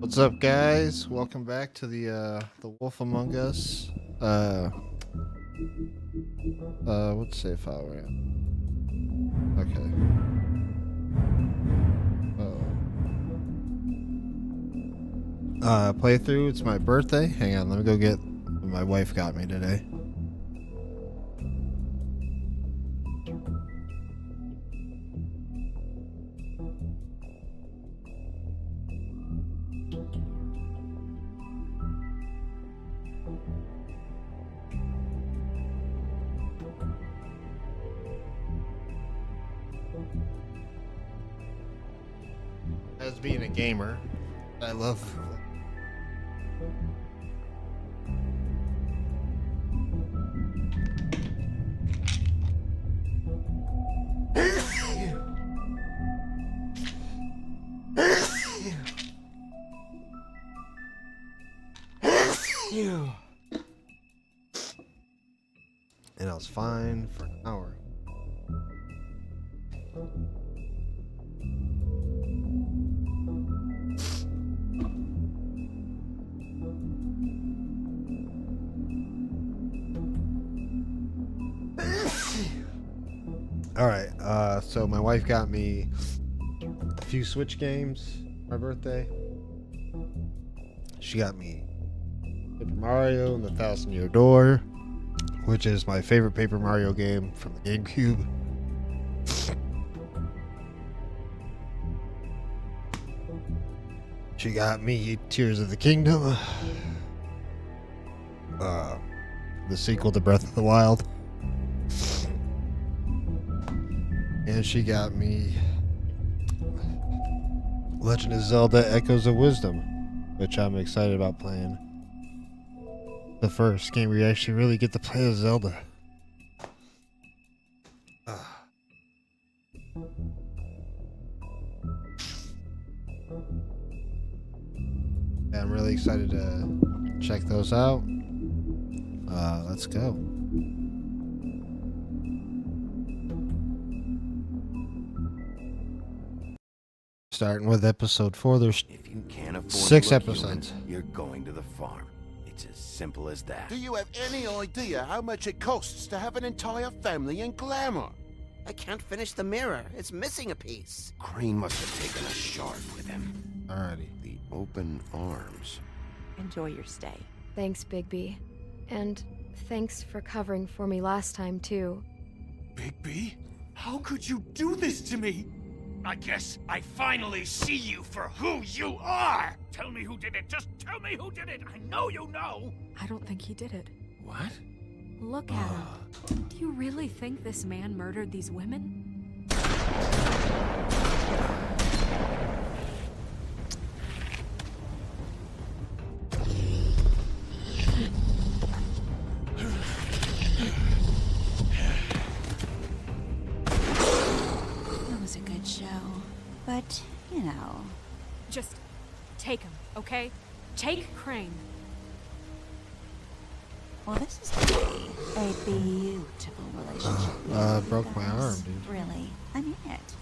What's up, guys? Welcome back to the Wolf Among Us. What save file we're in? Okay. Playthrough. It's my birthday. Hang on, let me go get what my wife got me today. As being a gamer, I love you. And I was fine for an hour. All right, so my wife got me a few Switch games for my birthday. She got me Paper Mario and the Thousand Year Door, which is my favorite Paper Mario game from the GameCube. She got me Tears of the Kingdom, the sequel to Breath of the Wild. And she got me Legend of Zelda Echoes of Wisdom, which I'm excited about playing. The first game where you actually really get to play as Zelda. Yeah, I'm really excited to check those out. Let's go. Starting with episode 4. There's If you can't afford 6 to look human, episodes. you're going to the farm. It's as simple as that. Do you have any idea how much it costs to have an entire family in Glamour? I can't finish the mirror. It's missing a piece. Crane must have taken a shard with him. Alrighty. The open arms. Enjoy your stay. Thanks, Bigby. And thanks for covering for me last time, too. Bigby? How could you do this to me? I guess I finally see you for who you are! Tell me who did it! Just tell me who did it! I know you know! I don't think he did it. What? Look at him. Do you really think this man murdered these women? It was a good show, but, you know. Just take him, okay? Take Crane. Well, this is going to be a beautiful relationship. you Broke my guys. arm, dude. Really, I mean it.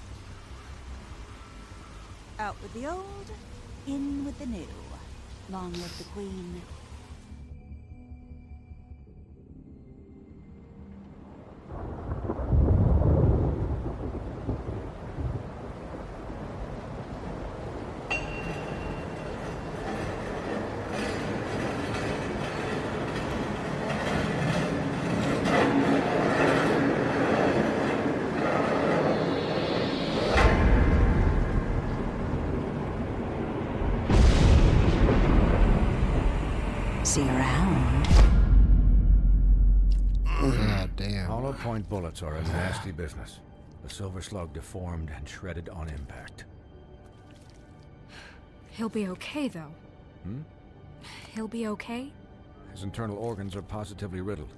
Out with the old, in with the new. Long live the queen. See you around. God damn. Hollow point bullets are a nasty business. The Silver Slug deformed and shredded on impact. He'll be okay, though. He'll be okay? His internal organs are positively riddled.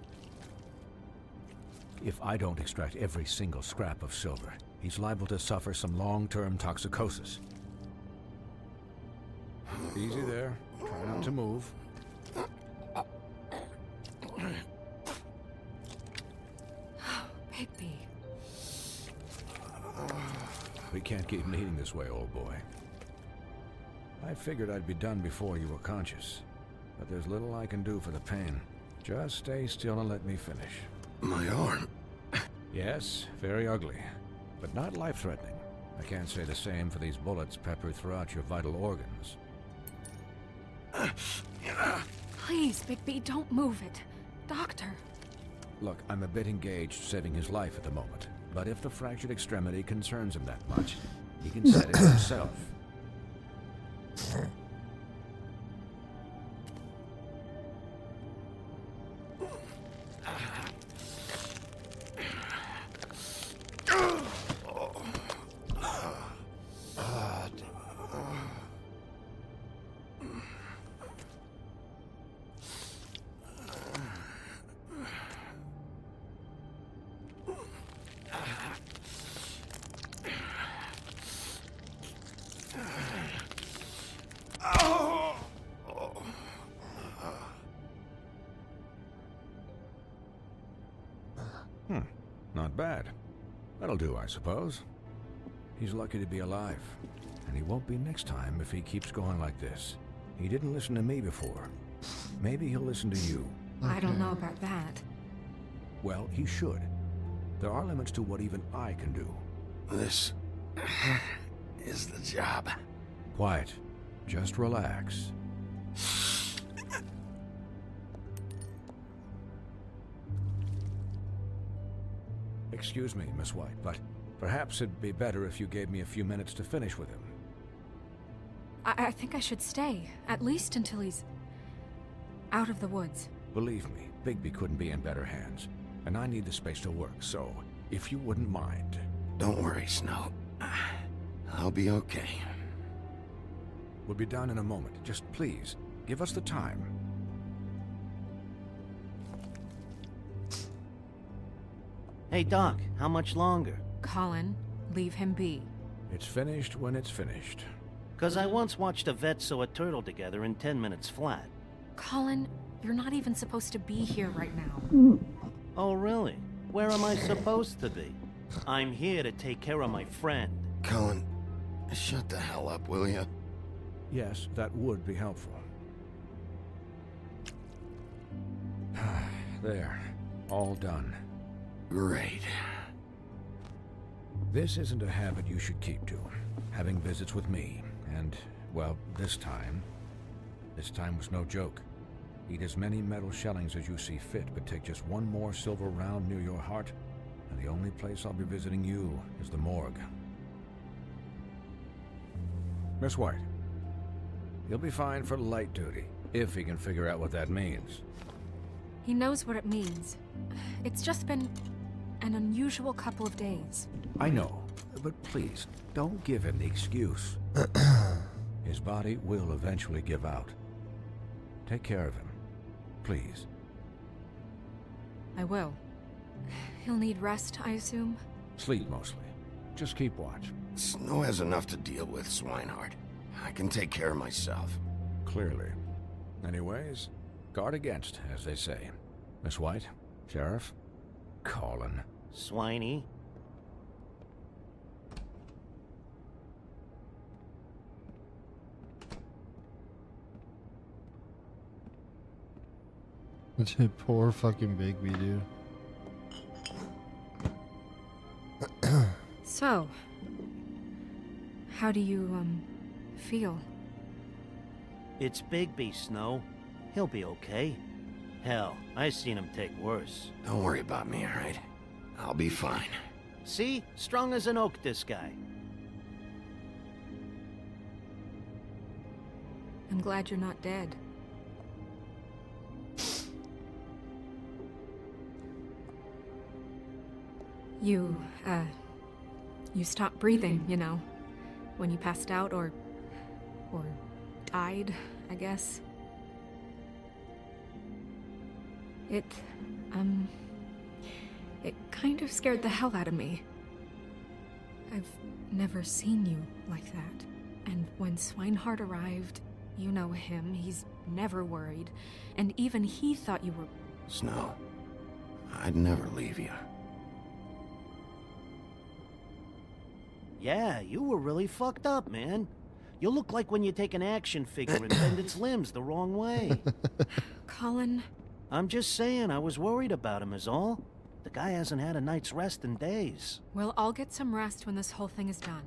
If I don't extract every single scrap of silver, he's liable to suffer some long-term toxicosis. Easy there. Try not to move. Bigby. We can't keep bleeding this way, old boy. I figured I'd be done before you were conscious. But there's little I can do for the pain. Just stay still and let me finish. My arm. Yes, very ugly, but not life-threatening. I can't say the same for these bullets peppered throughout your vital organs. Please, Bigby, don't move it. Doctor. Look, I'm a bit engaged saving his life at the moment, but if the fractured extremity concerns him that much, he can set it himself. Not bad. That'll do, I suppose. He's lucky to be alive, and he won't be next time if he keeps going like this. He didn't listen to me before. Maybe he'll listen to you. I don't know about that. Well, he should. There are limits to what even I can do. This is the job. Quiet. Just relax. Excuse me, Miss White, but perhaps it'd be better if you gave me a few minutes to finish with him. I think I should stay, at least until he's out of the woods. Believe me, Bigby couldn't be in better hands, and I need the space to work, so if you wouldn't mind. Don't worry, Snow. I'll be okay. We'll be done in a moment. Just please, give us the time. Hey, Doc, how much longer? Colin, leave him be. It's finished when it's finished. 'Cause I once watched a vet sew a turtle together in 10 minutes flat. Colin, you're not even supposed to be here right now. Oh, really? Where am I supposed to be? I'm here to take care of my friend. Colin, shut the hell up, will you? Yes, that would be helpful. There. All done. Great. This isn't a habit you should keep to. Having visits with me. And, well, this time was no joke. Eat as many metal shellings as you see fit, but take just one more silver round near your heart, and the only place I'll be visiting you is the morgue. Miss White, he'll be fine for light duty, if he can figure out what that means. He knows what it means. It's just been an unusual couple of days. I know, but please, don't give him the excuse. His body will eventually give out. Take care of him, please. I will. He'll need rest, I assume? Sleep mostly. Just keep watch. Snow has enough to deal with, Swinehart. I can take care of myself. Clearly. Anyways, guard against, as they say. Miss White, Sheriff, Colin. Swiney. Poor fucking Bigby, dude. So, how do you, feel? It's Bigby, Snow. He'll be okay. Hell, I've seen him take worse. Don't worry about me, alright? I'll be fine. See? Strong as an oak, this guy. I'm glad you're not dead. You stopped breathing, you know, when you passed out or died, I guess. It kind of scared the hell out of me. I've never seen you like that. And when Swinehart arrived, you know him, he's never worried. And even he thought you were... Snow, I'd never leave you. Yeah, you were really fucked up, man. You look like when you take an action figure and bend its limbs the wrong way. Colin, I'm just saying, I was worried about him is all. The guy hasn't had a night's rest in days. we'll all get some rest when this whole thing is done.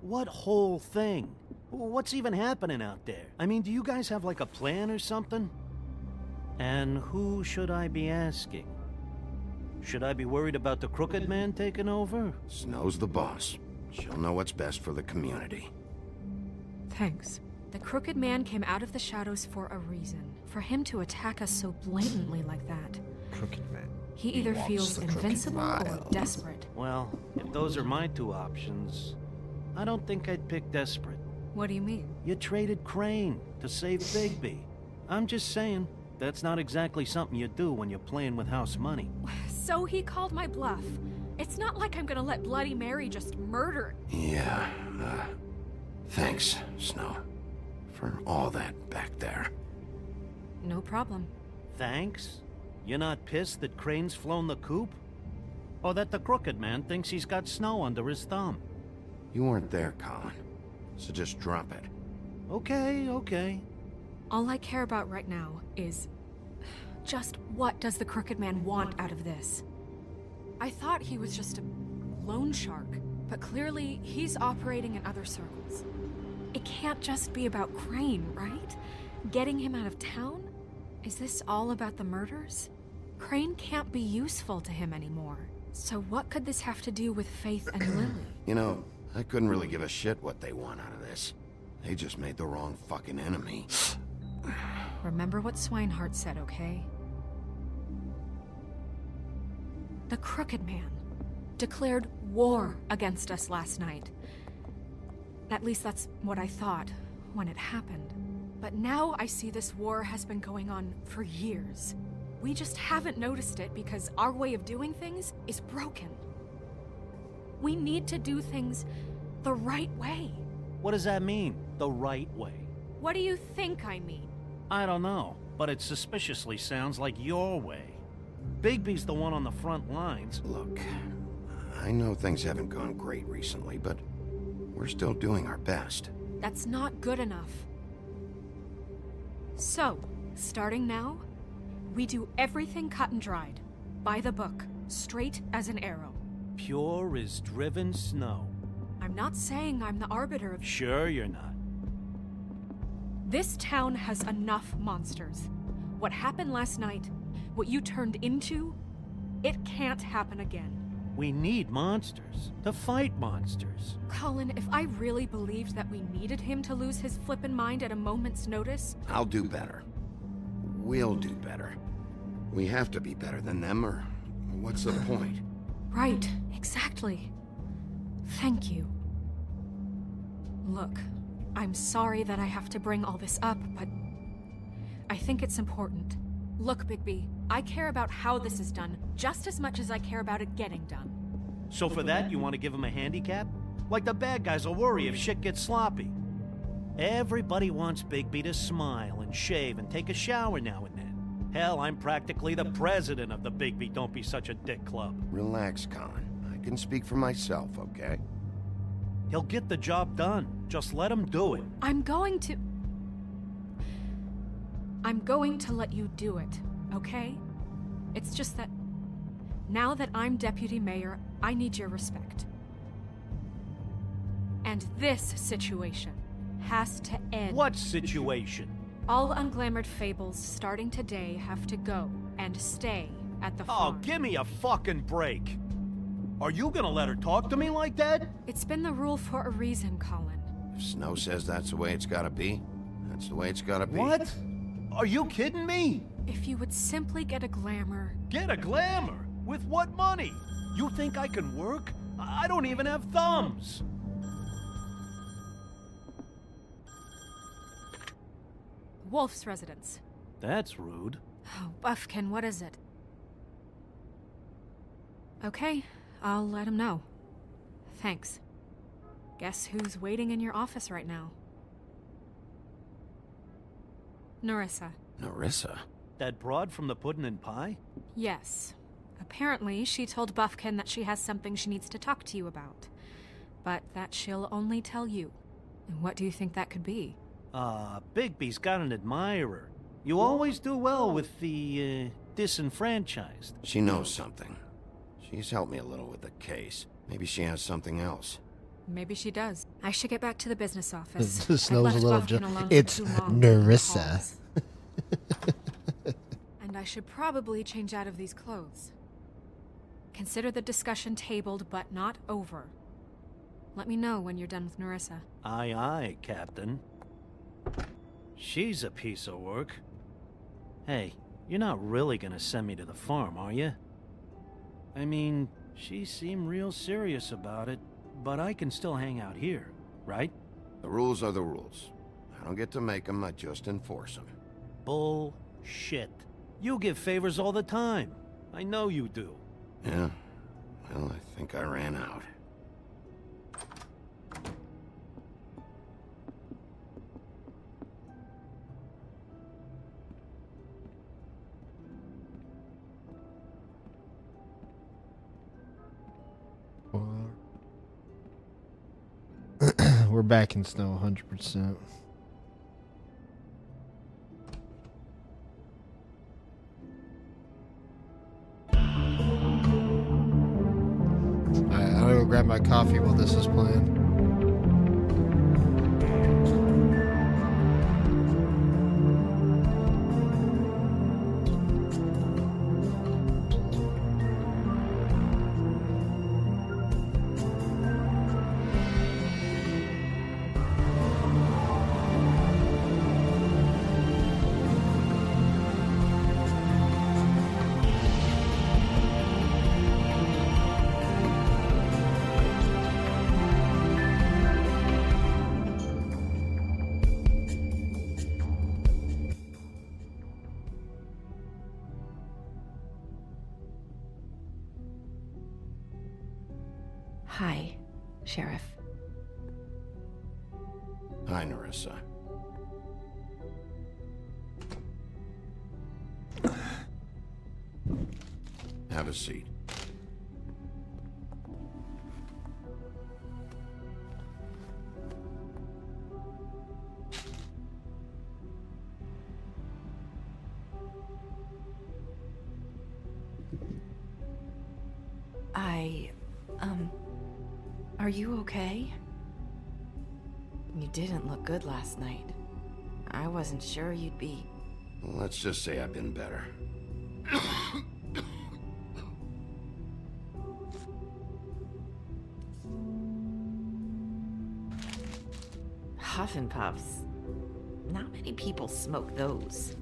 What whole thing? What's even happening out there? I mean, do you guys have like a plan or something? And who should I be asking? Should I be worried about the Crooked Man taking over? Snow's the boss. She'll know what's best for the community. Thanks. The Crooked Man came out of the shadows for a reason. For him to attack us so blatantly like that. Crooked Man. He either wants feels the Crooked invincible or Mile. desperate. Well, if those are my two options, I don't think I'd pick desperate. What do you mean? You traded Crane to save Bigby. I'm just saying, that's not exactly something you do when you're playing with house money. So he called my bluff. It's not like I'm gonna let Bloody Mary just murder. Yeah, thanks, Snow. For all that back there. No problem. Thanks? You're not pissed that Crane's flown the coop? Or that the Crooked Man thinks he's got Snow under his thumb? You weren't there, Colin. So just drop it. Okay, okay. All I care about right now is just what does the Crooked Man want out of this? I thought he was just a loan shark, but clearly he's operating in other circles. It can't just be about Crane, right? Getting him out of town? Is this all about the murders? Crane can't be useful to him anymore. So what could this have to do with Faith and Lily? You know, I couldn't really give a shit what they want out of this. They just made the wrong fucking enemy. Remember what Swinehart said, okay? The Crooked Man declared war against us last night. At least that's what I thought when it happened. But now I see this war has been going on for years. We just haven't noticed it because our way of doing things is broken. We need to do things the right way. What does that mean, the right way? What do you think I mean? I don't know, but it suspiciously sounds like your way. Bigby's the one on the front lines. Look, I know things haven't gone great recently, but we're still doing our best. That's not good enough. So, starting now, we do everything cut and dried. By the book, straight as an arrow. Pure as driven snow. I'm not saying I'm the arbiter of... Sure you're not. This town has enough monsters. What happened last night, what you turned into, it can't happen again. We need monsters to fight monsters. Colin, if I really believed that we needed him to lose his flippin' mind at a moment's notice... I'll do better. We'll do better. We have to be better than them, or what's the point? Right, exactly. Thank you. Look, I'm sorry that I have to bring all this up, but I think it's important. Look, Bigby, I care about how this is done just as much as I care about it getting done. So for that, you want to give him a handicap? Like the bad guys will worry if shit gets sloppy. Everybody wants Bigby to smile and shave and take a shower now and then. Hell, I'm practically the president of the Bigby Don't Be Such a Dick Club. Relax, Colin. I can speak for myself, okay? He'll get the job done. Just let him do it. I'm going to let you do it, okay? It's just that now that I'm deputy mayor, I need your respect. And this situation has to end. What situation? All unglamored fables starting today have to go and stay at the Oh, farm. give me a fucking break. Are you gonna let her talk to me like that? It's been the rule for a reason, Colin. If Snow says that's the way it's gotta be, that's the way it's gotta be. What? Are you kidding me? If you would simply get a glamour... Get a glamour? With what money? You think I can work? I don't even have thumbs. Wolf's residence. That's rude. Oh, Buffkin, what is it? Okay, I'll let him know. Thanks. Guess who's waiting in your office right now? Nerissa. Nerissa? That broad from the Puddin' and Pie? Yes. Apparently, she told Buffkin that she has something she needs to talk to you about. But that she'll only tell you. And what do you think that could be? Bigby's got an admirer. You always do well with the, disenfranchised. She knows something. She's helped me a little with the case. Maybe she has something else. Maybe she does. I should get back to the business office. This I've knows left a little Buffkin alone for It's too long in the Nerissa. halls. And I should probably change out of these clothes. Consider the discussion tabled, but not over. Let me know when you're done with Nerissa. Aye, aye, Captain. She's a piece of work. Hey, you're not really gonna send me to the farm, are you? I mean, she seemed real serious about it, but I can still hang out here, right? The rules are the rules. I don't get to make them, I just enforce them. Bullshit. You give favors all the time. I know you do. Yeah, well, I think I ran out. We're back in snow 100%. Alright, I'm gonna go grab my coffee while this is playing. Hi, Sheriff. Hi, Nerissa. Have a seat. Are you okay? You didn't look good last night. I wasn't sure you'd be... Well, let's just say I've been better. Huff and Puffs. Not many people smoke those.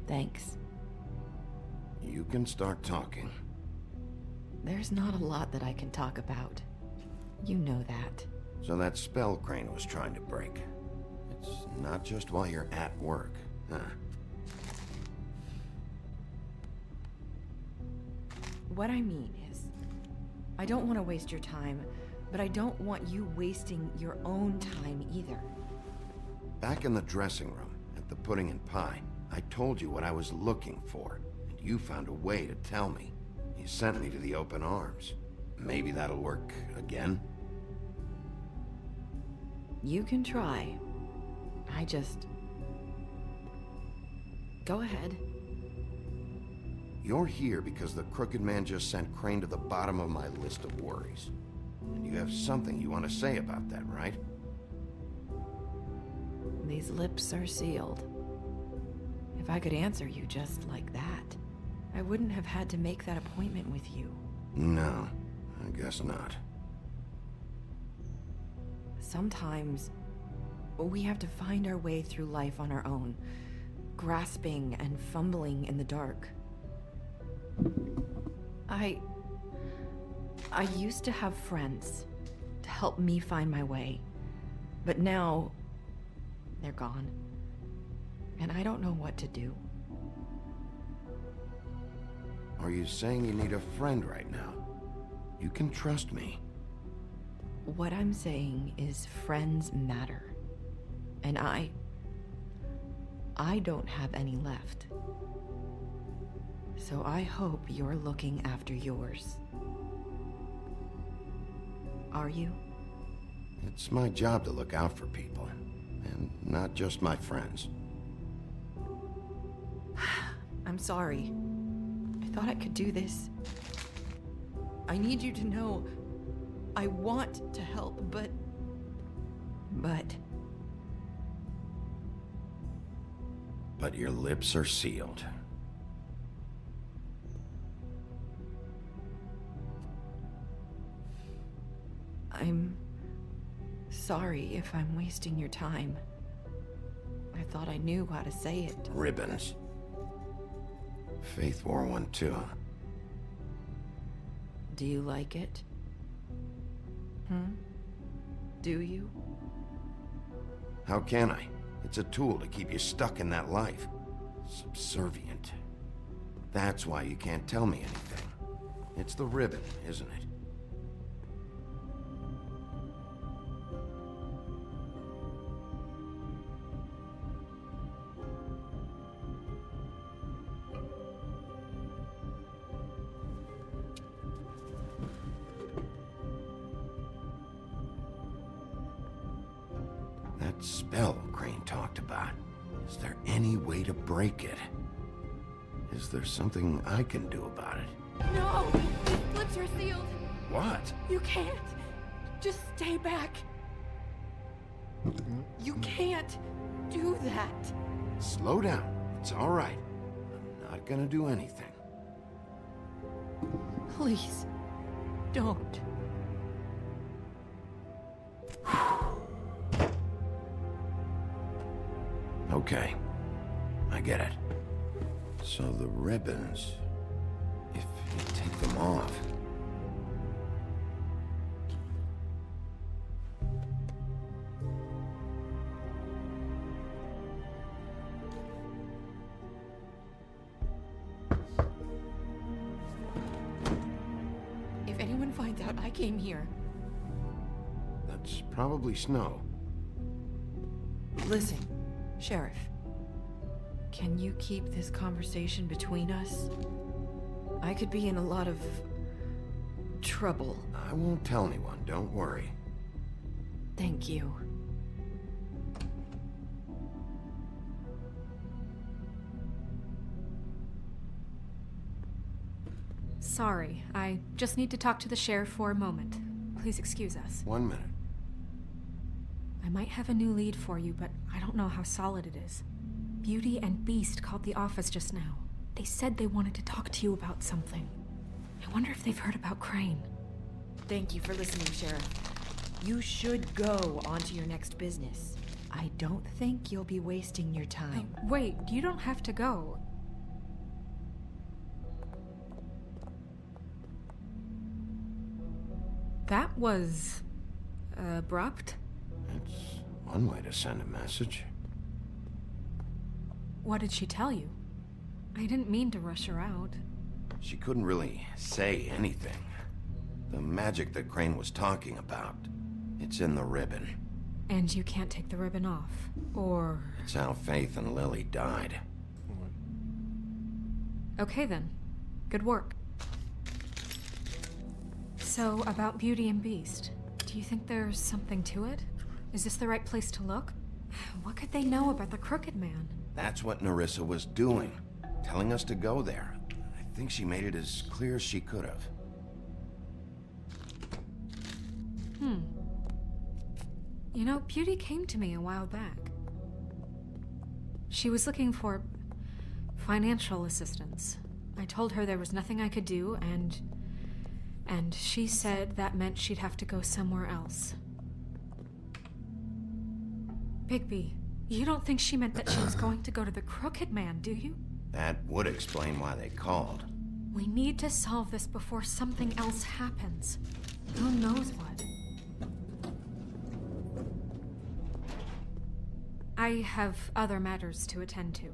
Thanks. You can start talking. There's not a lot that I can talk about. You know that. So that spell Crane was trying to break. It's not just while you're at work, huh? What I mean is, I don't want to waste your time, but I don't want you wasting your own time either. Back in the dressing room, at the Pudding and Pie, I told you what I was looking for, and you found a way to tell me. You sent me to the open arms. Maybe that'll work again? You can try. I just... Go ahead. You're here because the Crooked Man just sent Crane to the bottom of my list of worries. And you have something you want to say about that, right? These lips are sealed. If I could answer you just like that, I wouldn't have had to make that appointment with you. No, I guess not. Sometimes, we have to find our way through life on our own, grasping and fumbling in the dark. I used to have friends to help me find my way, but now they're gone, and I don't know what to do. Are you saying you need a friend right now? You can trust me. What I'm saying is friends matter, and I don't have any left. So I hope you're looking after yours. Are you? It's my job to look out for people, and not just my friends. I'm sorry. I thought I could do this. I need you to know I want to help, but... But your lips are sealed. I'm sorry if I'm wasting your time. I thought I knew how to say it. Ribbons. Faith wore one too. Do you like it? Do you? How can I? It's a tool to keep you stuck in that life. Subservient. That's why you can't tell me anything. It's the ribbon, isn't it? That spell Crane talked about. Is there any way to break it? Is there something I can do about it? No! These lips are sealed! What? You can't! Just stay back! You can't do that! Slow down. It's all right. I'm not gonna do anything. Please, don't. Okay. I get it. So the ribbons... if you take them off... If anyone finds out I came here... That's probably Snow. Listen, Sheriff. Can you keep this conversation between us? I could be in a lot of... trouble. I won't tell anyone, don't worry. Thank you. Sorry, I just need to talk to the sheriff for a moment. Please excuse us. 1 minute. I might have a new lead for you, but I don't know how solid it is. Beauty and Beast called the office just now. They said they wanted to talk to you about something. I wonder if they've heard about Crane. Thank you for listening, Sheriff. You should go on to your next business. I don't think you'll be wasting your time. Wait, you don't have to go. That was... abrupt? It's one way to send a message. What did she tell you? I didn't mean to rush her out. She couldn't really say anything. The magic that Crane was talking about, it's in the ribbon. And you can't take the ribbon off, or... It's how Faith and Lily died. Okay then. Good work. So, about Beauty and Beast, do you think there's something to it? Is this the right place to look? What could they know about the Crooked Man? That's what Nerissa was doing, telling us to go there. I think she made it as clear as she could have. You know, Beauty came to me a while back. She was looking for financial assistance. I told her there was nothing I could do, and she said that meant she'd have to go somewhere else. Bigby, you don't think she meant that she was going to go to the Crooked Man, do you? That would explain why they called. We need to solve this before something else happens. Who knows what? I have other matters to attend to.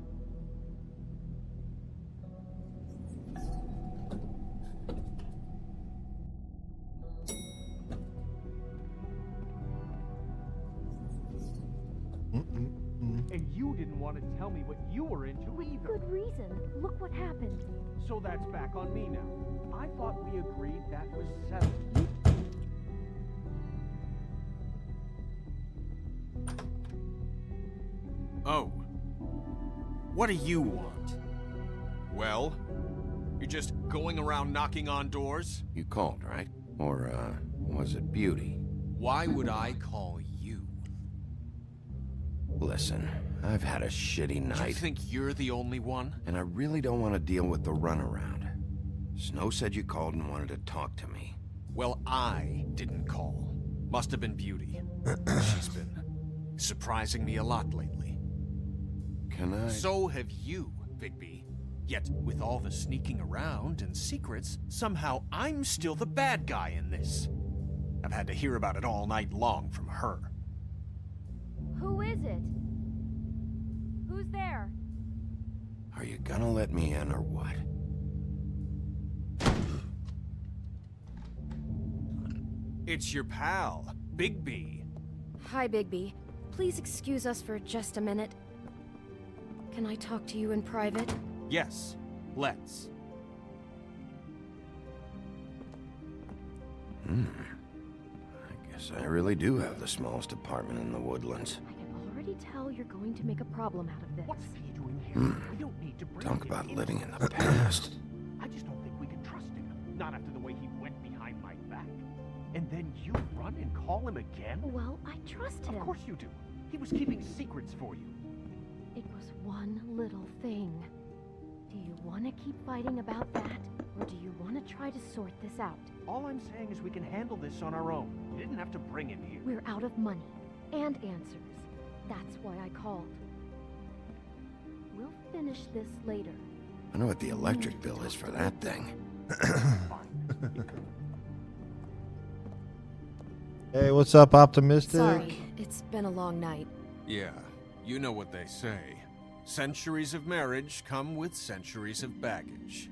And you didn't want to tell me what you were into either. Good reason. Look what happened. So that's back on me now. I thought we agreed that was settled. Oh. What do you want? Well, you're just going around knocking on doors? You called, right? Or, was it Beauty? Why would I call you? Listen, I've had a shitty night. You think you're the only one? And I really don't want to deal with the runaround. Snow said you called and wanted to talk to me. Well, I didn't call. Must have been Beauty. She's been surprising me a lot lately. Can I? So have you, Bigby. Yet, with all the sneaking around and secrets, somehow I'm still the bad guy in this. I've had to hear about it all night long from her. Who is it? Who's there? Are you gonna let me in or what? It's your pal, Bigby. Hi, Bigby. Please excuse us for just a minute. Can I talk to you in private? Yes, let's. I guess I really do have the smallest apartment in the Woodlands. I can already tell you're going to make a problem out of this. What's he doing here? We don't need to bring Talk him about in. living in the past. I just don't think we can trust him. Not after the way he went behind my back. And then you run and call him again? Well, I trust him. Of course you do. He was keeping secrets for you. It was one little thing. Do you want to keep fighting about that, or do you want to try to sort this out? All I'm saying is we can handle this on our own. You didn't have to bring him here. We're out of money and answers. That's why I called. We'll finish this later. I know what the electric bill is for that thing. Hey, what's up, Optimistic? Sorry, it's been a long night. Yeah, you know what they say. Centuries of marriage come with centuries of baggage.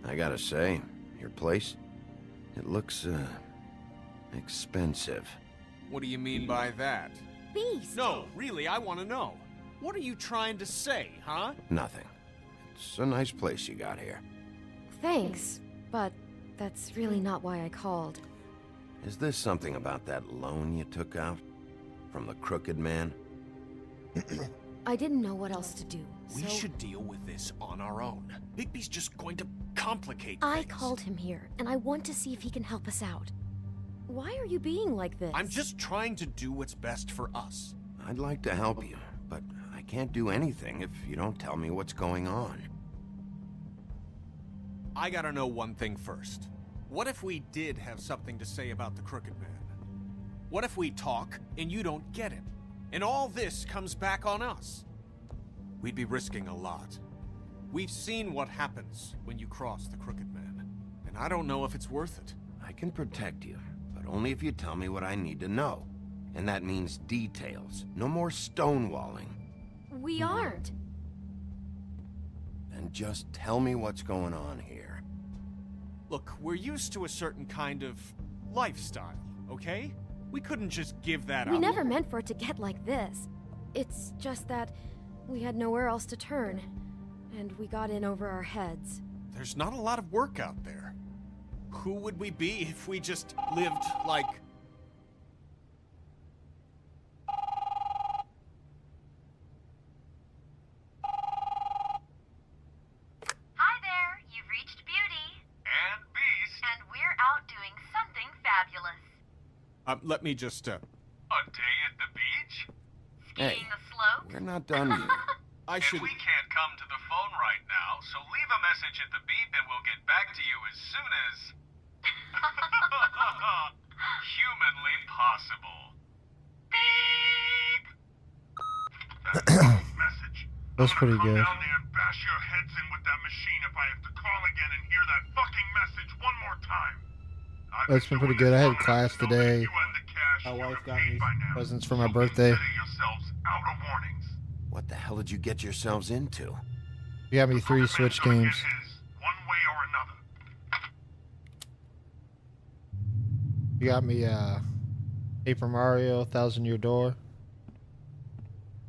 I gotta say, your place, it looks, expensive. What do you mean by that? Beast! No, really, I want to know. What are you trying to say, huh? Nothing. It's a nice place you got here. Thanks, but that's really not why I called. Is this something about that loan you took out? From the crooked man? I didn't know what else to do, We so should deal with this on our own. Bigby's just going to complicate I things. called him here, and I want to see if he can help us out. Why are you being like this? I'm just trying to do what's best for us. I'd like to help you, but I can't do anything if you don't tell me what's going on. I gotta know one thing first. What if we did have something to say about the Crooked Man? What if we talk and you don't get it? And all this comes back on us? We'd be risking a lot. We've seen what happens when you cross the Crooked Man, and I don't know if it's worth it. I can protect you, but only if you tell me what I need to know. And that means details. No more stonewalling. We aren't. Then just tell me what's going on here. Look, we're used to a certain kind of lifestyle, okay? We couldn't just give that up. We never meant for it to get like this. It's just that we had nowhere else to turn, and we got in over our heads. There's not a lot of work out there. Who would we be if we just lived like... Hi there, you've reached Beauty. And Beast. And we're out doing something fabulous. Let me just, A day at the beach? Hey, Skiing the slopes? we're not done yet. I should... We can't come to the phone right now, so leave a message at the beep and we'll get back to you as soon as... humanly possible. Beep! That's a message. That's pretty Come good. down there and bash your heads in with that machine if I have to call again and hear that fucking message one more time. That's been pretty good. I had class today. My wife got me presents for my birthday. Yourselves out of warnings. What the hell did you get yourselves into? You got me 3 Switch games. One way or another. You got me Paper Mario, 1000 Year Door.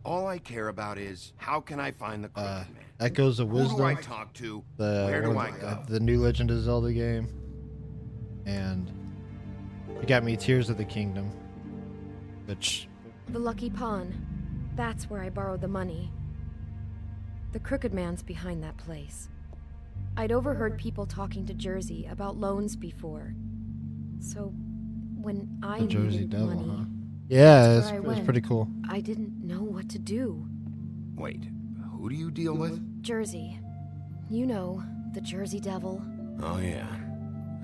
All I care about is, how can I find the Crooked Man? Echoes of Wisdom. Who do I talk to? The Where do I go? The new Legend of Zelda game. And you got me Tears of the Kingdom, which... The Lucky Pawn. That's where I borrowed the money. The Crooked Man's behind that place. I'd overheard people talking to Jersey about loans before. So, when I The Jersey needed Devil, money, huh? Yeah, that's where I it's went. pretty cool. I didn't know what to do. Wait, who do you deal with? Jersey. You know, the Jersey Devil. Oh yeah,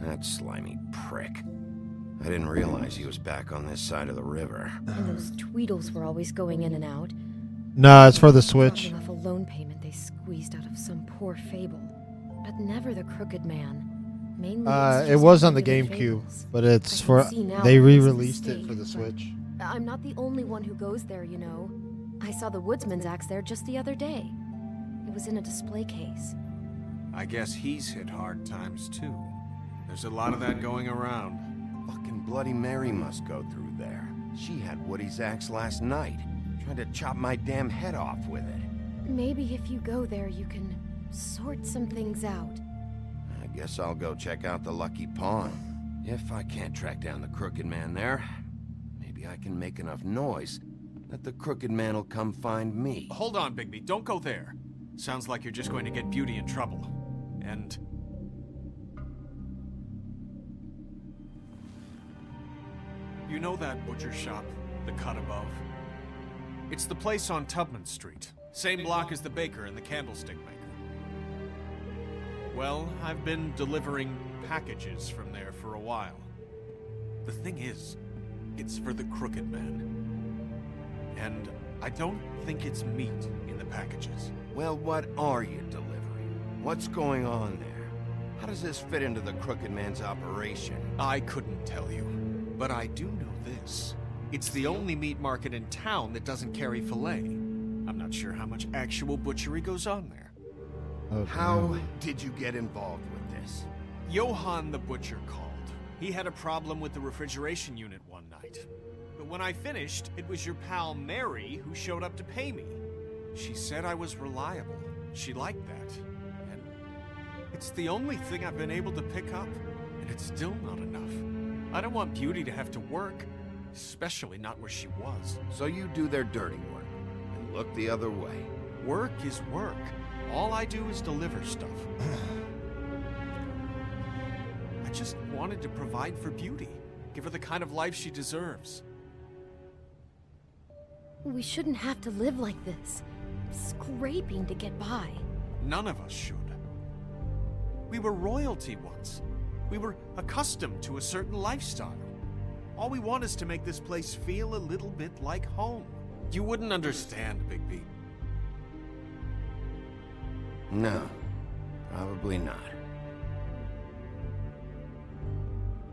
that slimy prick. I didn't realize he was back on this side of the river. And those Tweedles were always going in and out. No, it's for the Switch. Dropping off a loan payment they squeezed out of some poor fable. But never the Crooked Man. Mainly it's It just was on the regular GameCube, fables. but it's I for can see now they it was a re-released it for mistake, the but Switch. I'm not the only one who goes there, you know. I saw the Woodsman's axe there just the other day. It was in a display case. I guess he's hit hard times too. There's a lot of that going around. Fucking Bloody Mary must go through there. She had Woody's axe last night. Tried to chop my damn head off with it. Maybe if you go there, you can sort some things out. I guess I'll go check out the Lucky Pawn. If I can't track down the Crooked Man there, maybe I can make enough noise that the Crooked Man will come find me. Hold on, Bigby. Don't go there. Sounds like you're just going to get Beauty in trouble. And... you know that butcher shop, the cut above? It's the place on Tubman Street. Same block as the baker and the candlestick maker. Well, I've been delivering packages from there for a while. The thing is, it's for the Crooked Man. And I don't think it's meat in the packages. Well, what are you delivering? What's going on there? How does this fit into the Crooked Man's operation? I couldn't tell you, but I do know this. It's the only meat market in town that doesn't carry filet. I'm not sure how much actual butchery goes on there. Okay. How did you get involved with this? Johann the butcher called. He had a problem with the refrigeration unit one night. But when I finished, it was your pal Mary who showed up to pay me. She said I was reliable. She liked that. And it's the only thing I've been able to pick up, and it's still not enough. I don't want Beauty to have to work, especially not where she was. So you do their dirty work, and look the other way. Work is work. All I do is deliver stuff. I just wanted to provide for Beauty. Give her the kind of life she deserves. We shouldn't have to live like this. Scraping to get by. None of us should. We were royalty once. We were accustomed to a certain lifestyle. All we want is to make this place feel a little bit like home. You wouldn't understand, Bigby. No, probably not.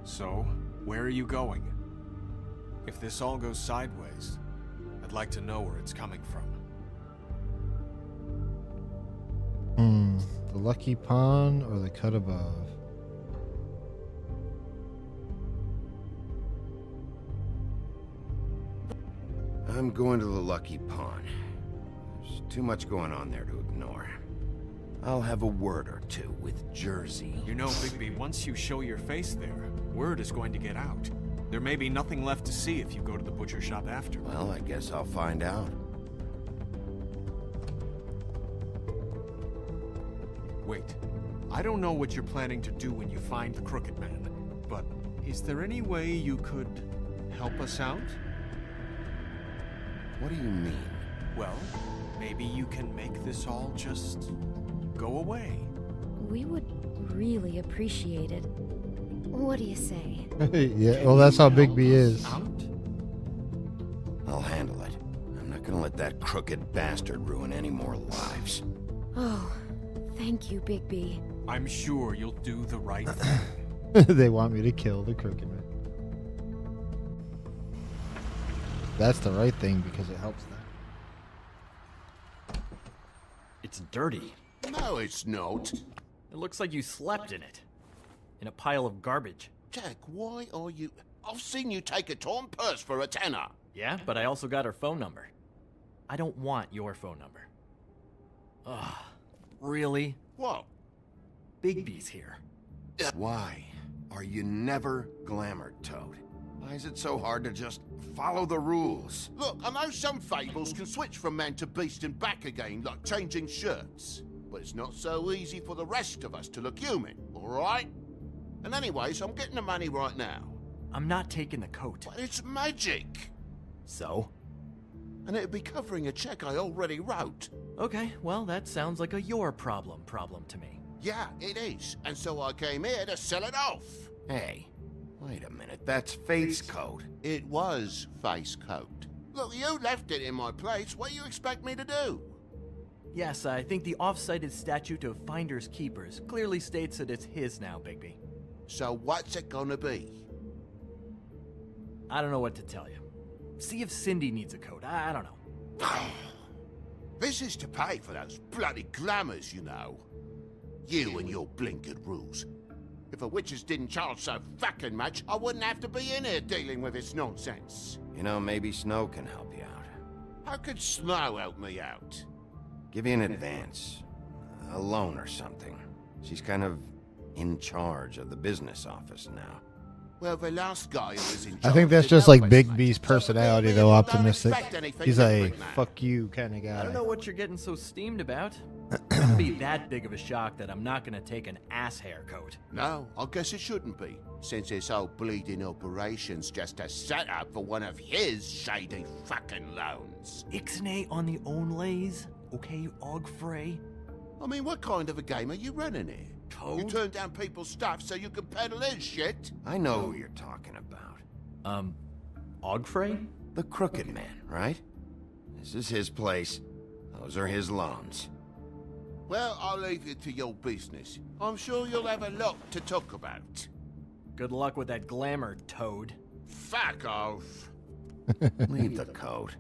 So, where are you going? If this all goes sideways, I'd like to know where it's coming from. The Lucky Pawn or the cut above? I'm going to the Lucky Pawn. There's too much going on there to ignore. I'll have a word or two with Jersey. You know, Bigby, once you show your face there, word is going to get out. There may be nothing left to see if you go to the butcher shop after. Well, I guess I'll find out. Wait, I don't know what you're planning to do when you find the Crooked Man, but is there any way you could help us out? What do you mean? Well, maybe you can make this all just go away. We would really appreciate it. What do you say? Yeah, well, that's how Bigby is. I'll handle it. I'm not gonna let that crooked bastard ruin any more lives. Oh, thank you, Bigby. I'm sure you'll do the right thing. They want me to kill the Crooked Man. That's the right thing because it helps them. It's dirty. No, it's not. It looks like you slept in it. In a pile of garbage. Jack, why are you... I've seen you take a torn purse for a tenner. Yeah, but I also got her phone number. I don't want your phone number. Ugh, really? What? Bigby's here. Why are you never glamored, Toad? Why is it so hard to just follow the rules? Look, I know some fables can switch from man to beast and back again, like changing shirts. But it's not so easy for the rest of us to look human, alright? And anyways, I'm getting the money right now. I'm not taking the coat. But it's magic! So? And it'd be covering a check I already wrote. Okay, well, that sounds like a your problem to me. Yeah, it is. And so I came here to sell it off. Hey, wait a minute. That's Faith's coat. It was Faith's coat. Look, you left it in my place. What do you expect me to do? Yes, I think the off-cited statute of Finders Keepers clearly states that it's his now, Bigby. So what's it gonna be? I don't know what to tell you. See if Cindy needs a coat. I don't know. This is to pay for those bloody glamours, you know. You and your blinkered rules. If the witches didn't charge so fucking much, I wouldn't have to be in here dealing with this nonsense. You know, maybe Snow can help you out. How could Snow help me out? Give you an advance. A loan or something. She's kind of in charge of the business office now. Well, the last guy who was in charge I think that's did just no like investment. Bigby's personality, though, Don't optimistic. expect anything He's a different, man. fuck you kind of guy. I don't know what you're getting so steamed about. It wouldn't be that big of a shock that I'm not gonna take an ass hair coat. No, I guess it shouldn't be, since this whole bleeding operation's just a setup for one of his shady fucking loans. Ixnay on the own lays, okay, Ogfrey? I mean, what kind of a game are you running here? Toad? You turn down people's stuff so you can peddle his shit? I know who you're talking about. Ogfrey? The Crooked Man, right? This is his place. Those are his loans. Well, I'll leave you to your business. I'm sure you'll have a lot to talk about. Good luck with that glamour, Toad. Fuck off. Leave the coat.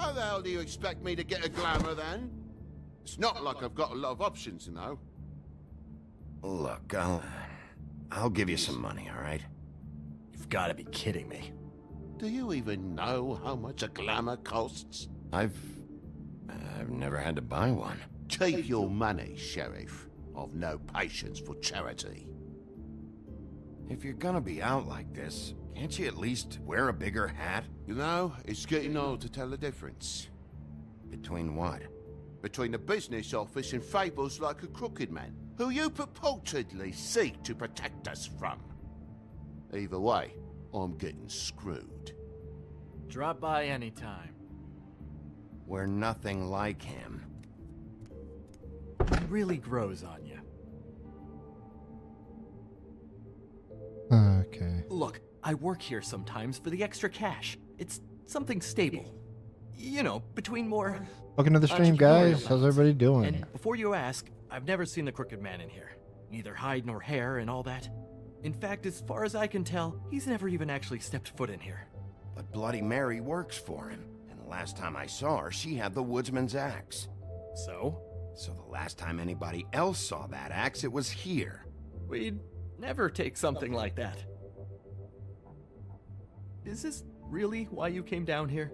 How the hell do you expect me to get a glamour then? It's not like I've got a lot of options, you know. Look, I'll give you some money, all right? You've got to be kidding me. Do you even know how much a glamour costs? I've never had to buy one. Keep your money, Sheriff. I've no patience for charity. If you're gonna be out like this, can't you at least wear a bigger hat? You know, it's getting hard to tell the difference. Between what? Between the business office and fables like a Crooked Man, who you purportedly seek to protect us from. Either way, I'm getting screwed. Drop by anytime. We're nothing like him. It really grows on you. Okay. Look, I work here sometimes for the extra cash. It's something stable. You know, between more... Welcome to the stream, guys. How's everybody doing? And before you ask, I've never seen the Crooked Man in here. Neither hide nor hair and all that. In fact, as far as I can tell, he's never even actually stepped foot in here. But Bloody Mary works for him. And the last time I saw her, she had the woodsman's axe. So? So the last time anybody else saw that axe, it was here. We'd never take something like that. Is this really why you came down here?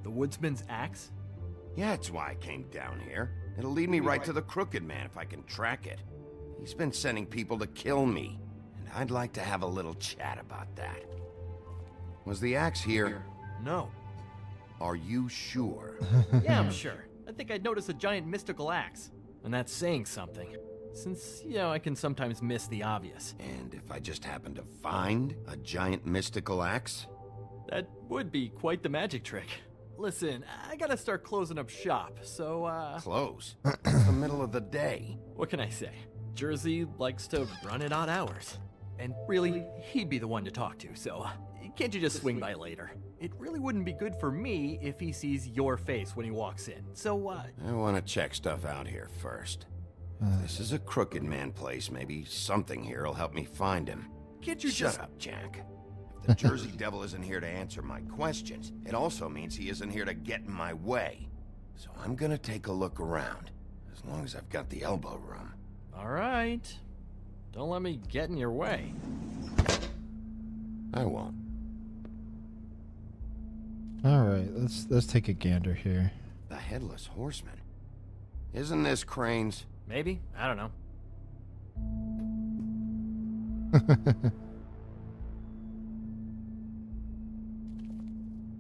The woodsman's axe? Yeah, it's why I came down here. It'll lead me right to the Crooked Man if I can track it. He's been sending people to kill me, and I'd like to have a little chat about that. Was the axe here? No. Are you sure? Yeah, I'm sure. I think I'd notice a giant mystical axe. And that's saying something. Since, you know, I can sometimes miss the obvious. And if I just happen to find a giant mystical axe? That would be quite the magic trick. Listen, I gotta start closing up shop, so, Close? It's the middle of the day. What can I say? Jersey likes to run at odd hours. And really, he'd be the one to talk to, so can't you just swing by later? It really wouldn't be good for me if he sees your face when he walks in, so, I want to check stuff out here first. If this is a Crooked Man place, maybe something here will help me find him. Can't you Shut up, Jack. If the Jersey Devil isn't here to answer my questions, it also means he isn't here to get in my way. So I'm gonna take a look around, as long as I've got the elbow room. All right. Don't let me get in your way. I won't. All right, let's take a gander here. The Headless Horseman. Isn't this Crane's? Maybe? I don't know.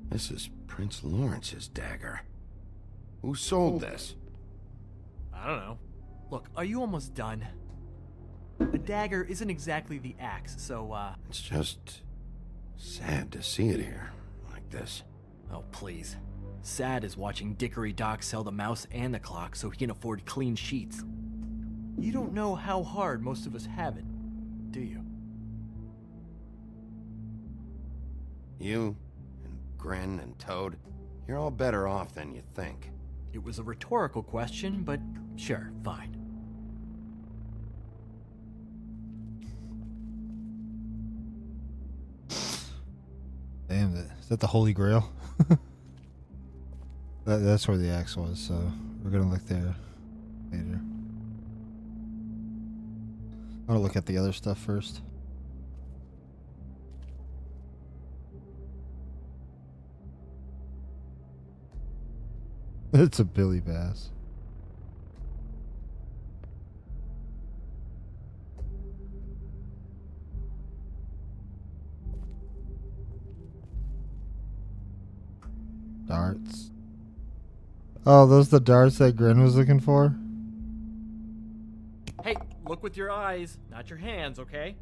This is Prince Lawrence's dagger. Who sold this? I don't know. Look, are you almost done? A dagger isn't exactly the axe, so, It's just sad to see it here, like this. Oh, please. Sad is watching Dickory Doc sell the mouse and the clock so he can afford clean sheets. You don't know how hard most of us have it, do you? You, and Gren, and Toad, you're all better off than you think. It was a rhetorical question, but sure, fine. Damn it. Is that the Holy Grail? That's where the axe was, so we're gonna look there later. I want to look at the other stuff first. It's a Billy Bass. Darts. Oh, those the darts that Gren was looking for? Hey, look with your eyes, not your hands, okay?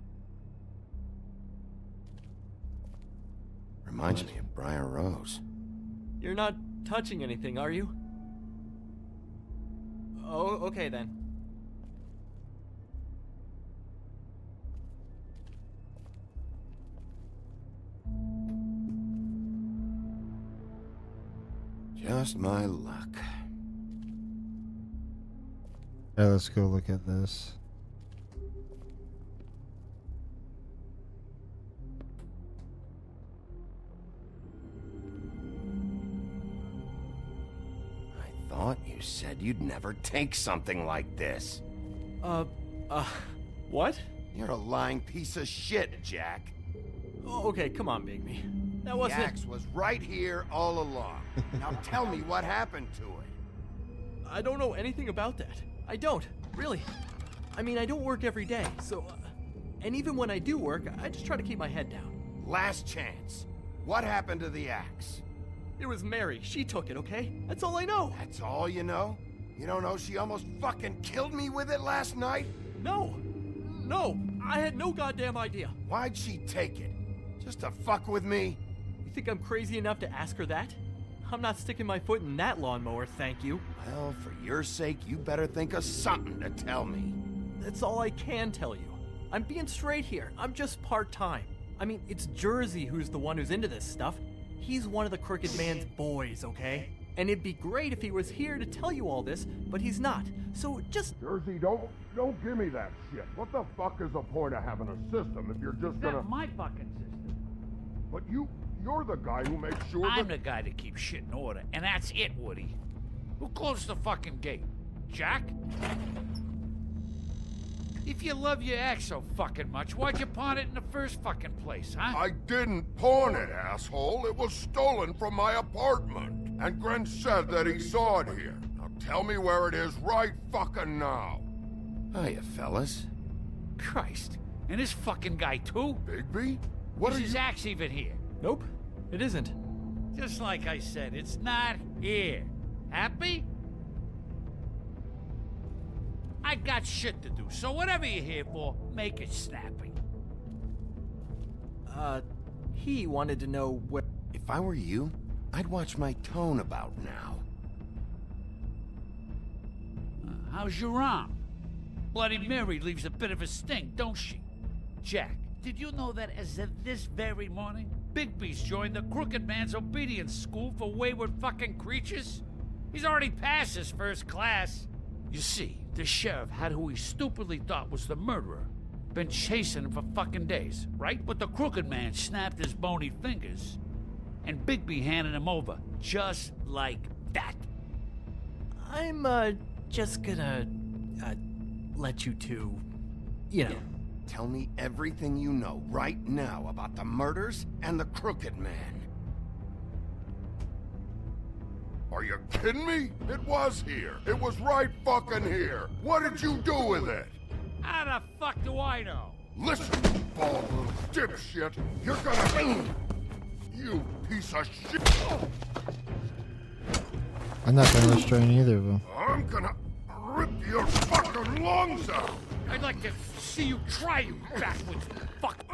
Reminds me of Briar Rose. You're not touching anything, are you? Oh, okay then. Just my luck. Yeah, let's go look at this. I thought you said you'd never take something like this. What? You're a lying piece of shit, Jack. Oh, okay, come on, Bigby. That wasn't... The axe was right here all along. Now tell me what happened to it. I don't know anything about that. I don't, really. I mean, I don't work every day, so... and even when I do work, I just try to keep my head down. Last chance. What happened to the axe? It was Mary. She took it, okay? That's all I know. That's all you know? You don't know she almost fucking killed me with it last night? No. No. I had no goddamn idea. Why'd she take it? Just to fuck with me? You think I'm crazy enough to ask her that? I'm not sticking my foot in that lawnmower, thank you. Well, for your sake, you better think of something to tell me. That's all I can tell you. I'm being straight here. I'm just part-time. I mean, it's Jersey who's the one who's into this stuff. He's one of the Crooked Man's boys, okay? And it'd be great if he was here to tell you all this, but he's not. So just... Jersey, don't give me that shit. What the fuck is the point of having a system if you're just gonna... That's my fucking system. But you're the guy who makes sure I'm the guy that keeps shit in order, and that's it, Woody. Who closed the fucking gate? Jack? If you love your axe so fucking much, why'd you pawn it in the first fucking place, huh? I didn't pawn it, asshole. It was stolen from my apartment. And Gren said that he saw it here. Now tell me where it is right fucking now. Hiya, fellas. Christ. And this fucking guy, too? Bigby? What is are his you... axe even here? Nope, it isn't. Just like I said, it's not here. Happy? I got shit to do, so whatever you're here for, make it snappy. He wanted to know where... If I were you, I'd watch my tone about now. How's your arm? Bloody Mary leaves a bit of a stink, don't she? Jack, did you know that as of this very morning, Bigby's joined the Crooked Man's obedience school for wayward fucking creatures? He's already passed his first class. You see, the sheriff had who he stupidly thought was the murderer. Been chasing him for fucking days, right? But the Crooked Man snapped his bony fingers, and Bigby handed him over, just like that. I'm, just gonna, let you two, you know. Yeah. Tell me everything you know right now about the murders and the Crooked Man. Are you kidding me? It was here. It was right fucking here. What did you do with it? How the fuck do I know? Listen, you bald little dipshit. You're gonna... You piece of shit. I'm not gonna restrain either of them. I'm gonna rip your fucking lungs out. I'd like to see you try, you backwards fuck.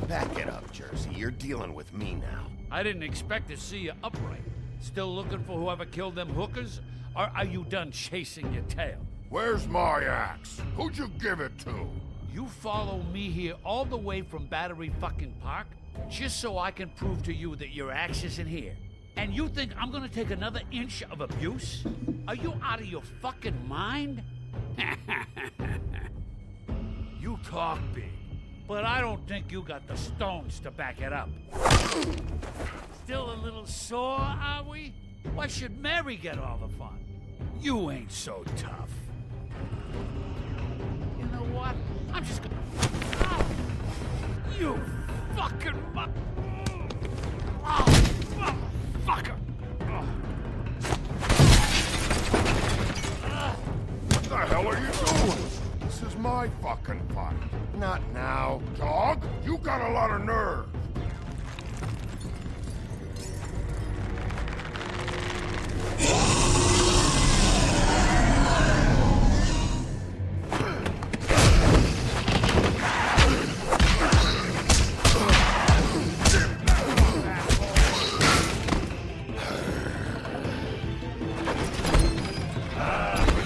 Back it up, Jersey. You're dealing with me now. I didn't expect to see you upright. Still looking for whoever killed them hookers? Or are you done chasing your tail? Where's my axe? Who'd you give it to? You follow me here all the way from Battery fucking Park just so I can prove to you that your axe isn't here. And you think I'm gonna take another inch of abuse? Are you out of your fucking mind? You talk big, but I don't think you got the stones to back it up. Still a little sore, are we? Why should Mary get all the fun? You ain't so tough. You know what? I'm just gonna... Oh, you fucking motherfucker! What the hell are you doing? This is my fucking fight. Not now. Dog, you got a lot of nerve.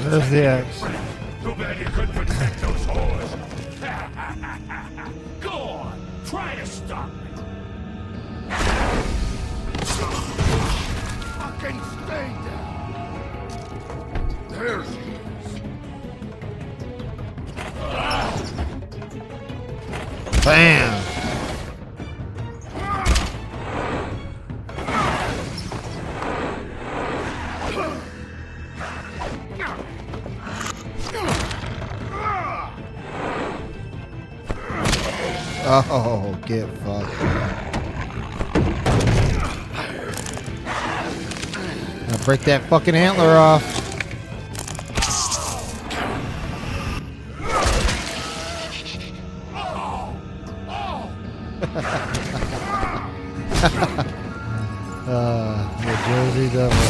There's the axe. Too bad you couldn't protect those whores. Go on, try to stop me. Fucking stay down. There she is. Bam! Oh, get fucked. Now break that fucking antler off. The Jersey Devil.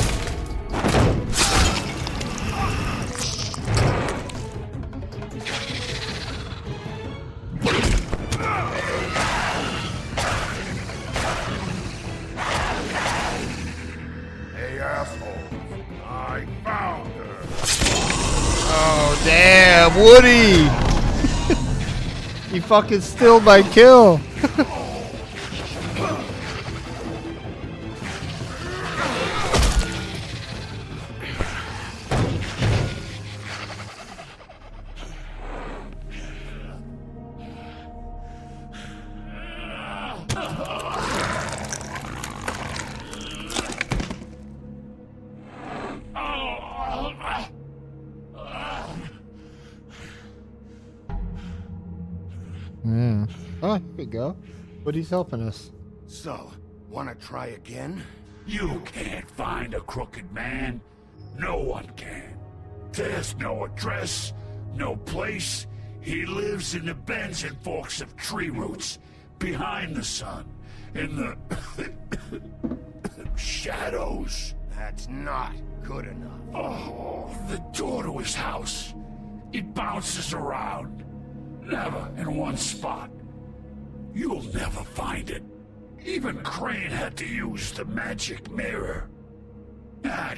Damn, Woody! He fucking stilled my kill. Yeah. Oh, here we go. Woody's helping us. So, wanna try again? You can't find a crooked man. No one can. There's no address, no place. He lives in the bends and forks of tree roots, behind the sun, in the shadows. That's not good enough. Oh, the door to his house. It bounces around. Never in one spot. You'll never find it. Even Crane had to use the magic mirror. That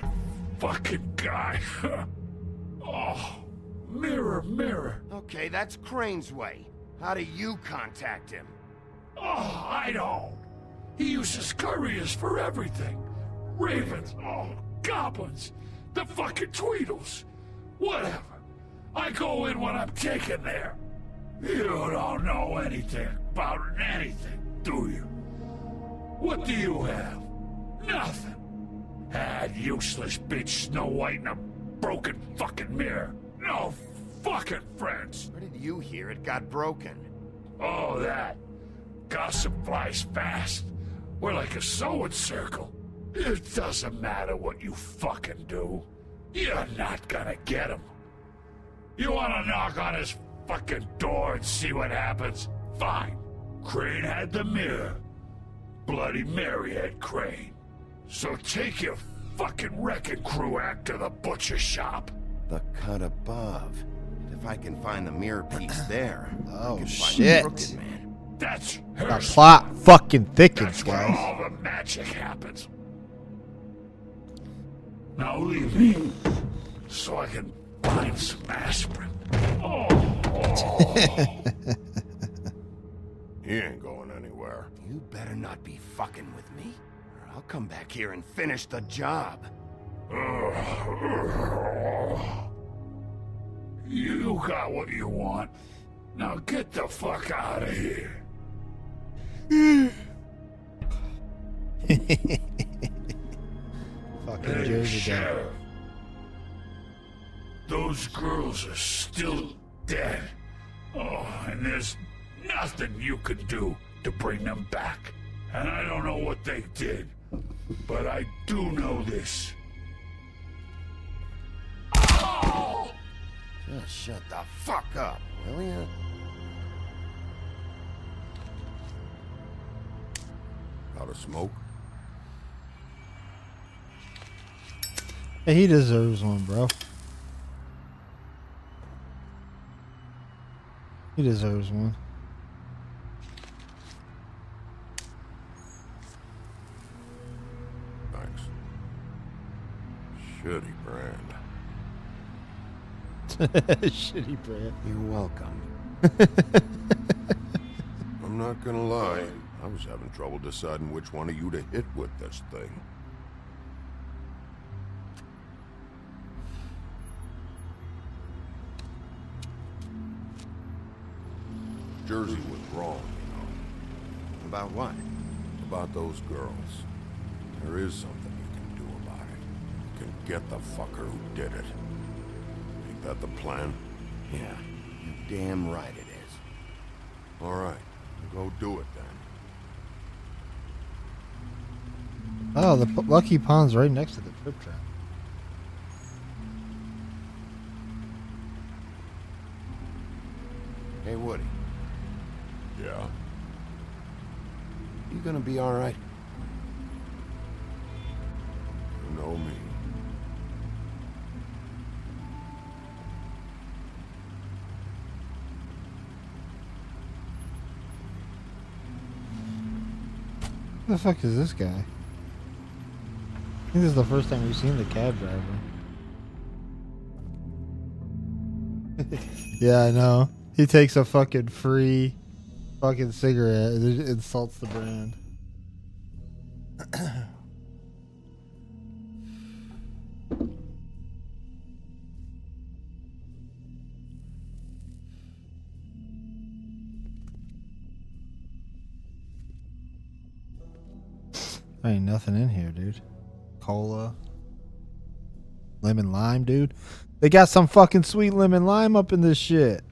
fucking guy. Oh, mirror, mirror. Okay, that's Crane's way. How do you contact him? Oh, I don't. He uses couriers for everything. Ravens, oh, goblins, the fucking Tweedles. Whatever. I go in when I'm taken there. You don't know anything about anything, do you? What do you have? Nothing. That useless bitch Snow White and a broken fucking mirror. No fucking friends. Where did you hear it got broken? Oh, that. Gossip flies fast. We're like a sewing circle. It doesn't matter what you fucking do. You're not gonna get him. You wanna knock on his fucking door and see what happens? Fine. Crane had the mirror. Bloody Mary had Crane. So take your fucking wrecking crew act to the butcher shop. The cut above. If I can find the mirror piece there, I can find shit. the Crooked Man. That's The her plot fucking thickens, That's where guys. all the magic happens. Now leave me, so I can find some aspirin. He ain't going anywhere. You better not be fucking with me, or I'll come back here and finish the job. You got what you want. Now get the fuck out of here. Fucking Hey, Jersey guy. Sheriff. Those girls are still dead. Oh, and there's nothing you can do to bring them back. And I don't know what they did, but I do know this. Oh! Just shut the fuck up, will ya? Got a smoke? Hey, he deserves one, bro. He deserves one. Thanks. Shitty brand. Shitty brand. You're welcome. I'm not gonna lie. I was having trouble deciding which one of you to hit with this thing. Jersey was wrong, you know. About what? About those girls. There is something you can do about it. You can get the fucker who did it. Ain't that the plan? Yeah, you're damn right it is. All right, go do it then. Oh, the Lucky Pond's right next to the trip trap. Hey, Woody. Yeah? You gonna be all right? You know me. Who the fuck is this guy? I think this is the first time we've seen the cab driver. Yeah, I know. He takes a fucking free fucking cigarette and it insults the brand. There ain't nothing in here, dude. Cola. Lemon lime, dude. They got some fucking sweet lemon lime up in this shit.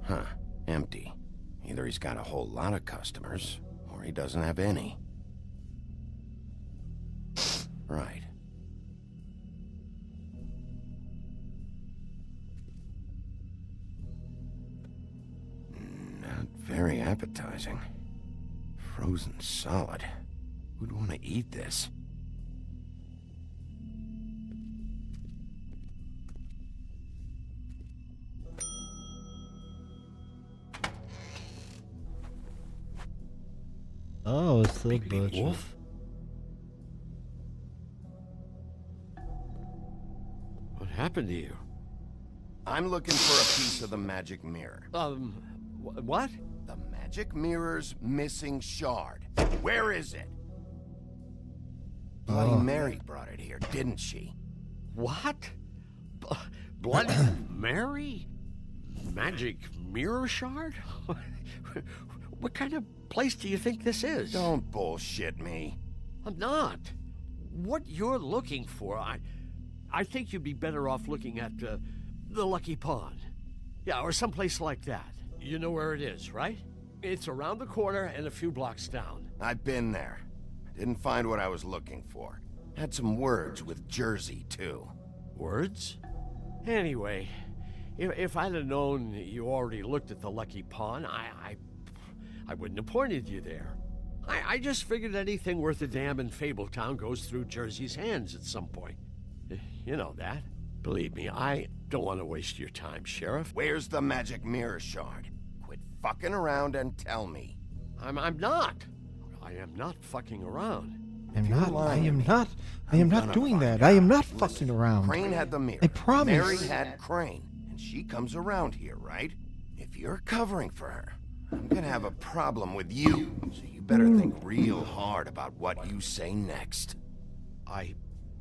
Huh. Empty. Either he's got a whole lot of customers, or he doesn't have any. Right. Not very appetizing. Frozen solid. Who'd want to eat this? Oh, it's the butcher. Wolf? What happened to you? I'm looking for a piece of the magic mirror. What? The magic mirror's missing shard. Where is it? Bloody Mary brought it here, didn't she? What? Bloody Mary? Magic mirror shard? What kind of place do you think this is? Don't bullshit me. I'm not. What you're looking for, I think you'd be better off looking at the Lucky Pond. Yeah, or someplace like that. You know where it is, right? It's around the corner and a few blocks down. I've been there. Didn't find what I was looking for. Had some words with Jersey, too. Words? Anyway, if I'd have known you already looked at the Lucky Pawn, I wouldn't have pointed you there. I just figured anything worth a damn in Fabletown goes through Jersey's hands at some point. You know that. Believe me, I don't want to waste your time, Sheriff. Where's the magic mirror shard? Quit fucking around and tell me. I'm not. I am not fucking around. I am not doing that. I am not fucking around. Crane had the mirror. I promise. Mary had Crane, and she comes around here, right? If you're covering for her, I'm gonna have a problem with you. So you better think real hard about what you say next.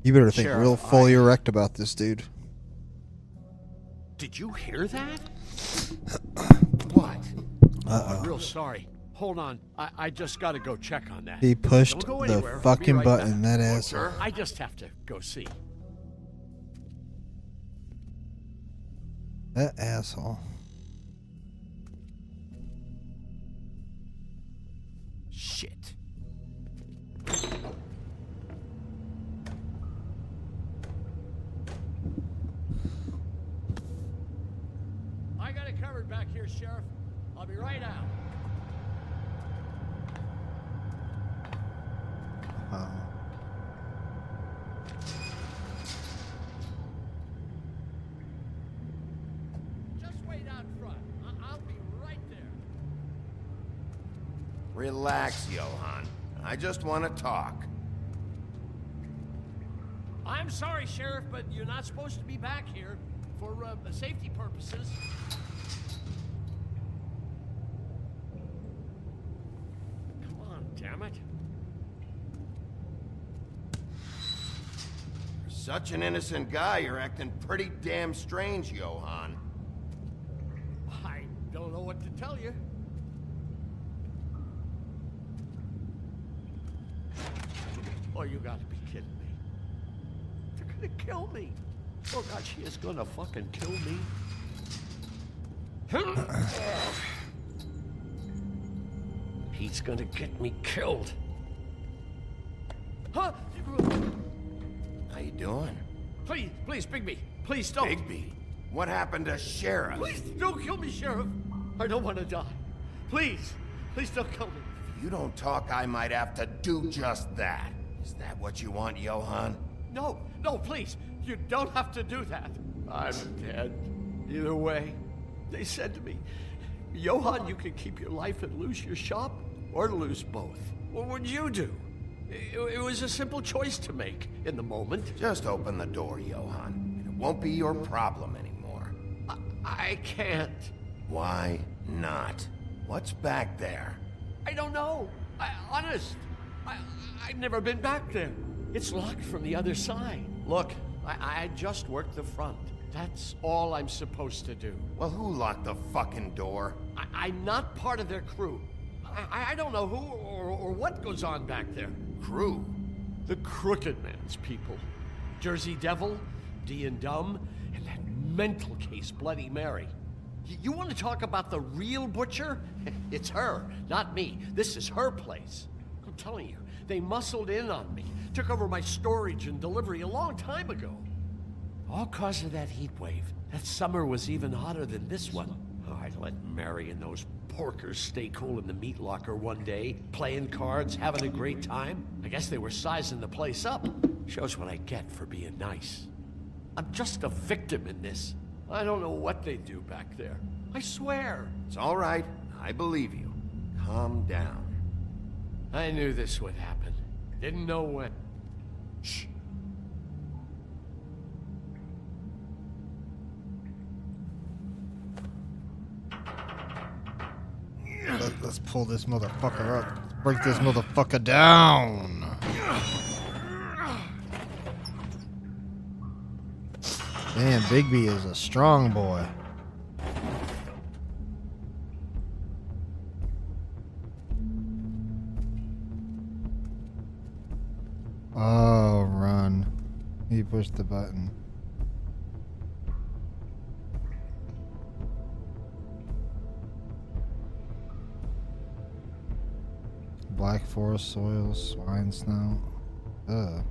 You better think Sheriff, real fully erect about this, dude. Did you hear that? What? Uh-oh. I'm real sorry. Hold on. I just gotta go check on that. He pushed Don't go the anywhere. I'll be fucking right button, back. that asshole. I just have to go see. That asshole. Shit. I got it covered back here, Sheriff. I'll be right out. Just wait out front. I'll be right there. Relax, Johan. I just want to talk. I'm sorry, Sheriff, but you're not supposed to be back here for safety purposes. Come on, damn it. For such an innocent guy, you're acting pretty damn strange, Johan. I don't know what to tell you. Oh, you gotta be kidding me. They're gonna kill me. Oh God, she is gonna fucking kill me. He's gonna get me killed. Huh? How you doing? Please, please, Bigby. Please don't. Bigby? What happened to Sheriff? Please don't kill me, Sheriff. I don't want to die. Please, please don't kill me. If you don't talk, I might have to do just that. Is that what you want, Johan? No, no, please. You don't have to do that. I'm dead. Either way, they said to me, Johan, you can keep your life and lose your shop, or lose both. What would you do? It was a simple choice to make in the moment. Just open the door, Johan. It won't be your problem anymore. I can't. Why not? What's back there? I don't know. Honest. I've never been back there. It's locked from the other side. Look, I just worked the front. That's all I'm supposed to do. Well, who locked the fucking door? I'm not part of their crew. I don't know who or what goes on back there. Crew? The Crooked Man's people. Jersey Devil, D and Dumb, and that mental case, Bloody Mary. You want to talk about the real butcher? It's her, not me. This is her place. I'm telling you, they muscled in on me, took over my storage and delivery a long time ago. All cause of that heat wave. That summer was even hotter than this one. Oh, I let Mary and those porkers stay cool in the meat locker one day, playing cards, having a great time. I guess they were sizing the place up. Shows what I get for being nice. I'm just a victim in this. I don't know what they do back there. I swear. It's all right. I believe you. Calm down. I knew this would happen. Didn't know when. Shh. Let's pull this motherfucker up. Let's break this motherfucker down. Man, Bigby is a strong boy. Oh, run. He pushed the button. Black forest soil, swine snout. Ugh.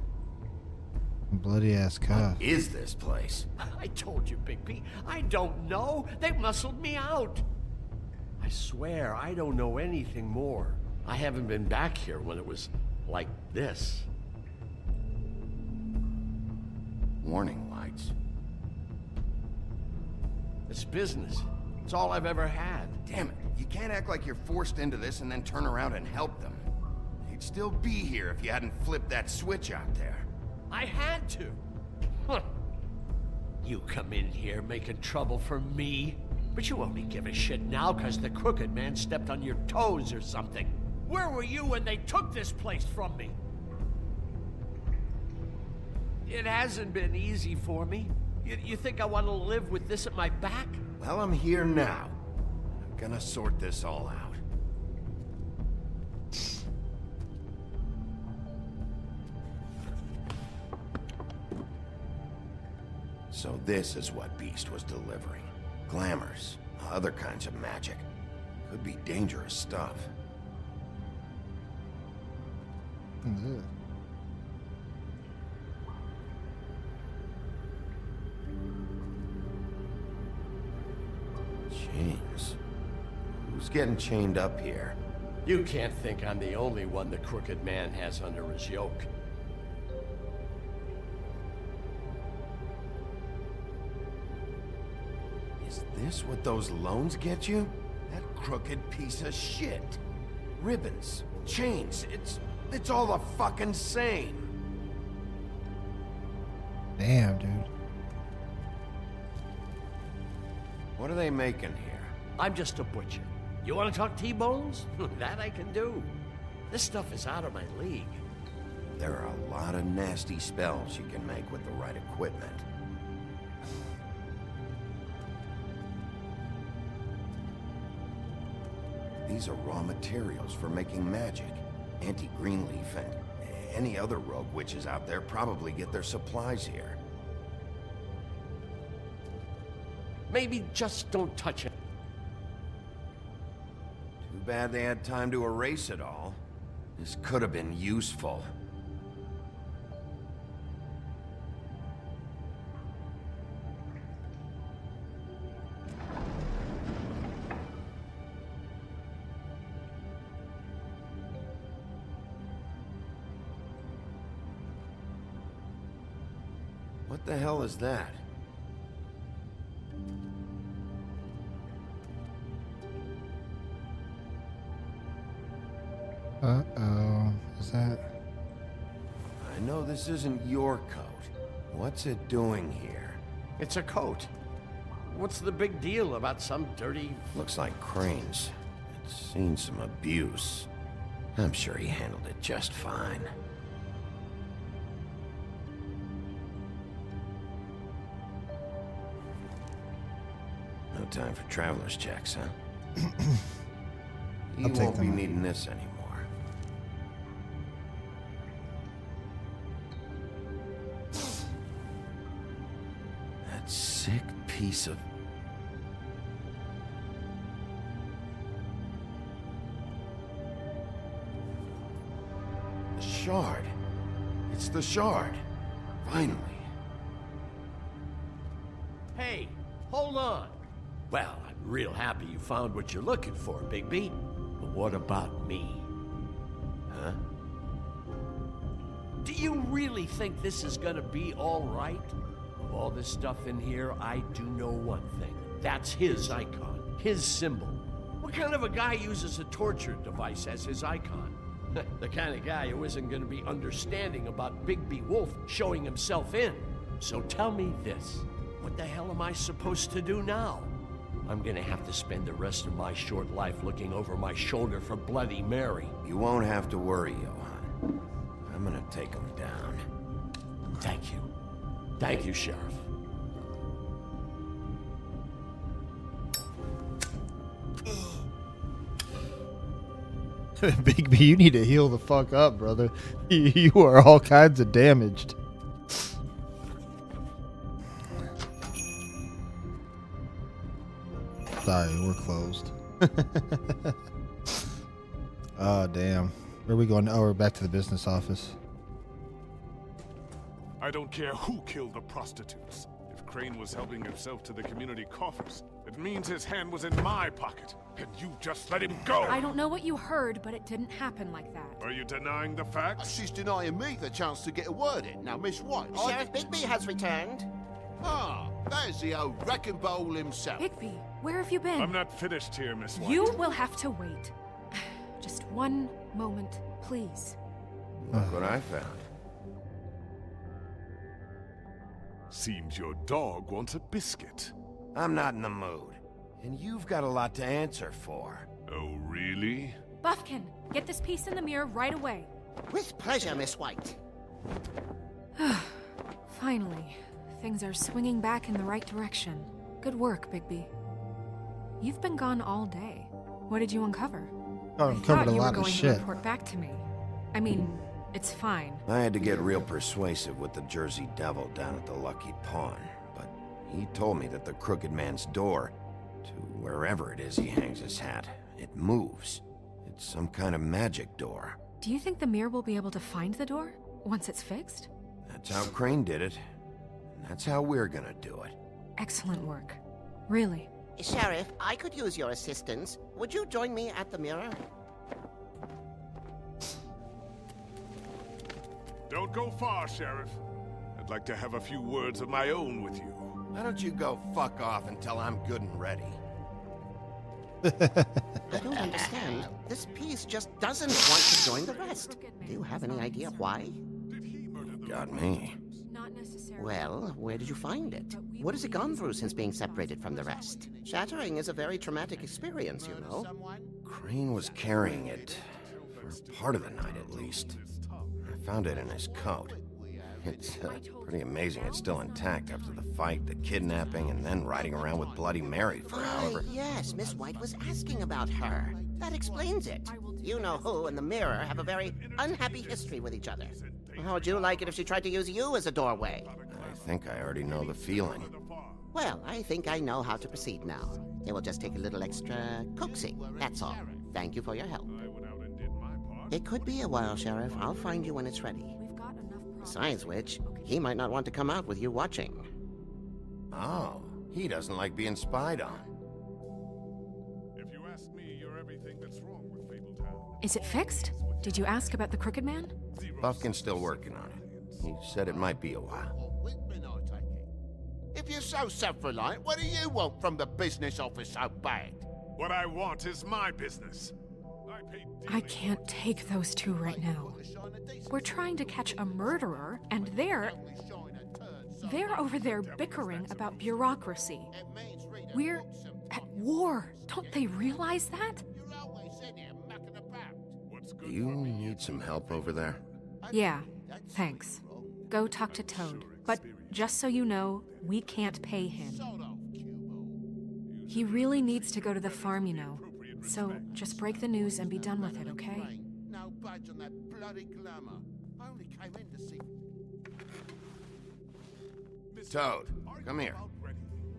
Bloody ass cuff. What is this place? I told you, Bigby. I don't know. They muscled me out. I swear, I don't know anything more. I haven't been back here when it was like this. Warning lights. It's business. It's all I've ever had. Damn it. You can't act like you're forced into this and then turn around and help them. You'd still be here if you hadn't flipped that switch out there. I had to. Huh. You come in here making trouble for me, but you only give a shit now because the Crooked Man stepped on your toes or something. Where were you when they took this place from me? It hasn't been easy for me. You think I want to live with this at my back? Well, I'm here now. I'm gonna sort this all out. So this is what Beast was delivering. Glamours, other kinds of magic. Could be dangerous stuff. Chains. Who's getting chained up here? You can't think I'm the only one the Crooked Man has under his yoke. Is this what those loans get you? That crooked piece of shit. Ribbons, chains, it's all the fucking same. Damn, dude. What are they making here? I'm just a butcher. You want to talk T-bones? That I can do. This stuff is out of my league. There are a lot of nasty spells you can make with the right equipment. These are raw materials for making magic. Auntie Greenleaf and any other rogue witches out there probably get their supplies here. Maybe just don't touch it. Too bad they had time to erase it all. This could have been useful. What the hell is that? Uh-oh. Is that... I know this isn't your coat. What's it doing here? It's a coat. What's the big deal about some dirty... Looks like Crane's. It's seen some abuse. I'm sure he handled it just fine. No time for traveler's checks, huh? You won't be needing this anymore. That sick piece of... The shard. It's the shard. Finally. Hey, hold on. Well, I'm real happy you found what you're looking for, Bigby. But what about me? Huh? Do you really think this is gonna be all right? Of all this stuff in here, I do know one thing. That's his icon, his symbol. What kind of a guy uses a torture device as his icon? The kind of guy who isn't gonna be understanding about Bigby Wolf showing himself in. So tell me this. What the hell am I supposed to do now? I'm gonna have to spend the rest of my short life looking over my shoulder for Bloody Mary. You won't have to worry, Johann. I'm gonna take him down. Thank you. Thank you, Sheriff. Bigby, you need to heal the fuck up, brother. You are all kinds of damaged. Sorry, we're closed. Oh, damn. Where are we going? Oh, we're back to the business office. I don't care who killed the prostitutes. If Crane was helping himself to the community coffers, it means his hand was in my pocket, and you just let him go! I don't know what you heard, but it didn't happen like that. Are you denying the facts? She's denying me the chance to get a word in. Now, Miss White... Sheriff Bigby has returned. Ah, there's the old wrecking bowl himself. Bigby, where have you been? I'm not finished here, Miss White. You will have to wait. Just one moment, please. Look what I found. Seems your dog wants a biscuit. I'm not in the mood. And you've got a lot to answer for. Oh, really? Buffkin, get this piece in the mirror right away. With pleasure, Miss White. Finally, things are swinging back in the right direction. Good work, Bigby. You've been gone all day. What did you uncover? Oh, I uncovered thought a you were lot of going shit. to report back to me. I mean, it's fine. I had to get real persuasive with the Jersey Devil down at the Lucky Pawn, but he told me that the Crooked Man's door, to wherever it is he hangs his hat, it moves. It's some kind of magic door. Do you think the mirror will be able to find the door once it's fixed? That's how Crane did it, and that's how we're gonna do it. Excellent work. Really. Sheriff, I could use your assistance. Would you join me at the mirror? Don't go far, Sheriff. I'd like to have a few words of my own with you. Why don't you go fuck off until I'm good and ready? I don't understand. This piece just doesn't want to join the rest. Do you have any idea why? Got me. Well, where did you find it? What has it gone through since being separated from the rest? Shattering is a very traumatic experience, you know. Crane was carrying it, for part of the night at least. I found it in his coat. It's pretty amazing it's still intact after the fight, the kidnapping, and then riding around with Bloody Mary for however... Yes, Miss White was asking about her. That explains it. You know who and the mirror have a very unhappy history with each other. How would you like it if she tried to use you as a doorway? I think I already know the feeling. Well, I think I know how to proceed now. It will just take a little extra coaxing, that's all. Thank you for your help. It could be a while, Sheriff. I'll find you when it's ready. Besides which, he might not want to come out with you watching. Oh, he doesn't like being spied on. If you ask me, you're everything that's wrong with Fabletown. Is it fixed? Did you ask about the Crooked Man? Buffkin's still working on it. He said it might be a while. If you're so self-reliant, what do you want from the business office so bad? What I want is my business. I can't take those two right now. We're trying to catch a murderer, and they're over there bickering about bureaucracy. We're at war. Don't they realize that? Do you need some help over there? Yeah, thanks. Go talk to Toad. But just so you know, we can't pay him. He really needs to go to the farm, you know. So just break the news and be done with it, okay? No budge on that bloody glamour. I only came in to see... Toad, come here.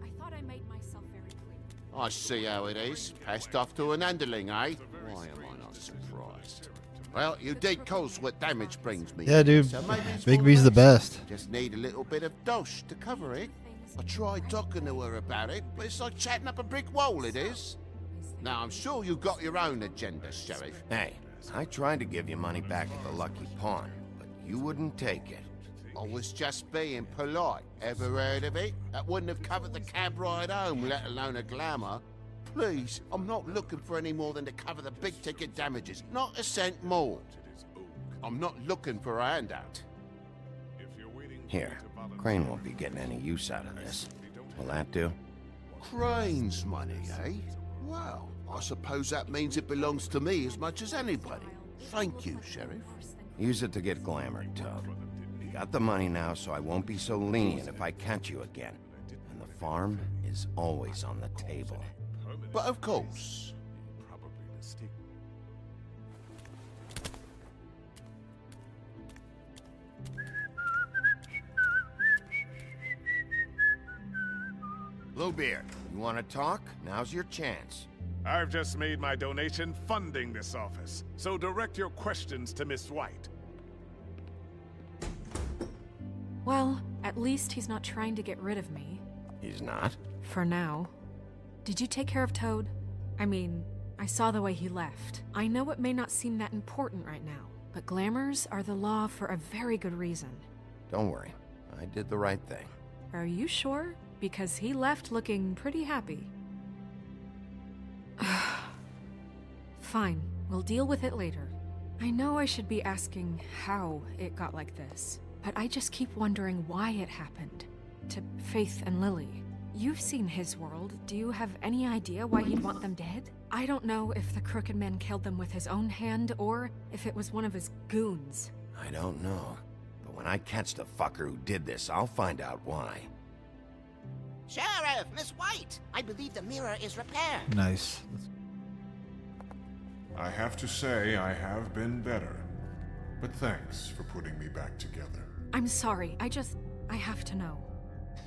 I thought I made myself very clear. I see how it is. Passed off to an underling, eh? Why am I not surprised? Well, you did cause what damage brings me. Yeah, dude. So maybe it's Bigby's the best. Just need a little bit of dosh to cover it. I tried talking to her about it, but it's like chatting up a brick wall, it is. Now, I'm sure you got your own agenda, Sheriff. Hey, I tried to give you money back at the Lucky Pawn, but you wouldn't take it. I was just being polite. Ever heard of it? That wouldn't have covered the cab ride home, let alone a glamour. Please, I'm not looking for any more than to cover the big ticket damages. Not a cent more. I'm not looking for a handout. Here, Crane won't be getting any use out of this. Will that do? Crane's money, eh? Well, I suppose that means it belongs to me as much as anybody. Thank you, Sheriff. Use it to get glamored, Toad. You got the money now, so I won't be so lenient if I catch you again. And the farm is always on the table. But of course. Bluebeard, you want to talk? Now's your chance. I've just made my donation funding this office, so direct your questions to Miss White. Well, at least he's not trying to get rid of me. He's not? For now. Did you take care of Toad? I mean, I saw the way he left. I know it may not seem that important right now, but glamours are the law for a very good reason. Don't worry. I did the right thing. Are you sure? Because he left looking pretty happy. Fine, we'll deal with it later. I know I should be asking how it got like this, but I just keep wondering why it happened. To Faith and Lily. You've seen his world. Do you have any idea why he'd want them dead? I don't know if the Crooked Man killed them with his own hand or if it was one of his goons. I don't know. But when I catch the fucker who did this, I'll find out why. Sheriff, Miss White! I believe the mirror is repaired. Nice. I have to say I have been better. But thanks for putting me back together. I'm sorry, I have to know.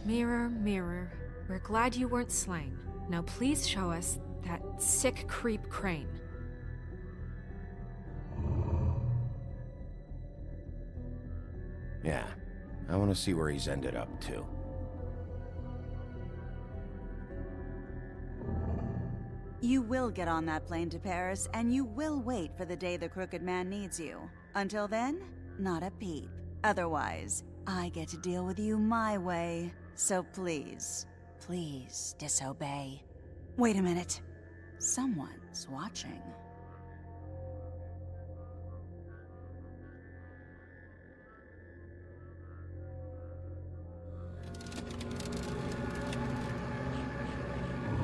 Mirror, mirror, we're glad you weren't slain. Now please show us that sick creep Crane. Yeah, I want to see where he's ended up, too. You will get on that plane to Paris, and you will wait for the day the Crooked Man needs you. Until then, not a peep. Otherwise, I get to deal with you my way. So please, please disobey. Wait a minute. Someone's watching.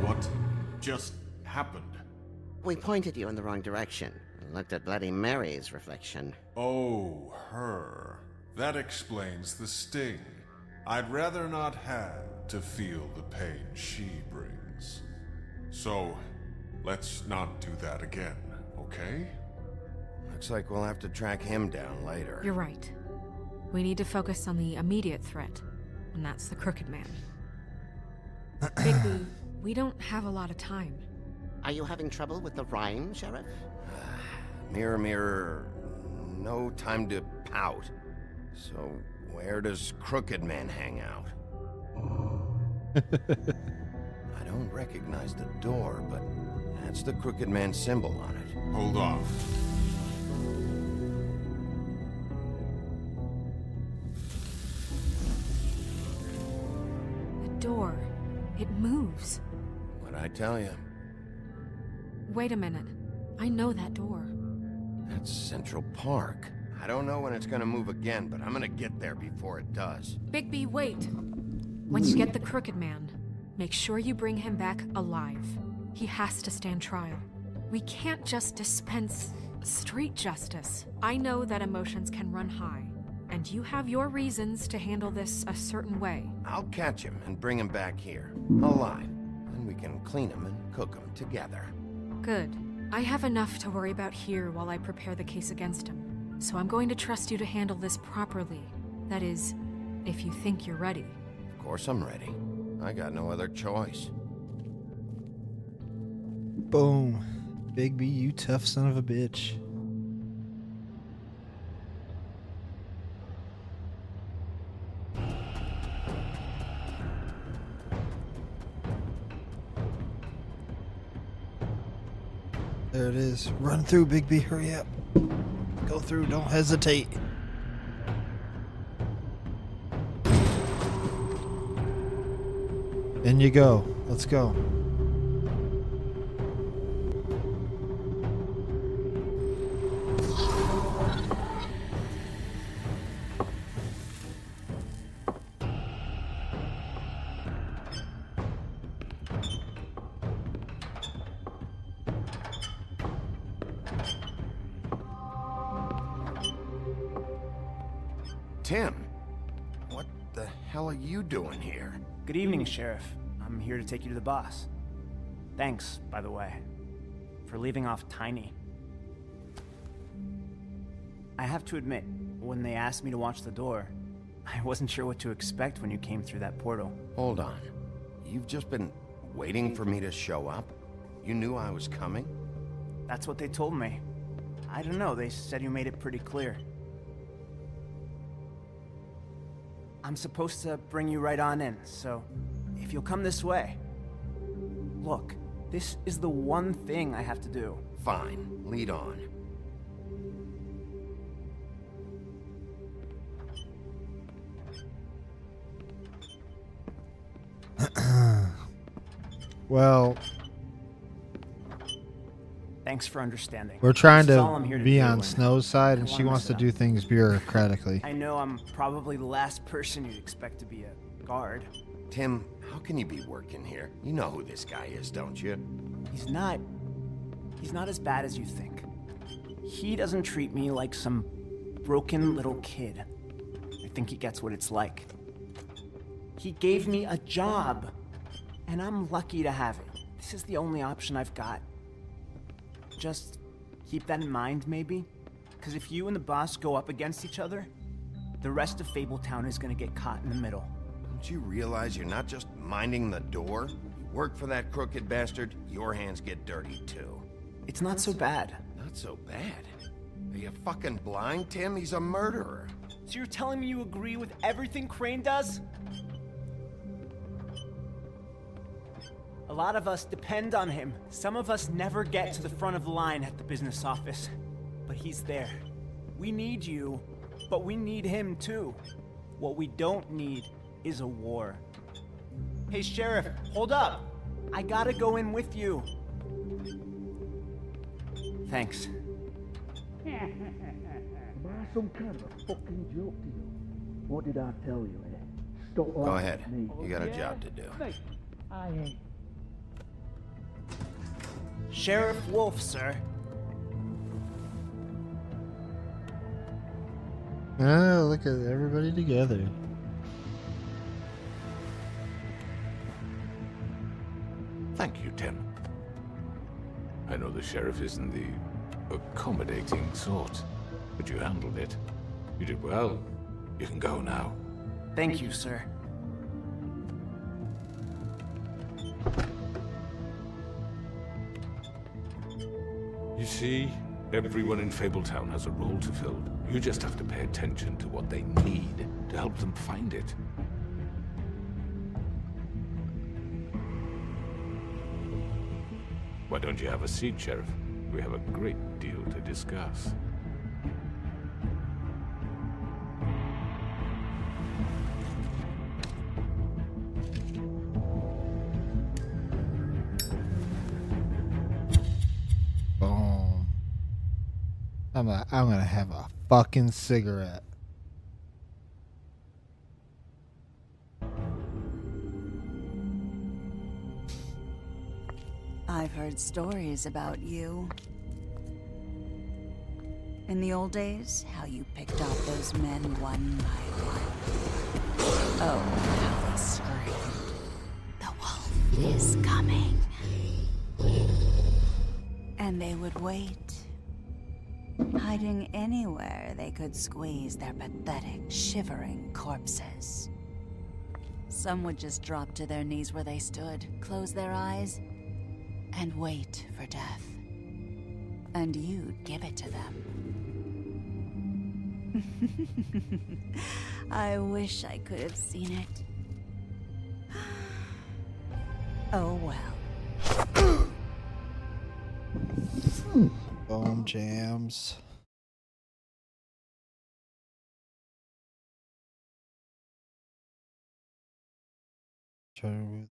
What just happened? We pointed you in the wrong direction and looked at Bloody Mary's reflection. Oh, her. That explains the sting. I'd rather not have to feel the pain she brings. So, let's not do that again, okay? Looks like we'll have to track him down later. You're right. We need to focus on the immediate threat, and that's the Crooked Man. Bigby, we don't have a lot of time. Are you having trouble with the rhyme, Sheriff? Mirror, mirror, no time to pout. So, where does Crooked Man hang out? I don't recognize the door, but that's the Crooked Man symbol on it. Hold on. The door. It moves. What'd I tell you? Wait a minute. I know that door. That's Central Park. I don't know when it's gonna move again, but I'm gonna get there before it does. Bigby, wait! Once you get the Crooked Man, make sure you bring him back alive. He has to stand trial. We can't just dispense street justice. I know that emotions can run high, and you have your reasons to handle this a certain way. I'll catch him and bring him back here, alive. Then we can clean him and cook him together. Good. I have enough to worry about here while I prepare the case against him. So I'm going to trust you to handle this properly. That is, if you think you're ready. Of course I'm ready. I got no other choice. Boom. Bigby, you tough son of a bitch. There it is. Run through, Bigby. Hurry up. Go through. Don't hesitate. In you go. Let's go. Tim, what the hell are you doing here? Good evening, Sheriff. I'm here to take you to the boss. Thanks, by the way, for leaving off Tiny. I have to admit, when they asked me to watch the door, I wasn't sure what to expect when you came through that portal. Hold on. You've just been waiting for me to show up? You knew I was coming? That's what they told me. I don't know, they said you made it pretty clear. I'm supposed to bring you right on in, so if you'll come this way. Look, this is the one thing I have to do. Fine, lead on. Well, thanks for understanding. we're trying This is all I'm to here to be do, on and Snow's side, and I she wanna wants to sit do things bureaucratically. I know I'm probably the last person you'd expect to be a guard. Tim, how can you be working here? You know who this guy is, don't you? He's not as bad as you think. He doesn't treat me like some broken little kid. I think he gets what it's like. He gave me a job, and I'm lucky to have it. This is the only option I've got. Just keep that in mind, maybe? Because if you and the boss go up against each other, the rest of Fabletown is gonna get caught in the middle. Don't you realize you're not just minding the door? You work for that crooked bastard, your hands get dirty too. It's not so bad. Not so bad? Are you fucking blind, Tim? He's a murderer. So you're telling me you agree with everything Crane does? A lot of us depend on him. Some of us never get to the front of the line at the business office. But he's there. We need you, but we need him too. What we don't need is a war. Hey, Sheriff, hold up. I gotta go in with you. Thanks. Am I some kind of a fucking joke to you? What did I tell you, eh? Stop Go ahead. me. You got a job to do. I ain't. Sheriff Wolf, sir. Oh, look at everybody together. Thank you, Tim. I know the sheriff isn't the accommodating sort, but you handled it. You did well. You can go now. Thank you, sir. You see, everyone in Fabletown has a role to fill. You just have to pay attention to what they need to help them find it. Why don't you have a seat, Sheriff? We have a great deal to discuss. Boom. I'm gonna have a fucking cigarette. I've heard stories about you. In the old days, how you picked off those men one by one. Oh, how they screamed. The wolf is coming. And they would wait, hiding anywhere they could squeeze their pathetic, shivering corpses. Some would just drop to their knees where they stood, close their eyes, and wait for death. And you'd give it to them. I wish I could have seen it. Oh well. Bone jams. Try to remove.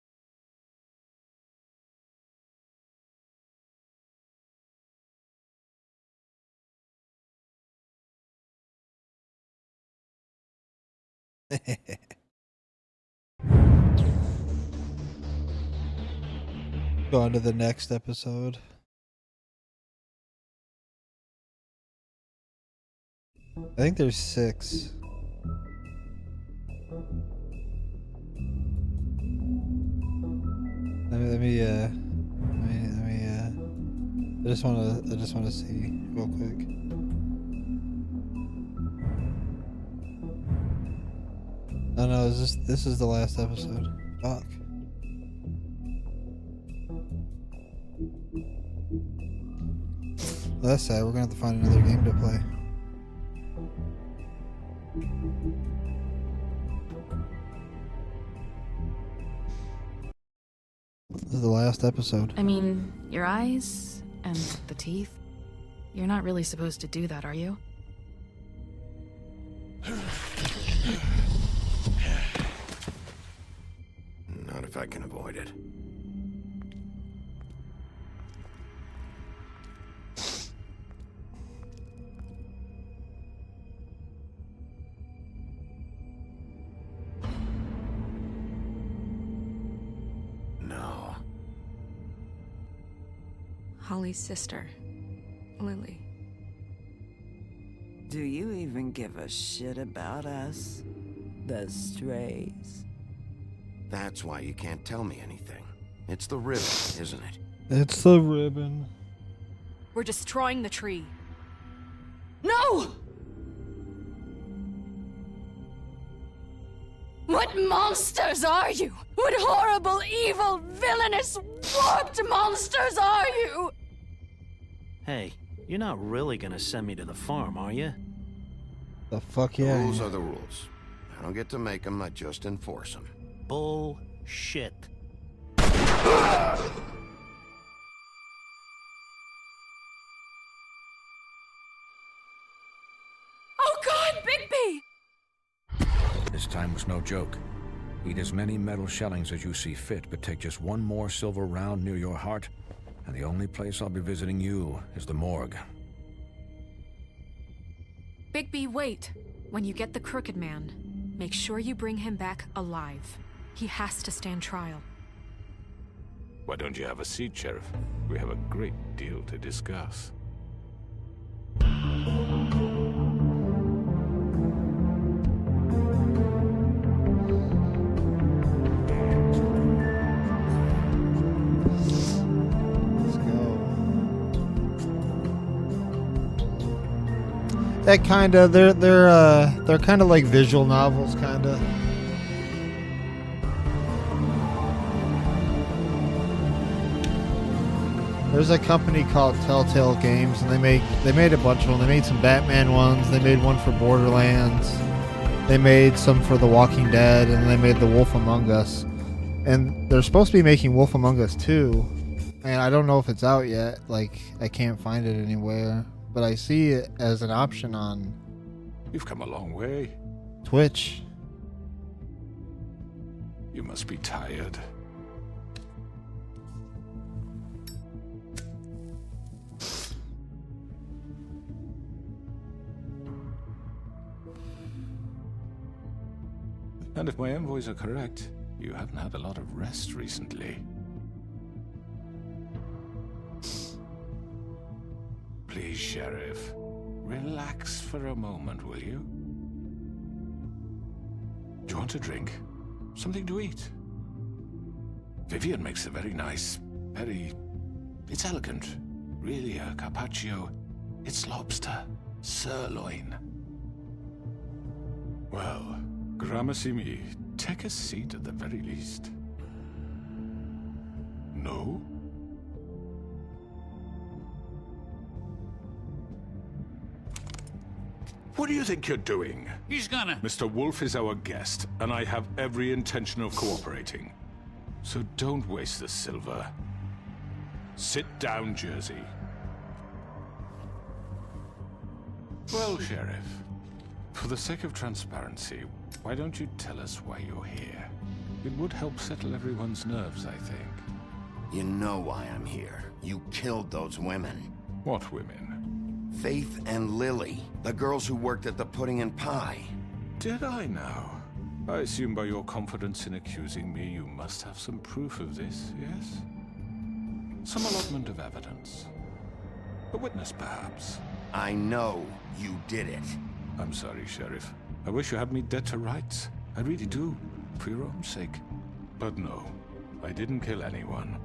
Go on to the next episode. I think there's 6. Let me I just wanna see real quick. Oh no, this is the last episode. Fuck. Well, that's sad. We're gonna have to find another game to play. This is the last episode. I mean, your eyes and the teeth. You're not really supposed to do that, are you? Not if I can avoid it. No. Holly's sister, Lily. Do you even give a shit about us? The strays. That's why you can't tell me anything. It's the ribbon, isn't it? It's the ribbon. We're destroying the tree. No! What monsters are you? What horrible, evil, villainous, warped monsters are you? Hey, you're not really gonna send me to the farm, are you? The fuck The yeah. rules are the rules. I don't get to make them, I just enforce them. Bullshit. Oh God, Bigby! This time was no joke. Eat as many metal shellings as you see fit, but take just one more silver round near your heart, and the only place I'll be visiting you is the morgue. Bigby, wait. When you get the Crooked Man, make sure you bring him back alive. He has to stand trial. Why don't you have a seat, Sheriff? We have a great deal to discuss. That kind of they're kind of like visual novels, kind of. There's a company called Telltale Games, and they made a bunch of them. They made some Batman ones. They made one for Borderlands. They made some for The Walking Dead, and they made The Wolf Among Us. And they're supposed to be making Wolf Among Us 2, and I don't know if it's out yet. Like, I can't find it anywhere. But I see it as an option on... You've come a long way. Twitch. You must be tired. And if my envoys are correct, you haven't had a lot of rest recently. Please, Sheriff, relax for a moment, will you? Do you want a drink? Something to eat? Vivian makes a very nice, it's elegant. Really a carpaccio. It's lobster, sirloin. Well, gramercy me, take a seat at the very least. No? What do you think you're doing? He's gonna... Mr. Wolf is our guest, and I have every intention of cooperating. So don't waste the silver. Sit down, Jersey. Well, Sheriff, for the sake of transparency, why don't you tell us why you're here? It would help settle everyone's nerves, I think. You know why I'm here. You killed those women. What women? Faith and Lily, the girls who worked at the Pudding and Pie. Did I now? I assume by your confidence in accusing me, you must have some proof of this, yes? Some allotment of evidence. A witness, perhaps? I know you did it. I'm sorry, Sheriff. I wish you had me dead to rights. I really do, for your own sake. But no, I didn't kill anyone.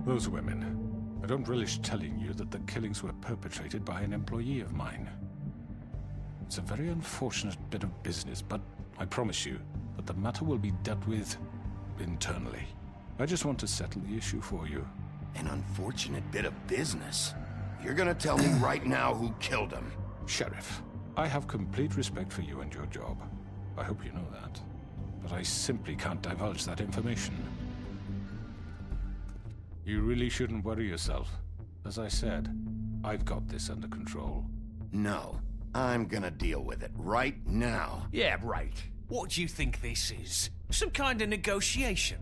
Those women... I don't relish telling you that the killings were perpetrated by an employee of mine. It's a very unfortunate bit of business, but I promise you that the matter will be dealt with internally. I just want to settle the issue for you. An unfortunate bit of business? You're gonna tell me right now who killed him. Sheriff, I have complete respect for you and your job. I hope you know that. But I simply can't divulge that information. You really shouldn't worry yourself. As I said, I've got this under control. No, I'm gonna deal with it right now. Yeah, right. What do you think this is? Some kind of negotiation?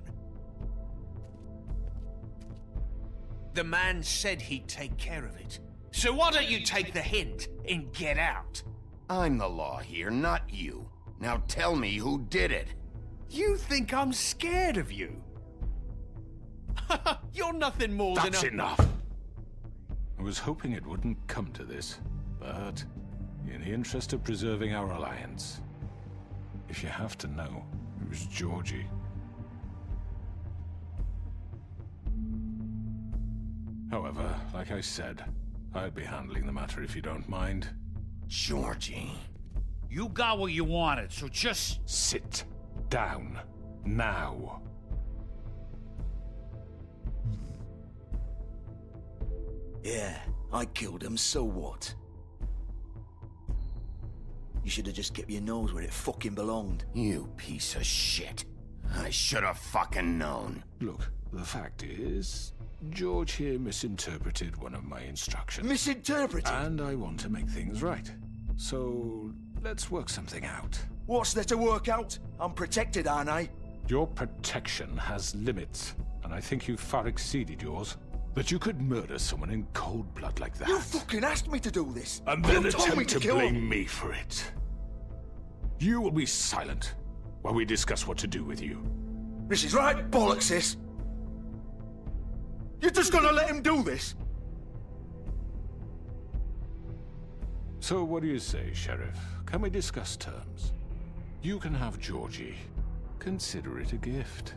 The man said he'd take care of it. So why don't you take the hint and get out? I'm the law here, not you. Now tell me who did it. You think I'm scared of you? You're nothing more than That's enough! I was hoping it wouldn't come to this, but in the interest of preserving our alliance, if you have to know, it was Georgie. However, like I said, I'll be handling the matter if you don't mind. Georgie. You got what you wanted, so just... Sit down. Now. Yeah, I killed him, so what? You should have just kept your nose where it fucking belonged. You piece of shit. I should have fucking known. Look, the fact is, George here misinterpreted one of my instructions. Misinterpreted? And I want to make things right. So, let's work something out. What's there to work out? I'm protected, aren't I? Your protection has limits, and I think you've far exceeded yours. That you could murder someone in cold blood like that. You fucking asked me to do this! And then You told me attempt to kill him. blame me for it. You will be silent while we discuss what to do with you. This is right bollocks, sis. You're just gonna let him do this? So what do you say, Sheriff? Can we discuss terms? You can have Georgie. Consider it a gift,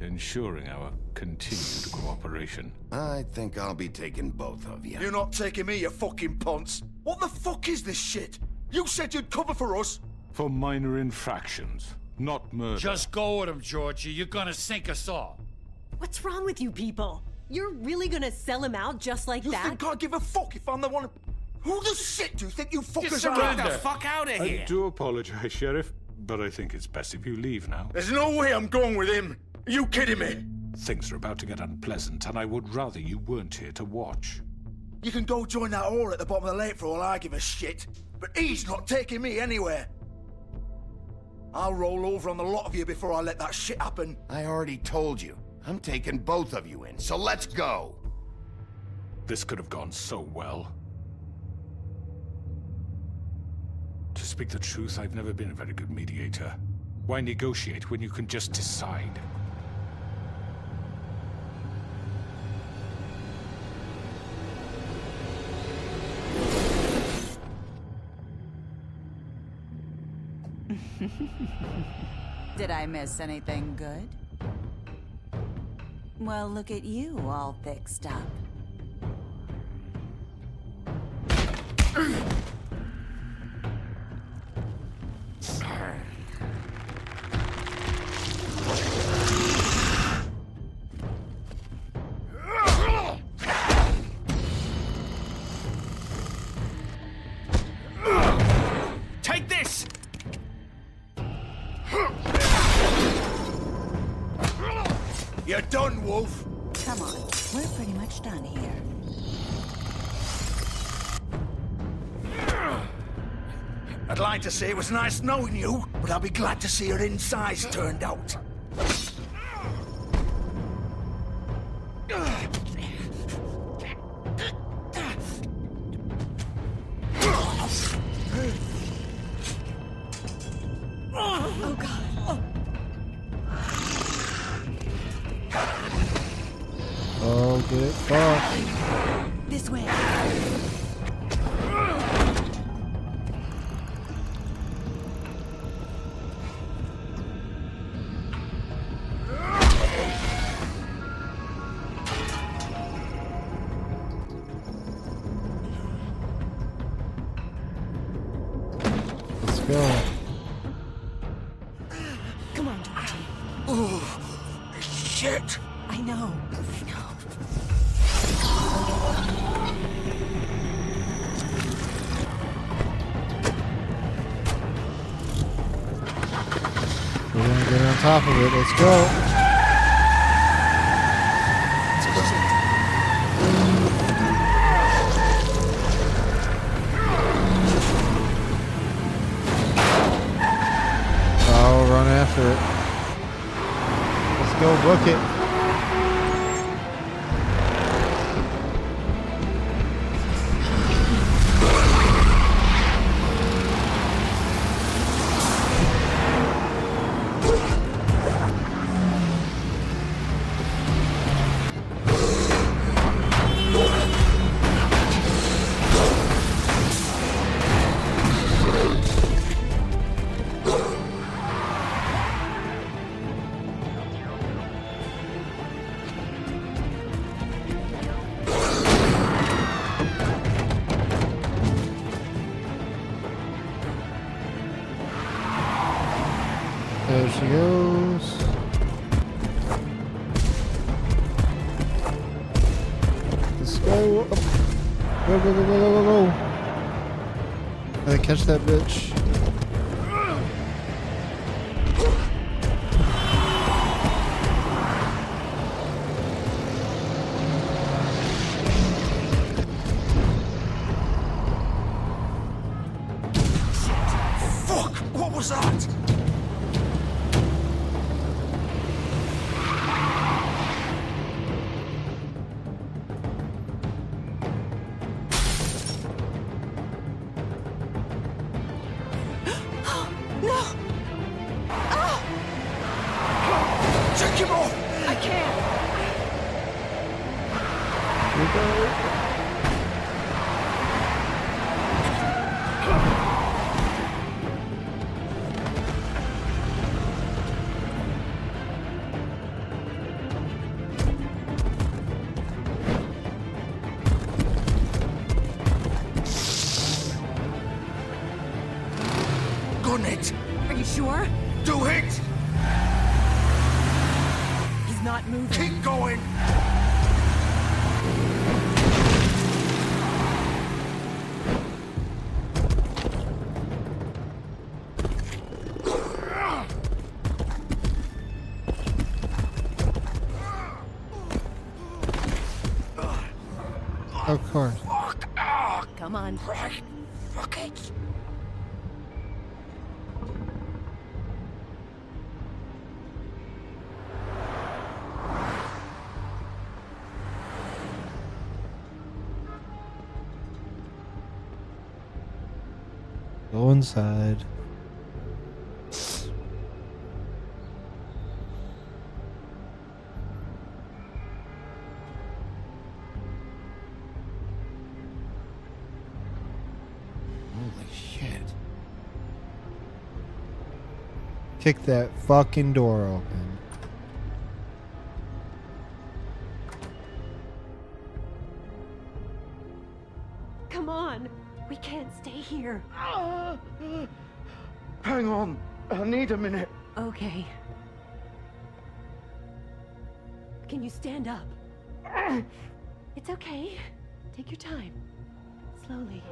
ensuring our continued cooperation. I think I'll be taking both of you. You're not taking me, you fucking ponce. What the fuck is this shit? You said you'd cover for us. For minor infractions, not murder. Just go with him, Georgie. You're gonna sink us all. What's wrong with you people? You're really gonna sell him out just like that? You think I give a fuck if I'm the one... Who the shit do you think you fuckers are? Get the fuck out of here! I do apologize, Sheriff, but I think it's best if you leave now. There's no way I'm going with him. Are you kidding me? Things are about to get unpleasant, and I would rather you weren't here to watch. You can go join that whore at the bottom of the lake for all I give a shit. But he's not taking me anywhere. I'll roll over on the lot of you before I let that shit happen. I already told you. I'm taking both of you in, so let's go. This could have gone so well. To speak the truth, I've never been a very good mediator. Why negotiate when you can just decide? Did I miss anything good? Well, look at you, all fixed up. Take this! You're done, Wolf. Come on, we're pretty much done here. I'd like to say it was nice knowing you, but I'll be glad to see your insides turned out. Oh, God. Oh, get fucked. This way. Let's go. Come on, Georgie. Oh, shit. I know. top of it. Let's go. Oh, run after it. Let's go book it. There she goes. Let's go. Up. Go, go, go, go, go, go, go. Gotta catch that bitch. Fuck! What was that? Take him off! I can't. Gun it! Are you sure? Do it! He's not moving. Keep going! Of course. Come on. Right. Fuck it. Go inside. Holy shit. Kick that fucking door open. Come on. We can't stay here. Hang on. I need a minute. Okay. Can you stand up? It's okay. Take your time. Slowly.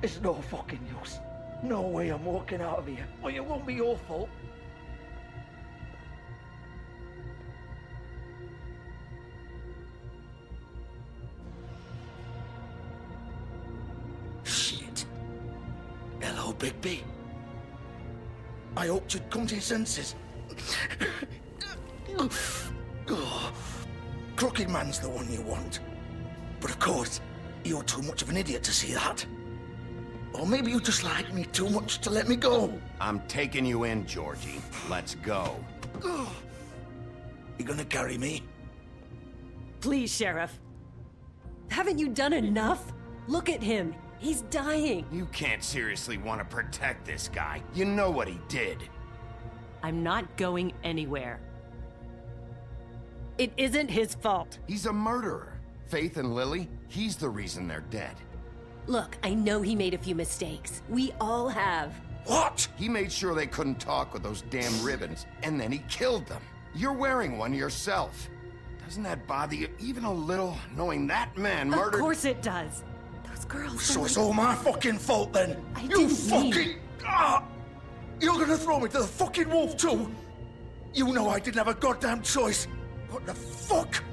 It's no fucking use. No way I'm walking out of here. Well, it won't be your fault. Shit. Hello, Bigby. I hoped you'd come to your senses. Crooked Man's the one you want. But of course, you're too much of an idiot to see that. Or maybe you just like me too much to let me go. I'm taking you in, Georgie. Let's go. You gonna carry me? Please, Sheriff. Haven't you done enough? Look at him. He's dying. You can't seriously want to protect this guy. You know what he did. I'm not going anywhere. It isn't his fault. He's a murderer. Faith and Lily, he's the reason they're dead. Look, I know he made a few mistakes. We all have. What? He made sure they couldn't talk with those damn ribbons, and then he killed them. You're wearing one yourself. Doesn't that bother you even a little, knowing that man murdered— Of course it does. Those girls— So it's all my fucking fault then? I You didn't fucking... mean- You're gonna throw me to the fucking wolf too? You know I didn't have a goddamn choice. What the fuck?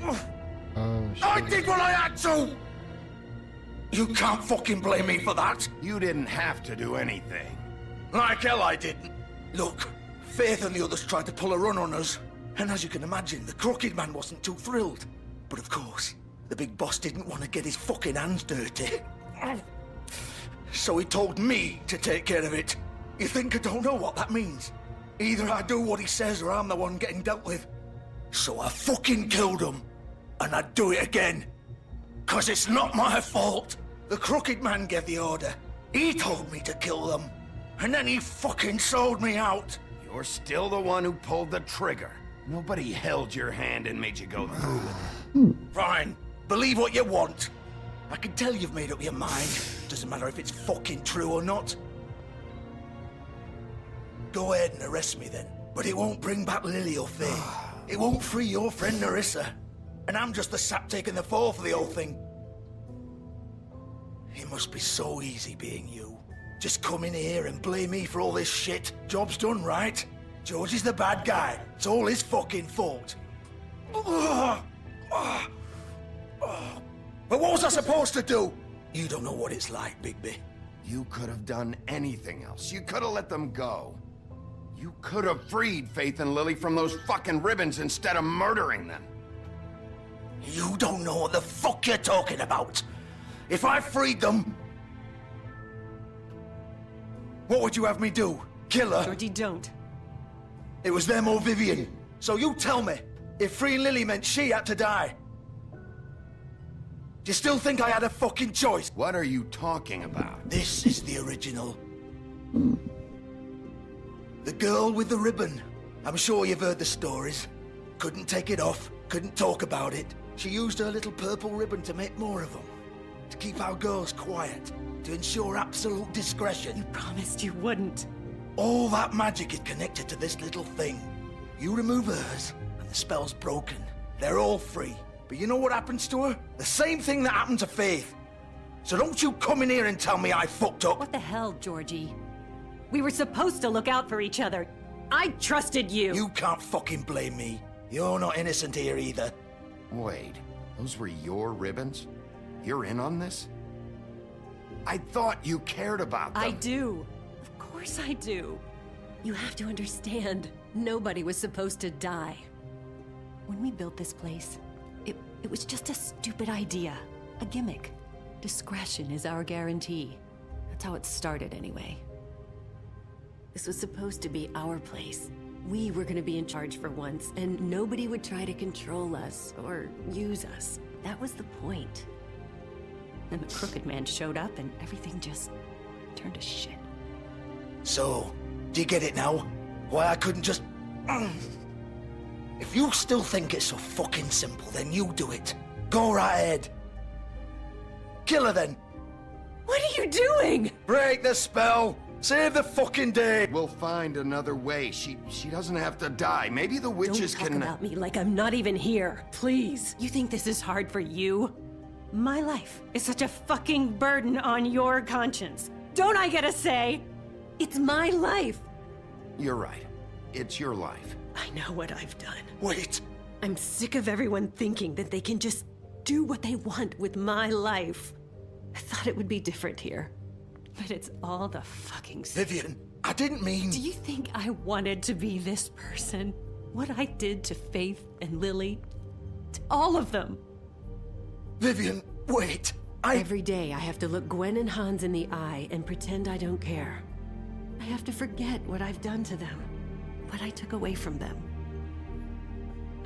Oh, shit. I did what I had to! You can't fucking blame me for that. You didn't have to do anything. Like hell I didn't. Look, Faith and the others tried to pull a run on us. And as you can imagine, the Crooked Man wasn't too thrilled. But of course, the big boss didn't want to get his fucking hands dirty. So he told me to take care of it. You think I don't know what that means? Either I do what he says or I'm the one getting dealt with. So I fucking killed him. And I'd do it again. 'Cause it's not my fault. The Crooked Man gave the order. He told me to kill them. And then he fucking sold me out. You're still the one who pulled the trigger. Nobody held your hand and made you go through with it. Fine. Believe what you want. I can tell you've made up your mind. Doesn't matter if it's fucking true or not. Go ahead and arrest me then. But it won't bring back Lily or Faye. It won't free your friend Nerissa. And I'm just the sap taking the fall for the whole thing. It must be so easy being you. Just come in here and blame me for all this shit. Job's done, right? George is the bad guy. It's all his fucking fault. But what was I supposed to do? You don't know what it's like, Bigby. You could have done anything else. You could have let them go. You could have freed Faith and Lily from those fucking ribbons instead of murdering them. You don't know what the fuck you're talking about. If I freed them... What would you have me do? Kill her? Georgie, don't. It was them or Vivian. So you tell me, if freeing Lily meant she had to die, do you still think I had a fucking choice? What are you talking about? This is the original. The girl with the ribbon. I'm sure you've heard the stories. Couldn't take it off, couldn't talk about it. She used her little purple ribbon to make more of them. To keep our girls quiet. To ensure absolute discretion. You promised you wouldn't. All that magic is connected to this little thing. You remove hers, and the spell's broken. They're all free. But you know what happens to her? The same thing that happened to Faith. So don't you come in here and tell me I fucked up. What the hell, Georgie? We were supposed to look out for each other. I trusted you. You can't fucking blame me. You're not innocent here either. Wait, those were your ribbons? You're in on this? I thought you cared about them. I do. Of course I do. You have to understand, nobody was supposed to die. When we built this place, it was just a stupid idea. A gimmick. Discretion is our guarantee. That's how it started anyway. This was supposed to be our place. We were gonna be in charge for once, and nobody would try to control us or use us. That was the point. Then the Crooked Man showed up and everything just turned to shit. So, do you get it now? Why I couldn't just... If you still think it's so fucking simple, then you do it. Go right ahead. Kill her then. What are you doing? Break the spell. Save the fucking day. We'll find another way. She doesn't have to die. Maybe the witches Don't talk about me like I'm not even here. Please. You think this is hard for you? My life is such a fucking burden on your conscience. Don't I get a say? It's my life. You're right. It's your life. I know what I've done. Wait. I'm sick of everyone thinking that they can just do what they want with my life. I thought it would be different here. But it's all the fucking same. Vivian, I didn't mean... Do you think I wanted to be this person? What I did to Faith and Lily? To all of them? Vivian, wait. Every day I have to look Gwen and Hans in the eye and pretend I don't care. I have to forget what I've done to them. What I took away from them.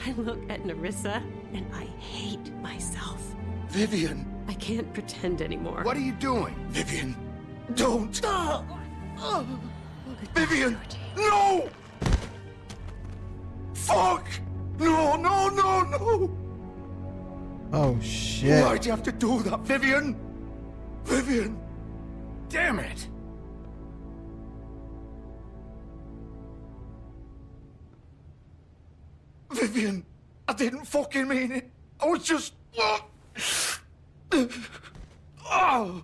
I look at Nerissa and I hate myself. Vivian. I can't pretend anymore. What are you doing? Vivian, don't. Vivian, no! Fuck! No, no, no, no! Oh, shit. Why'd you have to do that, Vivian? Vivian! Damn it! Vivian, I didn't fucking mean it. I was just... Oh!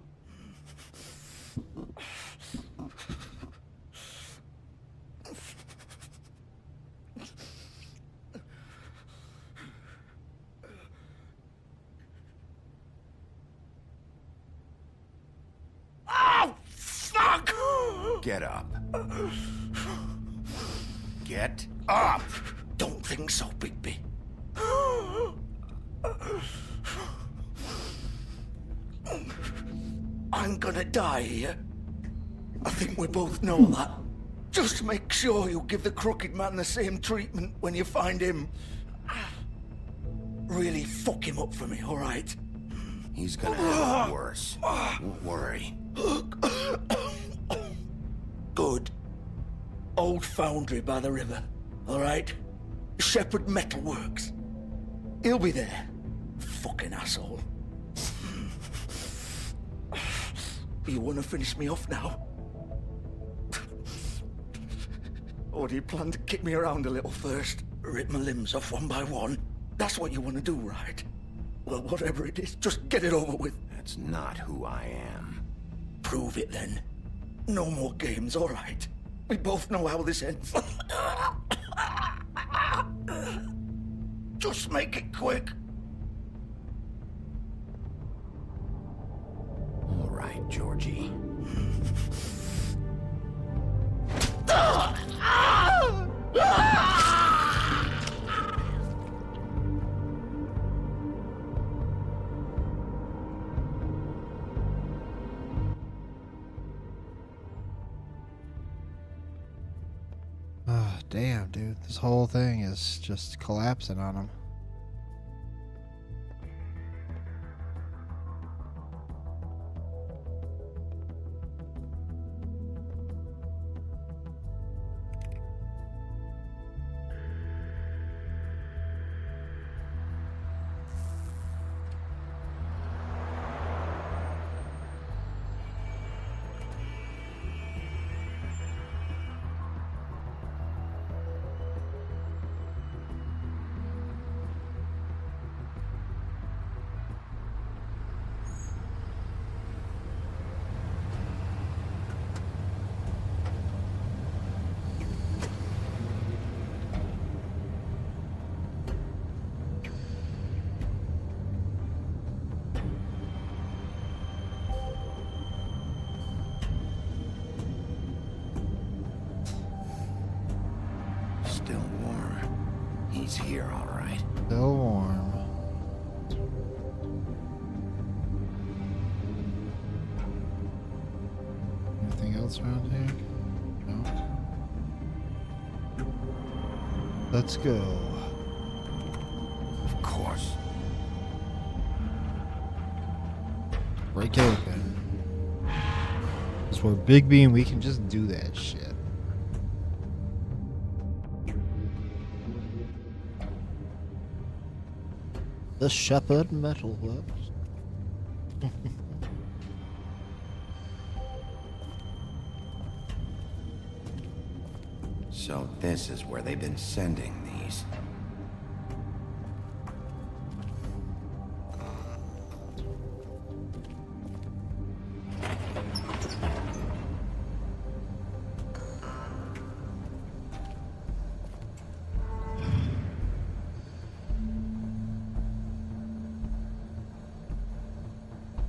Get up. Get up! Don't think so, Bigby. I'm gonna die here. I think we both know that. Just make sure you give the Crooked Man the same treatment when you find him. Really fuck him up for me, alright? He's gonna have it worse. Don't worry. Good. Old foundry by the river, alright? Shepherd Metalworks. He'll be there. Fucking asshole. You wanna finish me off now? Or do you plan to kick me around a little first? Rip my limbs off one by one? That's what you wanna do, right? Well, whatever it is, just get it over with. That's not who I am. Prove it then. No more games, alright? We both know how this ends. Just make it quick. All right, Georgie. Ah, damn, dude. This whole thing is just collapsing on him. Still warm. He's here, all right. Still warm. Anything else around here? No. Let's go. Of course. Break it open. That's where Bigby and we can just do that shit. The Shepherd Metalworks. So this is where they've been sending these.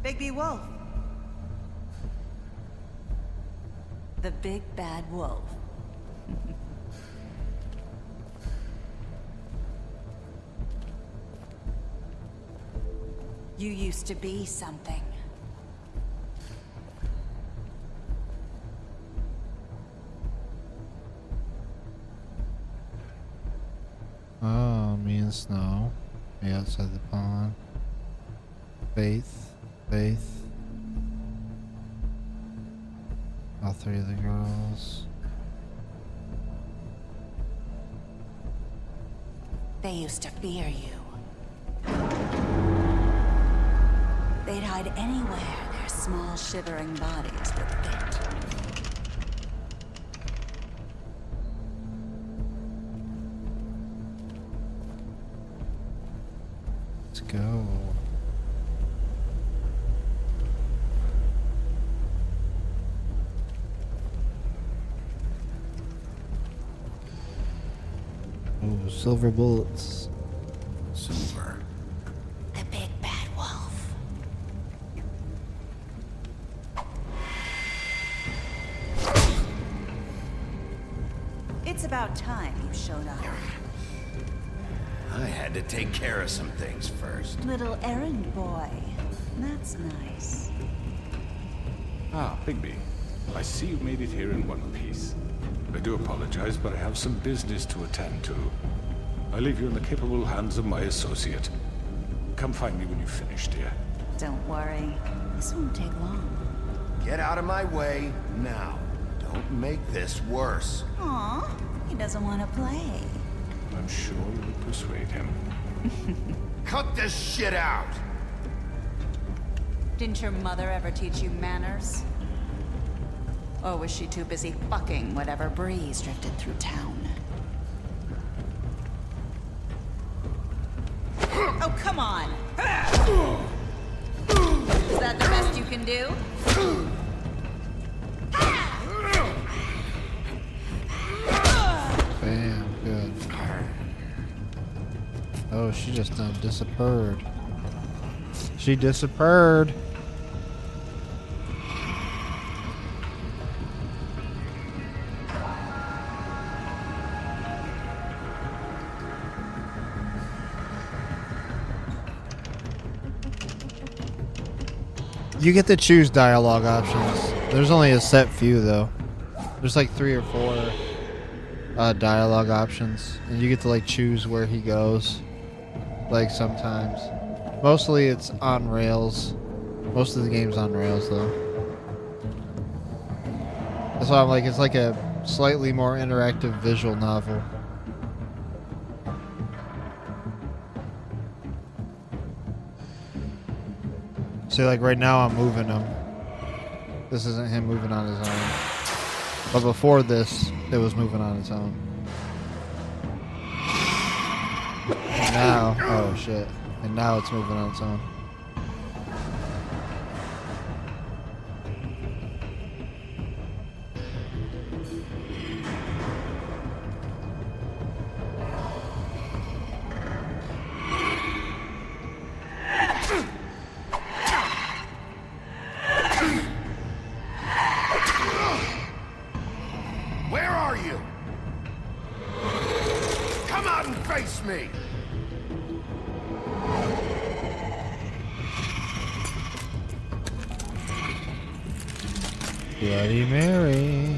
Bigby Wolf. The big bad wolf. You used to be something. Oh, me and Snow. Me outside the pond. Faith. All three of the girls. They used to fear you. They'd hide anywhere their small shivering bodies would fit. Let's go. Oh, silver bullets. Silver. The big bad wolf. about time you showed up. I had to take care of some things first. Little errand boy. That's nice. Ah, Bigby. I see you made it here in one piece. I do apologize, but I have some business to attend to. I leave you in the capable hands of my associate. Come find me when you've finished, dear. Don't worry. This won't take long. Get out of my way now. Don't make this worse. Aw, he doesn't want to play. I'm sure you'll persuade him. Cut this shit out! Didn't your mother ever teach you manners? Or was she too busy fucking whatever breeze drifted through town? Oh, come on! Is that the best you can do? Bam, good. Oh, she just disappeared. She disappeared. You get to choose dialogue options. There's only a set few though. There's like 3 or 4 dialogue options, and you get to like choose where he goes. Like sometimes, mostly it's on rails. Most of the game's on rails though. That's why I'm like, it's like a slightly more interactive visual novel. See, like right now I'm moving him. This isn't him moving on his own. But before this, it was moving on its own. And now, oh shit. And now it's moving on its own. Where are you? Come out and face me! Bloody Mary.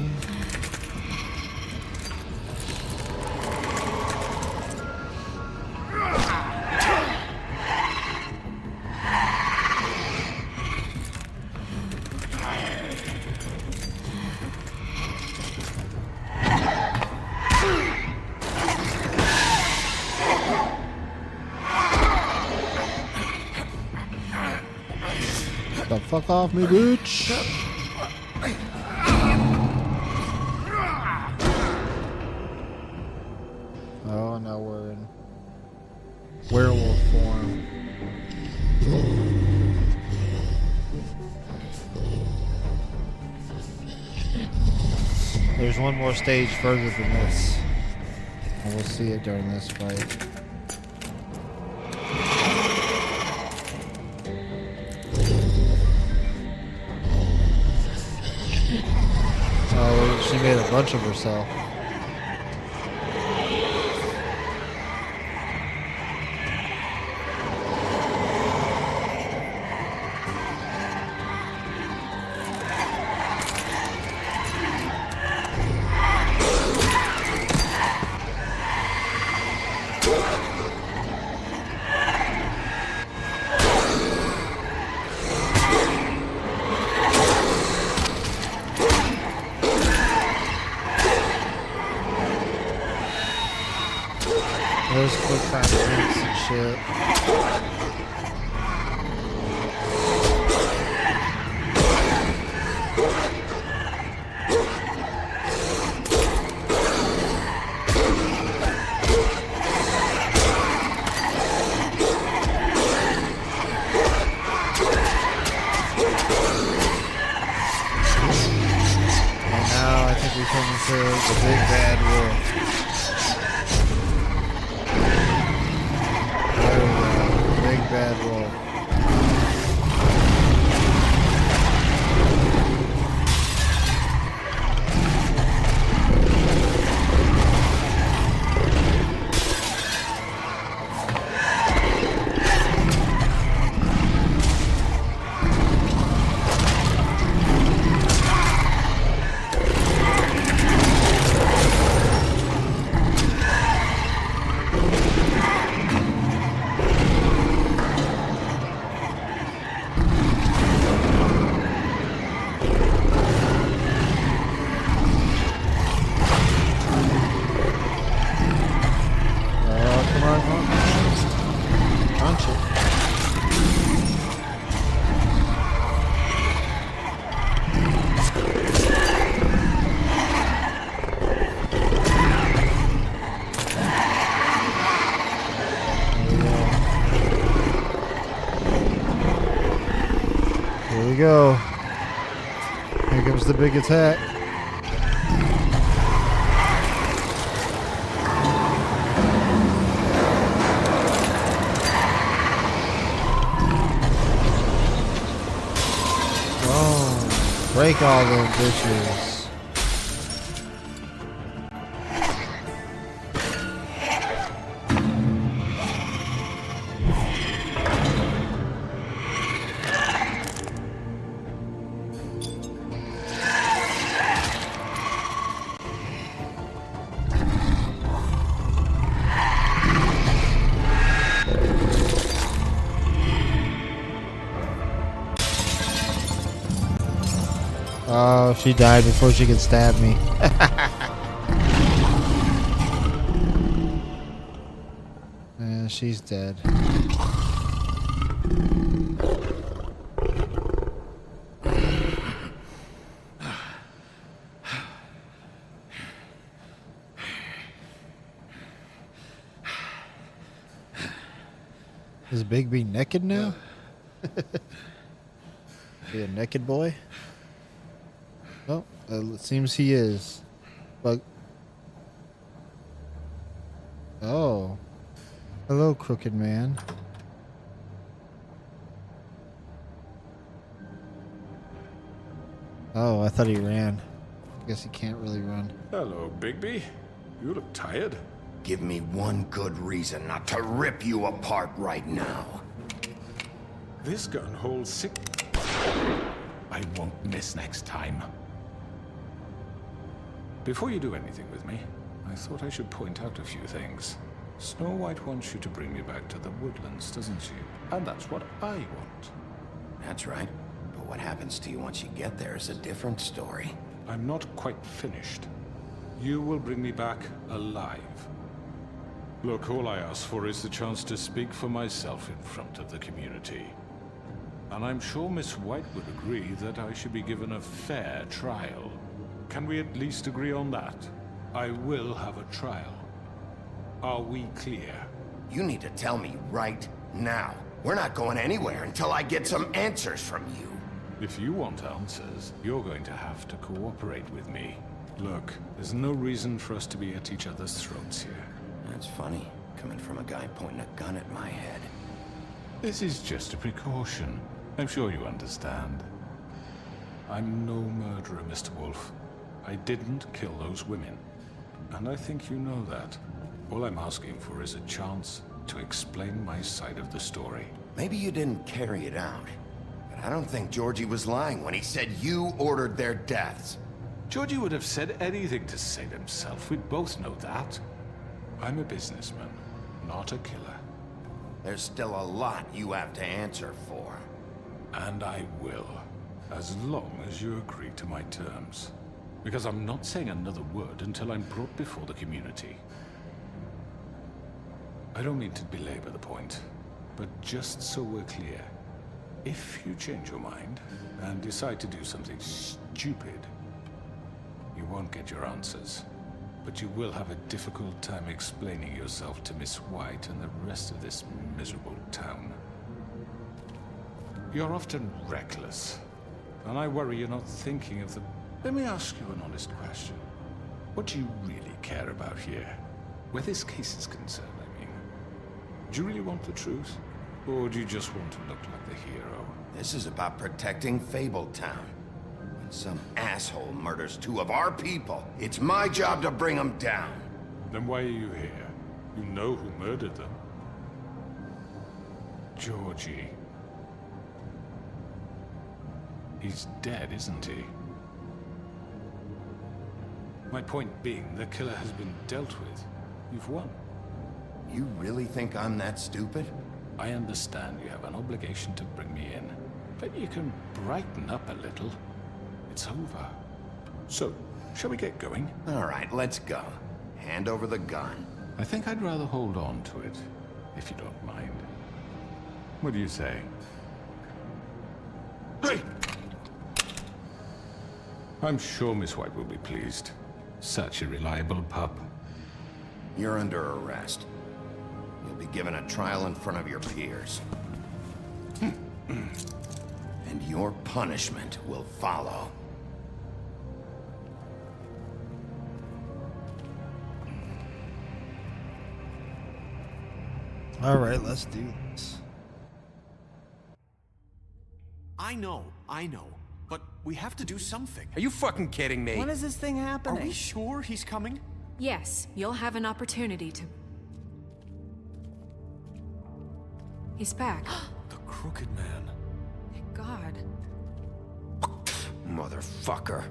The fuck off me, bitch. Oh, now we're in werewolf form. There's one more stage further than this, and we'll see it during this fight. Oh, she made a bunch of herself. There's quick time events and shit. And now I think we come into the big bad wolf. Big bad wolf. the big attack. Oh, break all those bitches. Oh, she died before she could stab me. Yeah, she's dead. Is Bigby naked now? Be a naked boy? Oh, it seems he is. But oh, hello, crooked man. Oh, I thought he ran. I guess he can't really run. Hello, Bigby. You look tired. Give me one good reason not to rip you apart right now. This gun holds 6. I won't miss next time. Before you do anything with me, I thought I should point out a few things. Snow White wants you to bring me back to the woodlands, doesn't she? And that's what I want. That's right. But what happens to you once you get there is a different story. I'm not quite finished. You will bring me back alive. Look, all I ask for is the chance to speak for myself in front of the community. And I'm sure Miss White would agree that I should be given a fair trial. Can we at least agree on that? I will have a trial. Are we clear? You need to tell me right now. We're not going anywhere until I get some answers from you. If you want answers, you're going to have to cooperate with me. Look, there's no reason for us to be at each other's throats here. That's funny, coming from a guy pointing a gun at my head. This is just a precaution. I'm sure you understand. I'm no murderer, Mr. Wolf. I didn't kill those women. And I think you know that. All I'm asking for is a chance to explain my side of the story. Maybe you didn't carry it out. But I don't think Georgie was lying when he said you ordered their deaths. Georgie would have said anything to save himself. We both know that. I'm a businessman, not a killer. There's still a lot you have to answer for. And I will, as long as you agree to my terms. Because I'm not saying another word until I'm brought before the community. I don't mean to belabor the point, but just so we're clear, if you change your mind and decide to do something stupid, you won't get your answers. But you will have a difficult time explaining yourself to Miss White and the rest of this miserable town. You're often reckless, and I worry you're not thinking of the... Let me ask you an honest question. What do you really care about here? Where this case is concerned, I mean. Do you really want the truth? Or do you just want to look like the hero? This is about protecting Fabletown. When some asshole murders 2 of our people, it's my job to bring them down. Then why are you here? You know who murdered them. Georgie. He's dead, isn't he? My point being, the killer has been dealt with. You've won. You really think I'm that stupid? I understand you have an obligation to bring me in, but you can brighten up a little. It's over. So, shall we get going? All right, let's go. Hand over the gun. I think I'd rather hold on to it, if you don't mind. What do you say? Hey! I'm sure Miss White will be pleased. Such a reliable pup. You're under arrest. You'll be given a trial in front of your peers. And your punishment will follow. Alright, let's do this. I know. But we have to do something. Are you fucking kidding me? When is this thing happening? Are we sure he's coming? Yes, you'll have an opportunity to... He's back. The Crooked Man. Thank God. Motherfucker.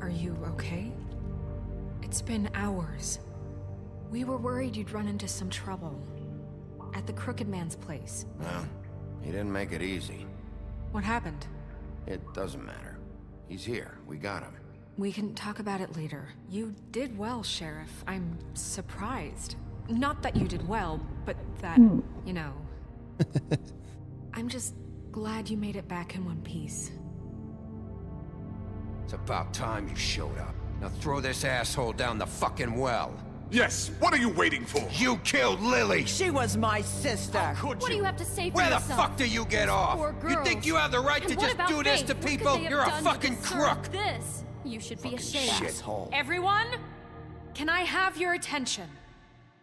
Are you okay? It's been hours. We were worried you'd run into some trouble. At the Crooked Man's place. Well, he didn't make it easy. What happened? It doesn't matter. He's here. We got him. We can talk about it later. You did well, Sheriff. I'm surprised. Not that you did well, but that, you know. I'm just glad you made it back in one piece. It's about time you showed up. Now throw this asshole down the fucking well. Yes, what are you waiting for? You killed Lily! She was my sister. What do you have to say for Where the yourself? fuck do you get off? Poor You girls. think you have the right And to what just about do this Faith? to What could people? they have You're a done to fucking deserve crook! This. You should be ashamed. Shithole. Everyone, can I have your attention?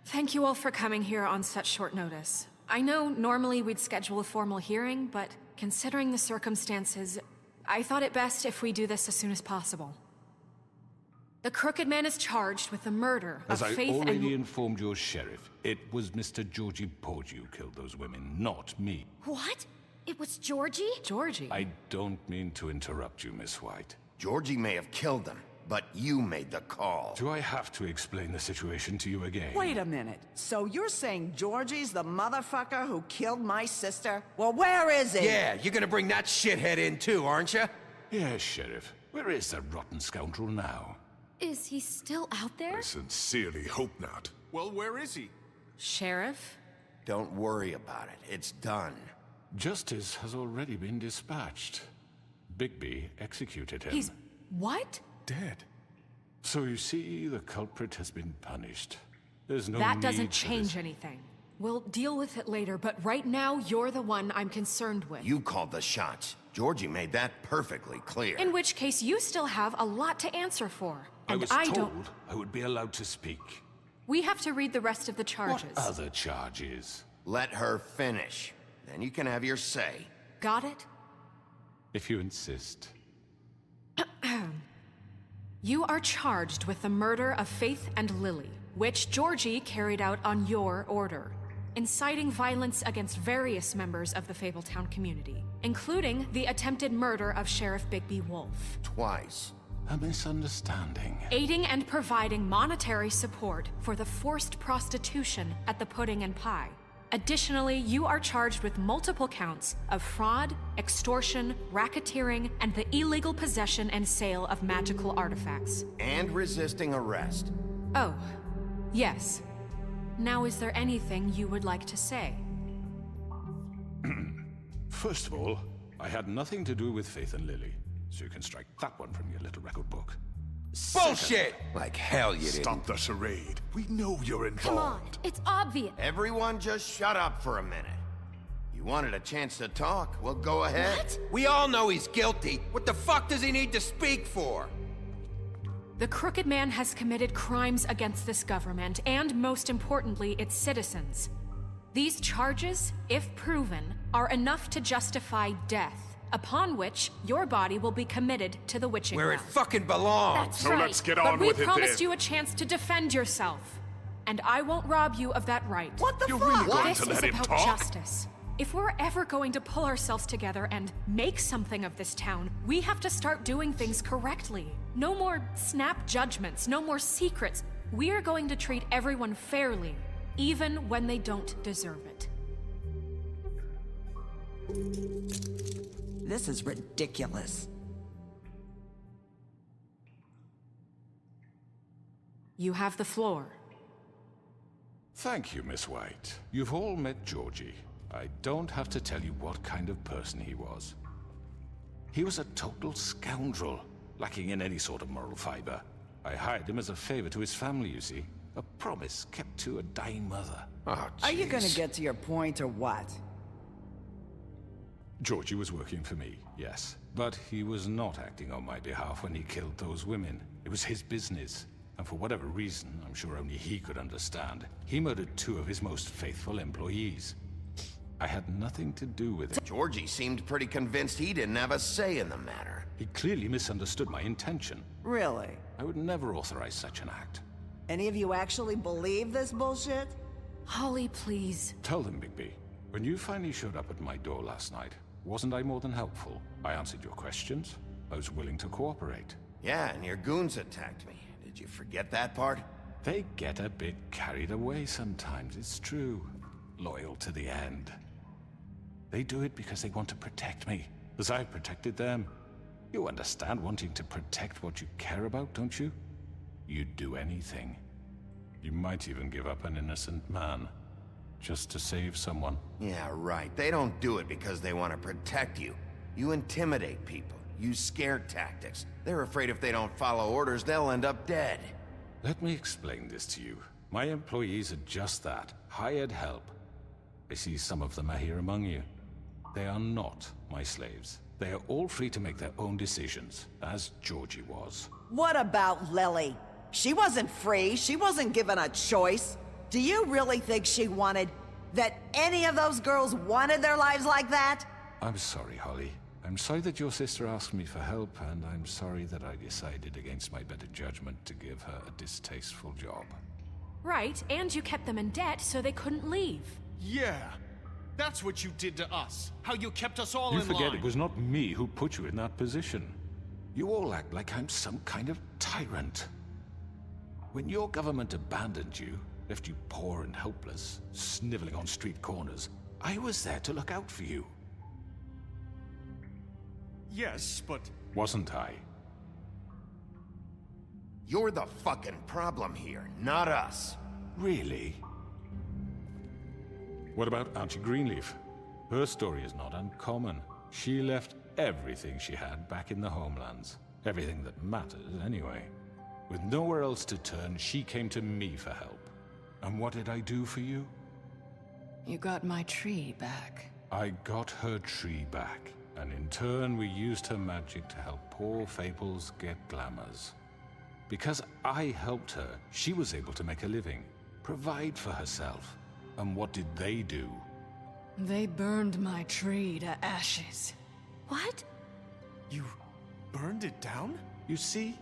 Thank you all for coming here on such short notice. I know normally we'd schedule a formal hearing, but considering the circumstances, I thought it best if we do this as soon as possible. The Crooked Man is charged with the murder As of I Faith already and... informed your sheriff, it was Mr. Georgie Porgy who killed those women, not me. What? It was Georgie? Georgie? I don't mean to interrupt you, Miss White. Georgie may have killed them, but you made the call. Do I have to explain the situation to you again? Wait a minute. So you're saying Georgie's the motherfucker who killed my sister? Well, where is he? Yeah, you're gonna bring that shithead in too, aren't you? Yes, Sheriff. Where is that rotten scoundrel now? Is he still out there? I sincerely hope not. Well, where is he? Sheriff? Don't worry about it. It's done. Justice has already been dispatched. Bigby executed him. He's... what? Dead. So you see, the culprit has been punished. There's no That need doesn't for change this. anything. We'll deal with it later, but right now, you're the one I'm concerned with. You called the shots. Georgie made that perfectly clear. In which case, you still have a lot to answer for. I And was I told don't... I would be allowed to speak. We have to read the rest of the charges. What other charges? Let her finish. Then you can have your say. Got it? If you insist. You are charged with the murder of Faith and Lily, which Georgie carried out on your order, inciting violence against various members of the Fabletown community, including the attempted murder of Sheriff Bigby Wolf. Twice. A misunderstanding. Aiding and providing monetary support for the forced prostitution at the Pudding and Pie. Additionally, you are charged with multiple counts of fraud, extortion, racketeering, and the illegal possession and sale of magical artifacts. And resisting arrest. Oh, yes. Now, is there anything you would like to say? First of all, I had nothing to do with Faith and Lily, so you can strike that one from your little record book. Bullshit! Like hell you didn't. Stop the charade. We know you're involved. Come on, it's obvious. Everyone just shut up for a minute. You wanted a chance to talk? Well, go ahead. What? We all know he's guilty. What the fuck does he need to speak for? The Crooked Man has committed crimes against this government, and most importantly, its citizens. These charges, if proven, are enough to justify death, upon which your body will be committed to the witching Where it ground. fucking belongs. That's So right. let's get but on we with it promised then. you a chance to defend yourself, and I won't rob you of that right. What the You're fuck? really going This to is let him about talk? justice. If we're ever going to pull ourselves together and make something of this town, we have to start doing things correctly. No more snap judgments, no more secrets. We are going to treat everyone fairly, even when they don't deserve it. This is ridiculous. You have the floor. Thank you, Miss White. You've all met Georgie. I don't have to tell you what kind of person he was. He was a total scoundrel, lacking in any sort of moral fiber. I hired him as a favor to his family, you see. A promise kept to a dying mother. Oh, Are you gonna jeez. get to your point or what? Georgie was working for me, yes. But he was not acting on my behalf when he killed those women. It was his business. and for whatever reason, I'm sure only he could understand, he murdered 2 of his most faithful employees. I had nothing to do with it. Georgie seemed pretty convinced he didn't have a say in the matter. He clearly misunderstood my intention. Really? I would never authorize such an act. Any of you actually believe this bullshit? Holly, please. Tell them, Bigby. When you finally showed up at my door last night, wasn't I more than helpful? I answered your questions. I was willing to cooperate. Yeah, and your goons attacked me. Did you forget that part? They get a bit carried away sometimes, it's true. Loyal to the end. They do it because they want to protect me, as I've protected them. You understand wanting to protect what you care about, don't you? You'd do anything. You might even give up an innocent man, just to save someone. Yeah, right. They don't do it because they want to protect you. You intimidate people, use scare tactics. They're afraid if they don't follow orders, they'll end up dead. Let me explain this to you. My employees are just that, hired help. I see some of them are here among you. They are not my slaves. They are all free to make their own decisions, as Georgie was. What about Lily? She wasn't free. She wasn't given a choice. Do you really think she wanted... that any of those girls wanted their lives like that? I'm sorry, Holly. I'm sorry that your sister asked me for help, and I'm sorry that I decided against my better judgment to give her a distasteful job. Right, and you kept them in debt so they couldn't leave. Yeah. That's what you did to us. How you kept us all in line. You forget it was not me who put you in that position. You all act like I'm some kind of tyrant. When your government abandoned you, left you poor and helpless, sniveling on street corners, I was there to look out for you. Yes, but... Wasn't I? You're the fucking problem here, not us. Really? What about Auntie Greenleaf? Her story is not uncommon. She left everything she had back in the homelands. Everything that matters, anyway. With nowhere else to turn, she came to me for help. And what did I do for you? You got my tree back. I got her tree back. And in turn, we used her magic to help poor Fables get glamours. Because I helped her, she was able to make a living, provide for herself. And what did they do? They burned my tree to ashes. What? You burned it down? You see?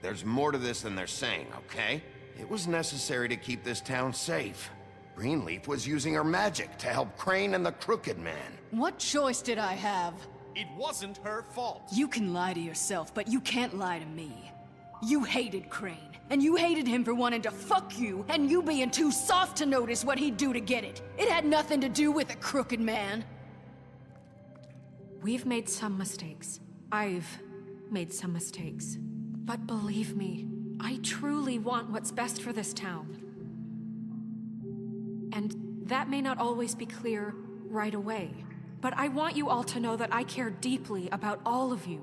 There's more to this than they're saying, okay? It was necessary to keep this town safe. Greenleaf was using her magic to help Crane and the Crooked Man. What choice did I have? It wasn't her fault. You can lie to yourself, but you can't lie to me. You hated Crane, and you hated him for wanting to fuck you, and you being too soft to notice what he'd do to get it. It had nothing to do with the Crooked Man. We've made some mistakes. I've made some mistakes. But believe me, I truly want what's best for this town. And that may not always be clear right away. But I want you all to know that I care deeply about all of you.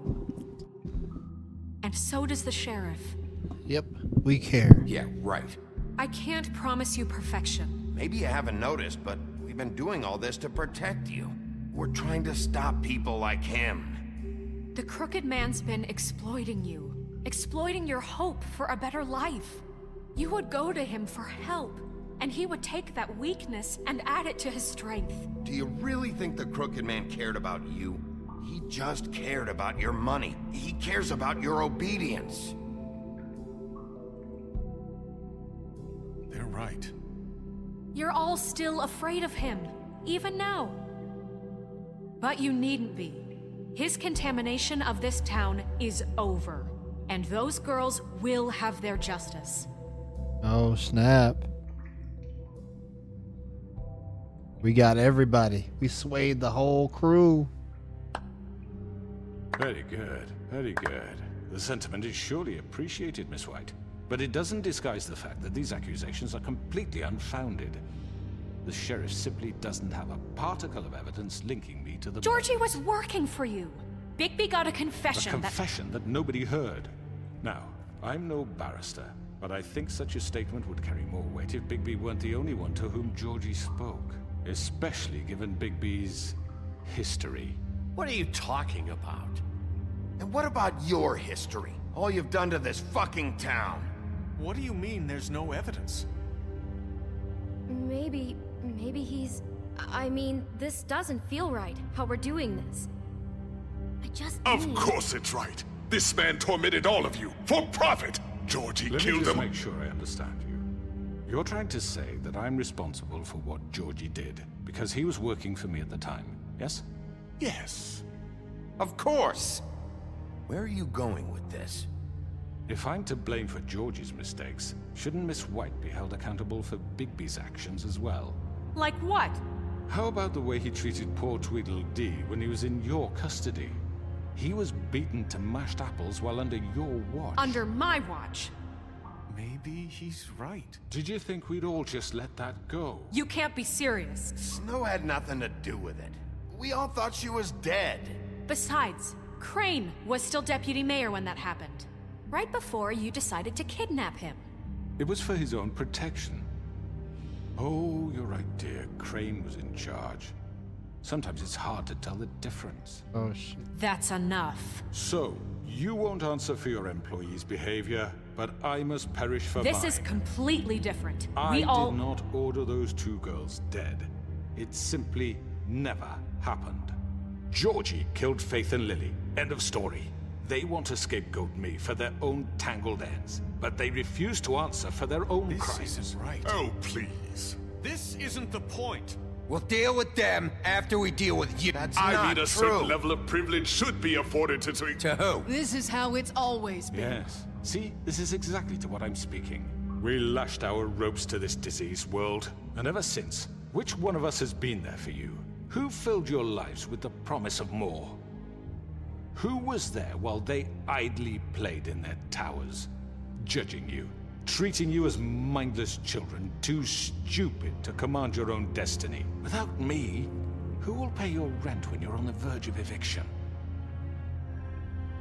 And so does the sheriff. Yep, we care. Yeah, right. I can't promise you perfection. Maybe you haven't noticed, but we've been doing all this to protect you. We're trying to stop people like him. The Crooked Man's been exploiting you. Exploiting your hope for a better life. You would go to him for help, and he would take that weakness and add it to his strength. Do you really think the Crooked Man cared about you? He just cared about your money. He cares about your obedience. They're right. You're all still afraid of him, even now. But you needn't be. His contamination of this town is over, and those girls will have their justice. Oh, snap. We got everybody. We swayed the whole crew. Very good, very good. The sentiment is surely appreciated, Miss White. But it doesn't disguise the fact that these accusations are completely unfounded. The sheriff simply doesn't have a particle of evidence linking me to the... Georgie was working for you. Bigby got a confession. A confession that nobody heard. Now, I'm no barrister, but I think such a statement would carry more weight if Bigby weren't the only one to whom Georgie spoke. Especially given Bigby's history. What are you talking about? And what about your history? All you've done to this fucking town? What do you mean there's no evidence? Maybe he's... I mean, this doesn't feel right, how we're doing this. I just Of course it's right. This man tormented all of you, for profit! Georgie killed Let them. me just make sure I understand you. You're trying to say that I'm responsible for what Georgie did, because he was working for me at the time, yes? Yes. Of course! Where are you going with this? If I'm to blame for Georgie's mistakes, shouldn't Miss White be held accountable for Bigby's actions as well? Like what? How about the way he treated poor Tweedledee when he was in your custody? He was beaten to mashed apples while under your watch. Under my watch. Maybe he's right. Did you think we'd all just let that go? You can't be serious. Snow had nothing to do with it. We all thought she was dead. Besides, Crane was still deputy mayor when that happened. Right before you decided to kidnap him. It was for his own protection. Oh, you're right, dear. Crane was in charge. Sometimes it's hard to tell the difference. Oh, shit. That's enough. So, you won't answer for your employees' behavior, but I must perish for mine. This is completely different. I We all... did not order those two girls dead. It simply never happened. Georgie killed Faith and Lily. End of story. They want to scapegoat me for their own tangled ends, but they refuse to answer for their own crimes. This isn't right. Oh, please. This isn't the point. We'll deal with them after we deal with you. That's I not mean, a true. certain level of privilege should be afforded to... To who? This is how it's always been. Yes. See, this is exactly to what I'm speaking. We lashed our ropes to this diseased world, and ever since, which one of us has been there for you? Who filled your lives with the promise of more? Who was there while they idly played in their towers, judging you, treating you as mindless children, too stupid to command your own destiny? Without me, who will pay your rent when you're on the verge of eviction?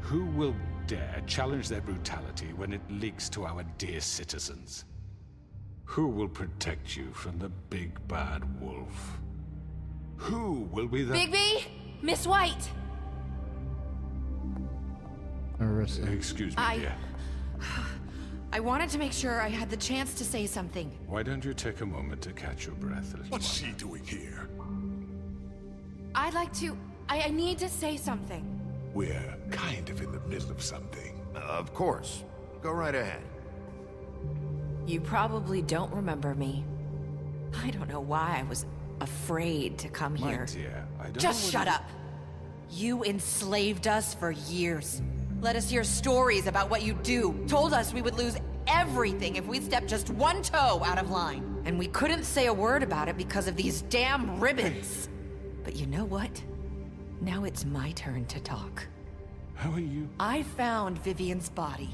Who will dare challenge their brutality when it leaks to our dear citizens? Who will protect you from the big bad wolf? Who will be the... Bigby! Miss White! Excuse me, dear. I wanted to make sure I had the chance to say something. Why don't you take a moment to catch your breath, little What's one? she doing here? I'd like to... I need to say something. We're kind of in the middle of something. Of course. Go right ahead. You probably don't remember me. I don't know why I was afraid to come My here. dear, I don't Just know shut whether- up. You enslaved us for years. Let us hear stories about what you do. Told us we would lose everything if we stepped just one toe out of line. And we couldn't say a word about it because of these damn ribbons. But you know what? Now it's my turn to talk. How are you? I found Vivian's body.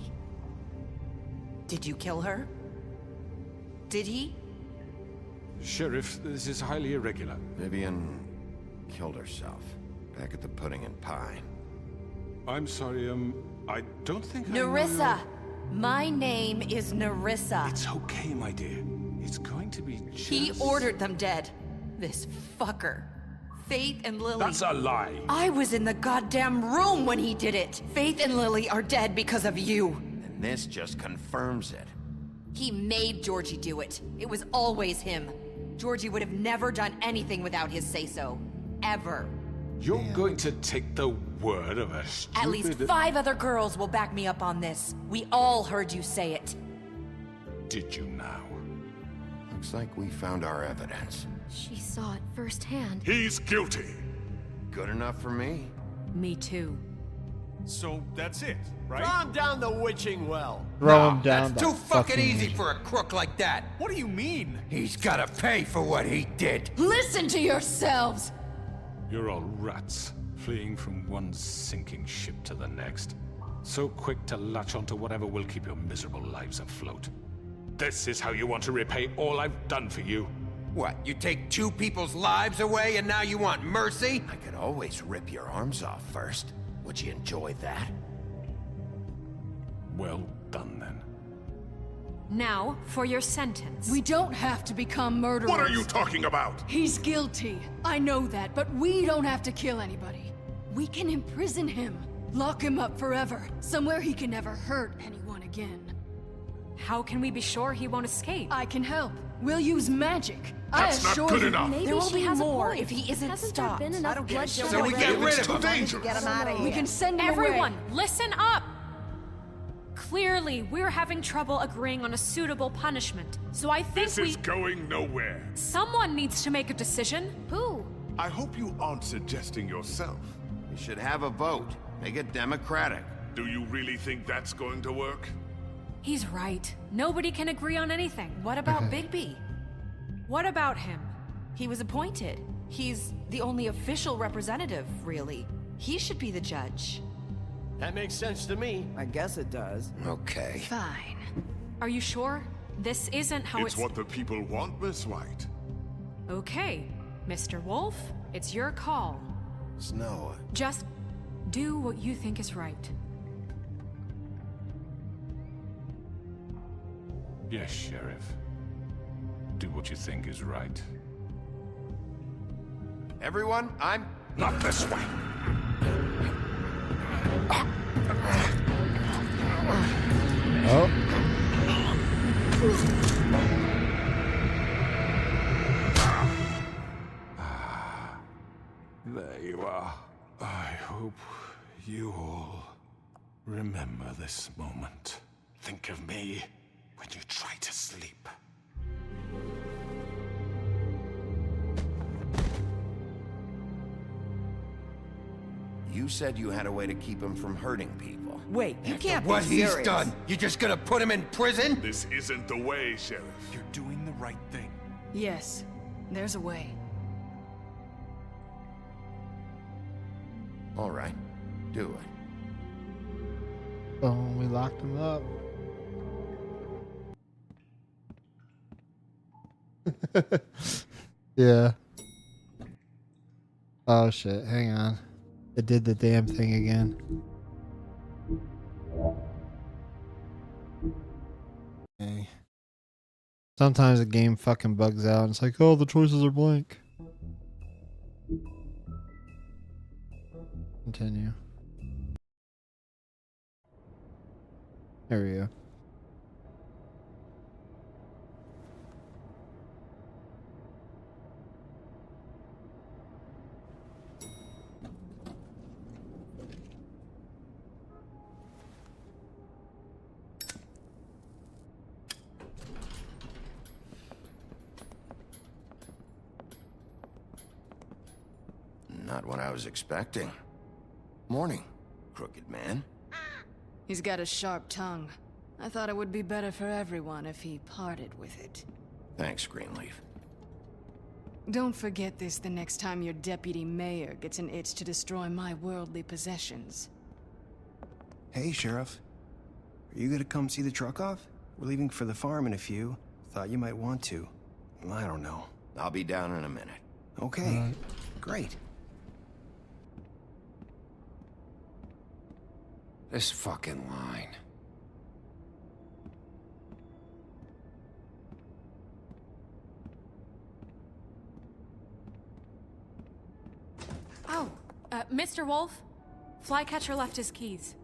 Did you kill her? Did he? Sheriff, this is highly irregular. Vivian killed herself back at the Pudding and Pie. I'm sorry, I don't think Nerissa! My name is Nerissa. It's okay, my dear. It's going to be just... He ordered them dead. This fucker. Faith and Lily. That's a lie. I was in the goddamn room when he did it. Faith and Lily are dead because of you. And this just confirms it. He made Georgie do it. It was always him. Georgie would have never done anything without his say-so. Ever. You're going to take the word of a stupid... At least 5 other girls will back me up on this. We all heard you say it. Did you now? Looks like we found our evidence. She saw it firsthand. He's guilty. Good enough for me. Me too. So that's it, right? Throw him down the witching well. Throw him down That's the too fucking easy witch. for a crook like that. What do you mean? He's gotta pay for what he did. Listen to yourselves! You're all rats, fleeing from one sinking ship to the next. So quick to latch onto whatever will keep your miserable lives afloat. This is how you want to repay all I've done for you? What, you take 2 people's lives away and now you want mercy? I could always rip your arms off first. Would you enjoy that? Well done, then. Now, for your sentence. We don't have to become murderers. What are you talking about? He's guilty. I know that, but we don't have to kill anybody. We can imprison him. Lock him up forever. Somewhere he can never hurt anyone again. How can we be sure he won't escape? I can help. We'll use magic. That's not good enough. Maybe There will she be has more a point. If he isn't Hasn't stopped. there been enough I don't care. bloodshed So we already? get rid of Too him. dangerous. Get him out of here. We can send him Everyone, away. listen up! Clearly, we're having trouble agreeing on a suitable punishment. So I think This is going nowhere. someone needs to make a decision. Who? I hope you aren't suggesting yourself. You should have a vote. Make it democratic. Do you really think that's going to work? He's right. Nobody can agree on anything. What about Bigby? What about him? He was appointed. He's the only official representative, really. He should be the judge. That makes sense to me. I guess it does. Okay. Fine. Are you sure? This isn't how It's what the people want, Miss White. Okay, Mr. Wolf, it's your call. Snow. Just do what you think is right. Yes, Sheriff. Do what you think is right. Everyone, I'm... Not this way. Oh. There you are. I hope you all remember this moment. Think of me when you try to sleep. You said you had a way to keep him from hurting people. Wait, you can't be What he's serious. done, you just gonna put him in prison? This isn't the way, Sheriff. You're doing the right thing. Yes, there's a way. All right, do it. Oh, we locked him up. Yeah. Oh shit, hang on. It did the damn thing again. Okay. Sometimes the game fucking bugs out and it's like, oh, the choices are blank. Continue. There we go. Not what I was expecting. Morning, crooked man. He's got a sharp tongue. I thought it would be better for everyone if he parted with it. Thanks, Greenleaf. Don't forget this the next time your deputy mayor gets an itch to destroy my worldly possessions. Hey, Sheriff. Are you gonna come see the truck off? We're leaving for the farm in a few. Thought you might want to. I don't know. I'll be down in a minute. Okay, great. This fucking line. Oh, Mr. Wolf, Flycatcher left his keys.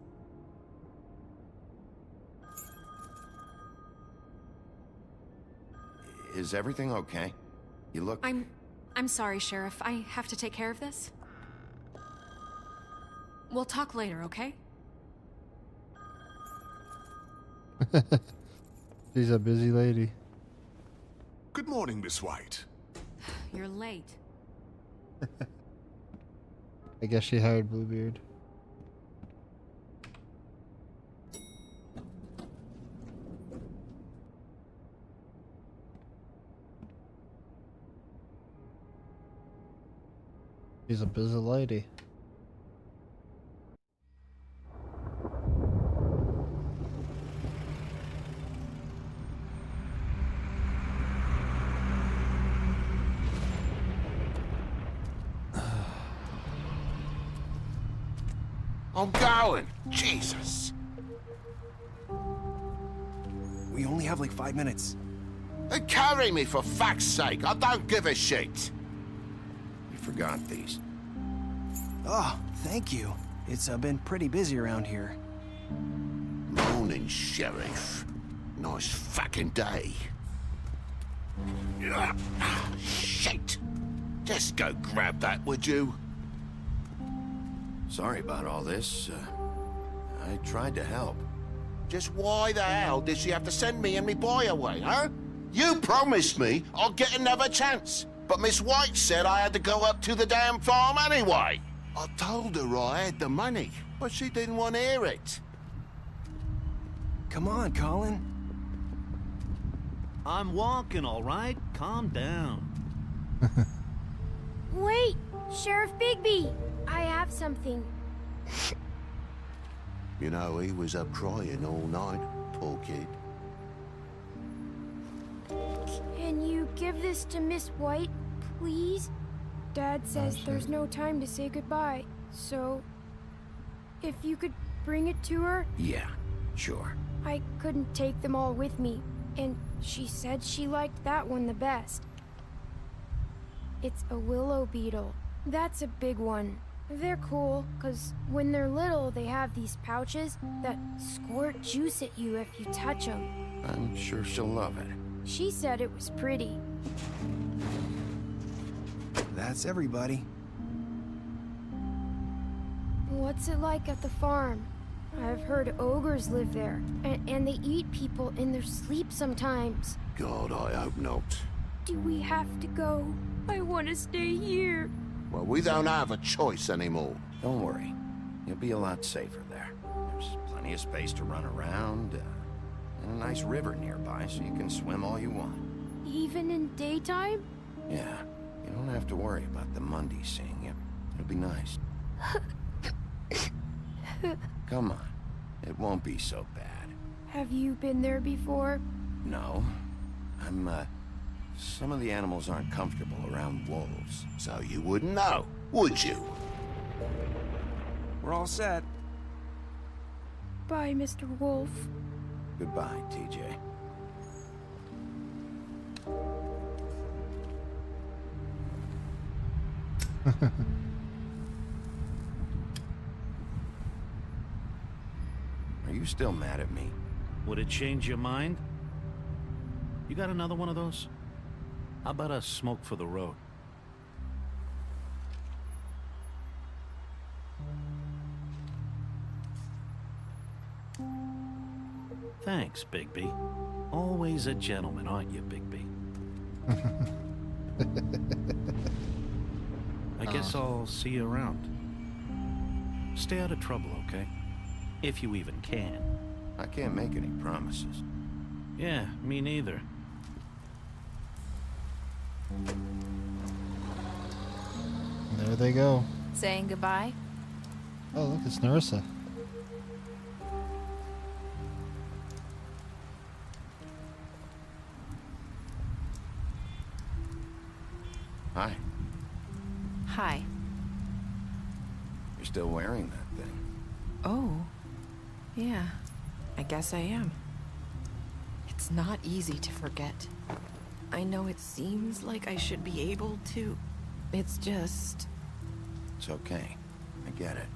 Is everything okay? You look... I'm sorry, Sheriff. I have to take care of this. We'll talk later, okay? She's a busy lady. Good morning, Miss White. You're late. I guess she hired Bluebeard. She's a busy lady. I'm going! Jesus! We only have like 5 minutes. Carry me, for fuck's sake! I don't give a shit! You forgot these. Oh, thank you. It's been pretty busy around here. Morning, Sheriff. Nice fucking day. Shit! Just go grab that, would you? Sorry about all this. I tried to help. Just why the hell did she have to send me and me boy away, huh? You promised me I'd get another chance, but Miss White said I had to go up to the damn farm anyway. I told her I had the money, but she didn't want to hear it. Come on, Colin. I'm walking, all right? Calm down. Wait! Sheriff Bigby! I have something. You know, he was up crying all night, poor kid. Can you give this to Miss White, please? Dad says there's no time to say goodbye, so if you could bring it to her? Yeah, sure. I couldn't take them all with me, and she said she liked that one the best. It's a willow beetle. That's a big one. They're cool, because when they're little, they have these pouches that squirt juice at you if you touch them. I'm sure she'll love it. She said it was pretty. That's everybody. What's it like at the farm? I've heard ogres live there, and they eat people in their sleep sometimes. God, I hope not. Do we have to go? I want to stay here. Well, we don't have a choice anymore. Don't worry. You'll be a lot safer there. There's plenty of space to run around, and a nice river nearby, so you can swim all you want. Even in daytime? Yeah, you don't have to worry about the Mundies seeing you. It'll be nice. Come on. It won't be so bad. Have you been there before? No. Some of the animals aren't comfortable around wolves. So you wouldn't know, would you? We're all set. Bye, Mr. Wolf. Goodbye, TJ. Are you still mad at me? Would it change your mind? You got another one of those? How about a smoke for the road? Thanks, Bigby. Always a gentleman, aren't you, Bigby? I guess I'll see you around. Stay out of trouble, okay? If you even can. I can't make any promises. Yeah, me neither. There they go. Saying goodbye? Oh, look, it's Nerissa. Hi. Hi. You're still wearing that thing. Oh. Yeah. I guess I am. It's not easy to forget. I know it seems like I should be able to. It's just... It's okay. I get it.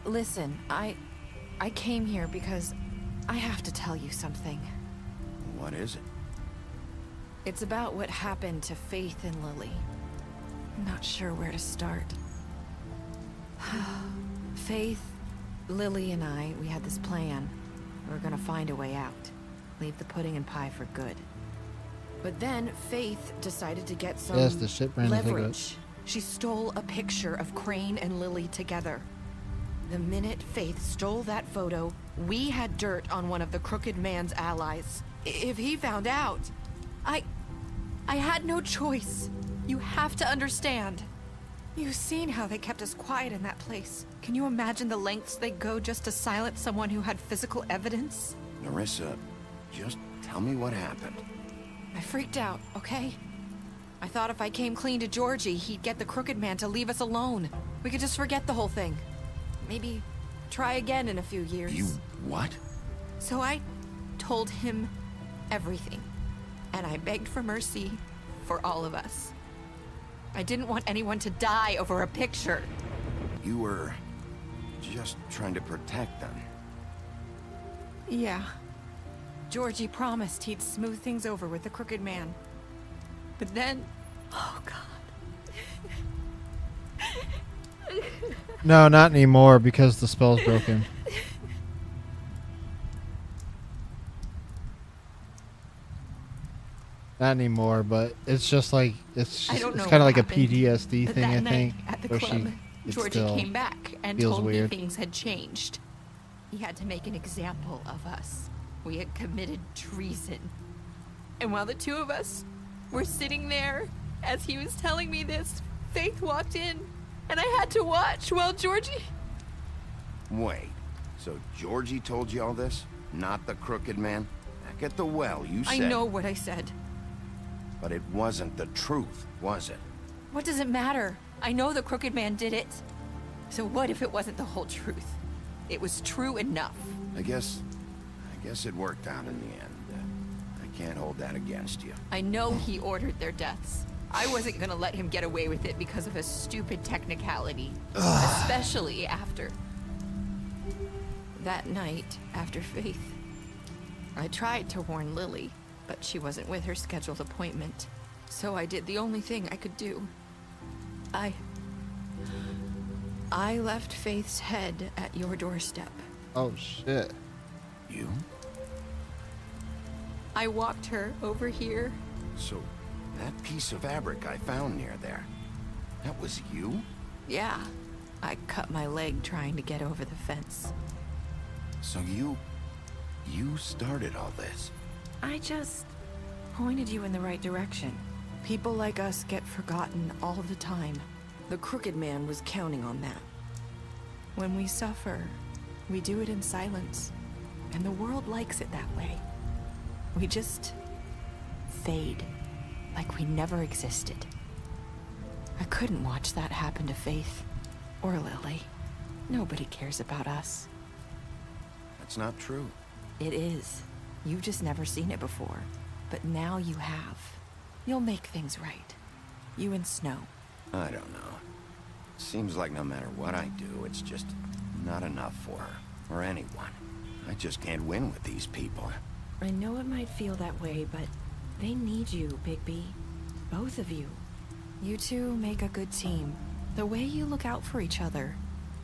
Listen, I came here because I have to tell you something. What is it? It's about what happened to Faith and Lily. I'm not sure where to start. Faith, Lily, and I, we had this plan. We were gonna find a way out. Leave the pudding and pie for good. But then Faith decided to get some Yes, the shit ran the leverage. She stole a picture of Crane and Lily together. The minute Faith stole that photo, we had dirt on one of the Crooked Man's allies. If he found out, I had no choice. You have to understand. You've seen how they kept us quiet in that place. Can you imagine the lengths they go just to silence someone who had physical evidence? Nerissa, just tell me what happened. I freaked out, okay? I thought if I came clean to Georgie, he'd get the Crooked Man to leave us alone. We could just forget the whole thing. Maybe try again in a few years. You what? So I told him everything. And I begged for mercy for all of us. I didn't want anyone to die over a picture. You were just trying to protect them. Yeah. Georgie promised he'd smooth things over with the Crooked Man. But then... Oh, God. No, not anymore because the spell's broken. Not anymore, but it's just like it's kind of like a PTSD But thing, that I night think. at the where club, it Georgie still came back and feels told weird. me things had changed. He had to make an example of us. We had committed treason. And while the two of us were sitting there, as he was telling me this, Faith walked in, and I had to watch while Georgie... Wait, so Georgie told you all this? Not the Crooked Man? Back at the well, you said... I know what I said. But it wasn't the truth, was it? What does it matter? I know the Crooked Man did it. So what if it wasn't the whole truth? It was true enough. I guess it worked out in the end. I can't hold that against you. I know he ordered their deaths. I wasn't gonna let him get away with it because of a stupid technicality. Especially after... that night, after Faith. I tried to warn Lily, but she wasn't with her scheduled appointment. So I did the only thing I could do. I left Faith's head at your doorstep. Oh, shit. You? I walked her over here. So, that piece of fabric I found near there, that was you? Yeah. I cut my leg trying to get over the fence. So you started all this? I just pointed you in the right direction. People like us get forgotten all the time. The Crooked Man was counting on that. When we suffer, we do it in silence. And the world likes it that way. We just fade, like we never existed. I couldn't watch that happen to Faith or Lily. Nobody cares about us. That's not true. It is. You've just never seen it before. But now you have. You'll make things right. You and Snow. I don't know. Seems like no matter what I do, it's just not enough for her, or anyone. I just can't win with these people. I know it might feel that way, but they need you, Bigby. Both of you. You two make a good team. The way you look out for each other,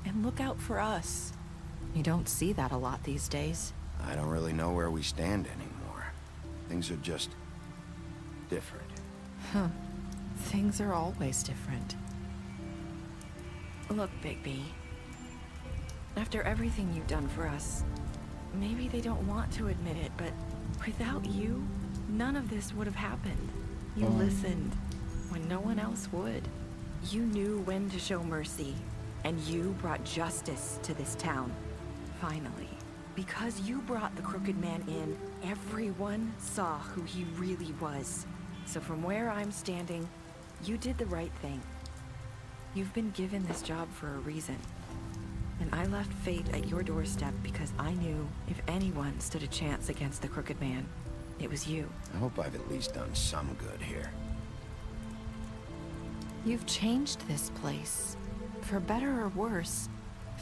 and look out for us. You don't see that a lot these days. I don't really know where we stand anymore. Things are just different. Huh. Things are always different. Look, Bigby. After everything you've done for us, maybe they don't want to admit it, but without you, none of this would have happened. You listened when no one else would. You knew when to show mercy, and you brought justice to this town. Finally. Because you brought the Crooked Man in, everyone saw who he really was. So from where I'm standing, you did the right thing. You've been given this job for a reason. And I left fate at your doorstep because I knew if anyone stood a chance against the Crooked Man, it was you. I hope I've at least done some good here. You've changed this place. For better or worse,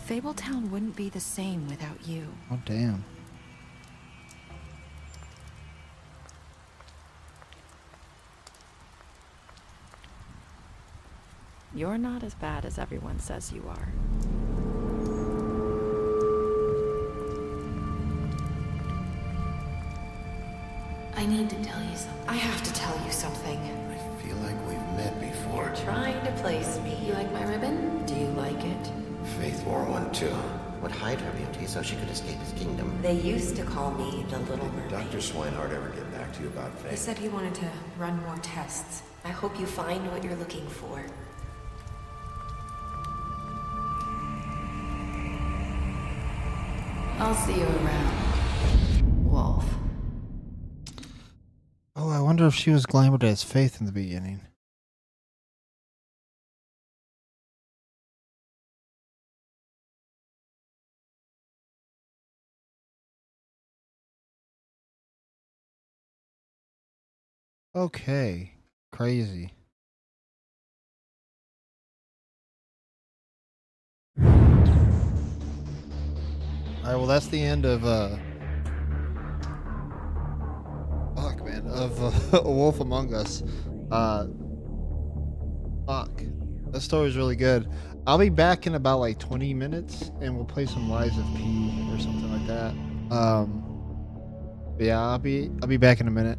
Fabletown wouldn't be the same without you. Oh, damn. You're not as bad as everyone says you are. I need to tell you something. I have to tell you something. I feel like we've met before. You're trying to place me. You like my ribbon? Do you like it? Faith wore one too. Would hide her beauty so she could escape his kingdom. They used to call me the Little Did Mermaid. Dr. Swinehart ever get back to you about Faith? He said he wanted to run more tests. I hope you find what you're looking for. I'll see you around, Wolf. Oh, I wonder if she was glamored as Faith in the beginning. Okay. Crazy. Alright, well that's the end of fuck man, of A Wolf Among Us. Fuck. That story's really good. I'll be back in about like 20 minutes and we'll play some Lies of P or something like that. But yeah, I'll be back in a minute.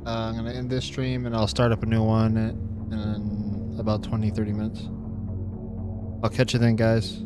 I'm gonna end this stream and I'll start up a new one in about 20-30 minutes. I'll catch you then, guys.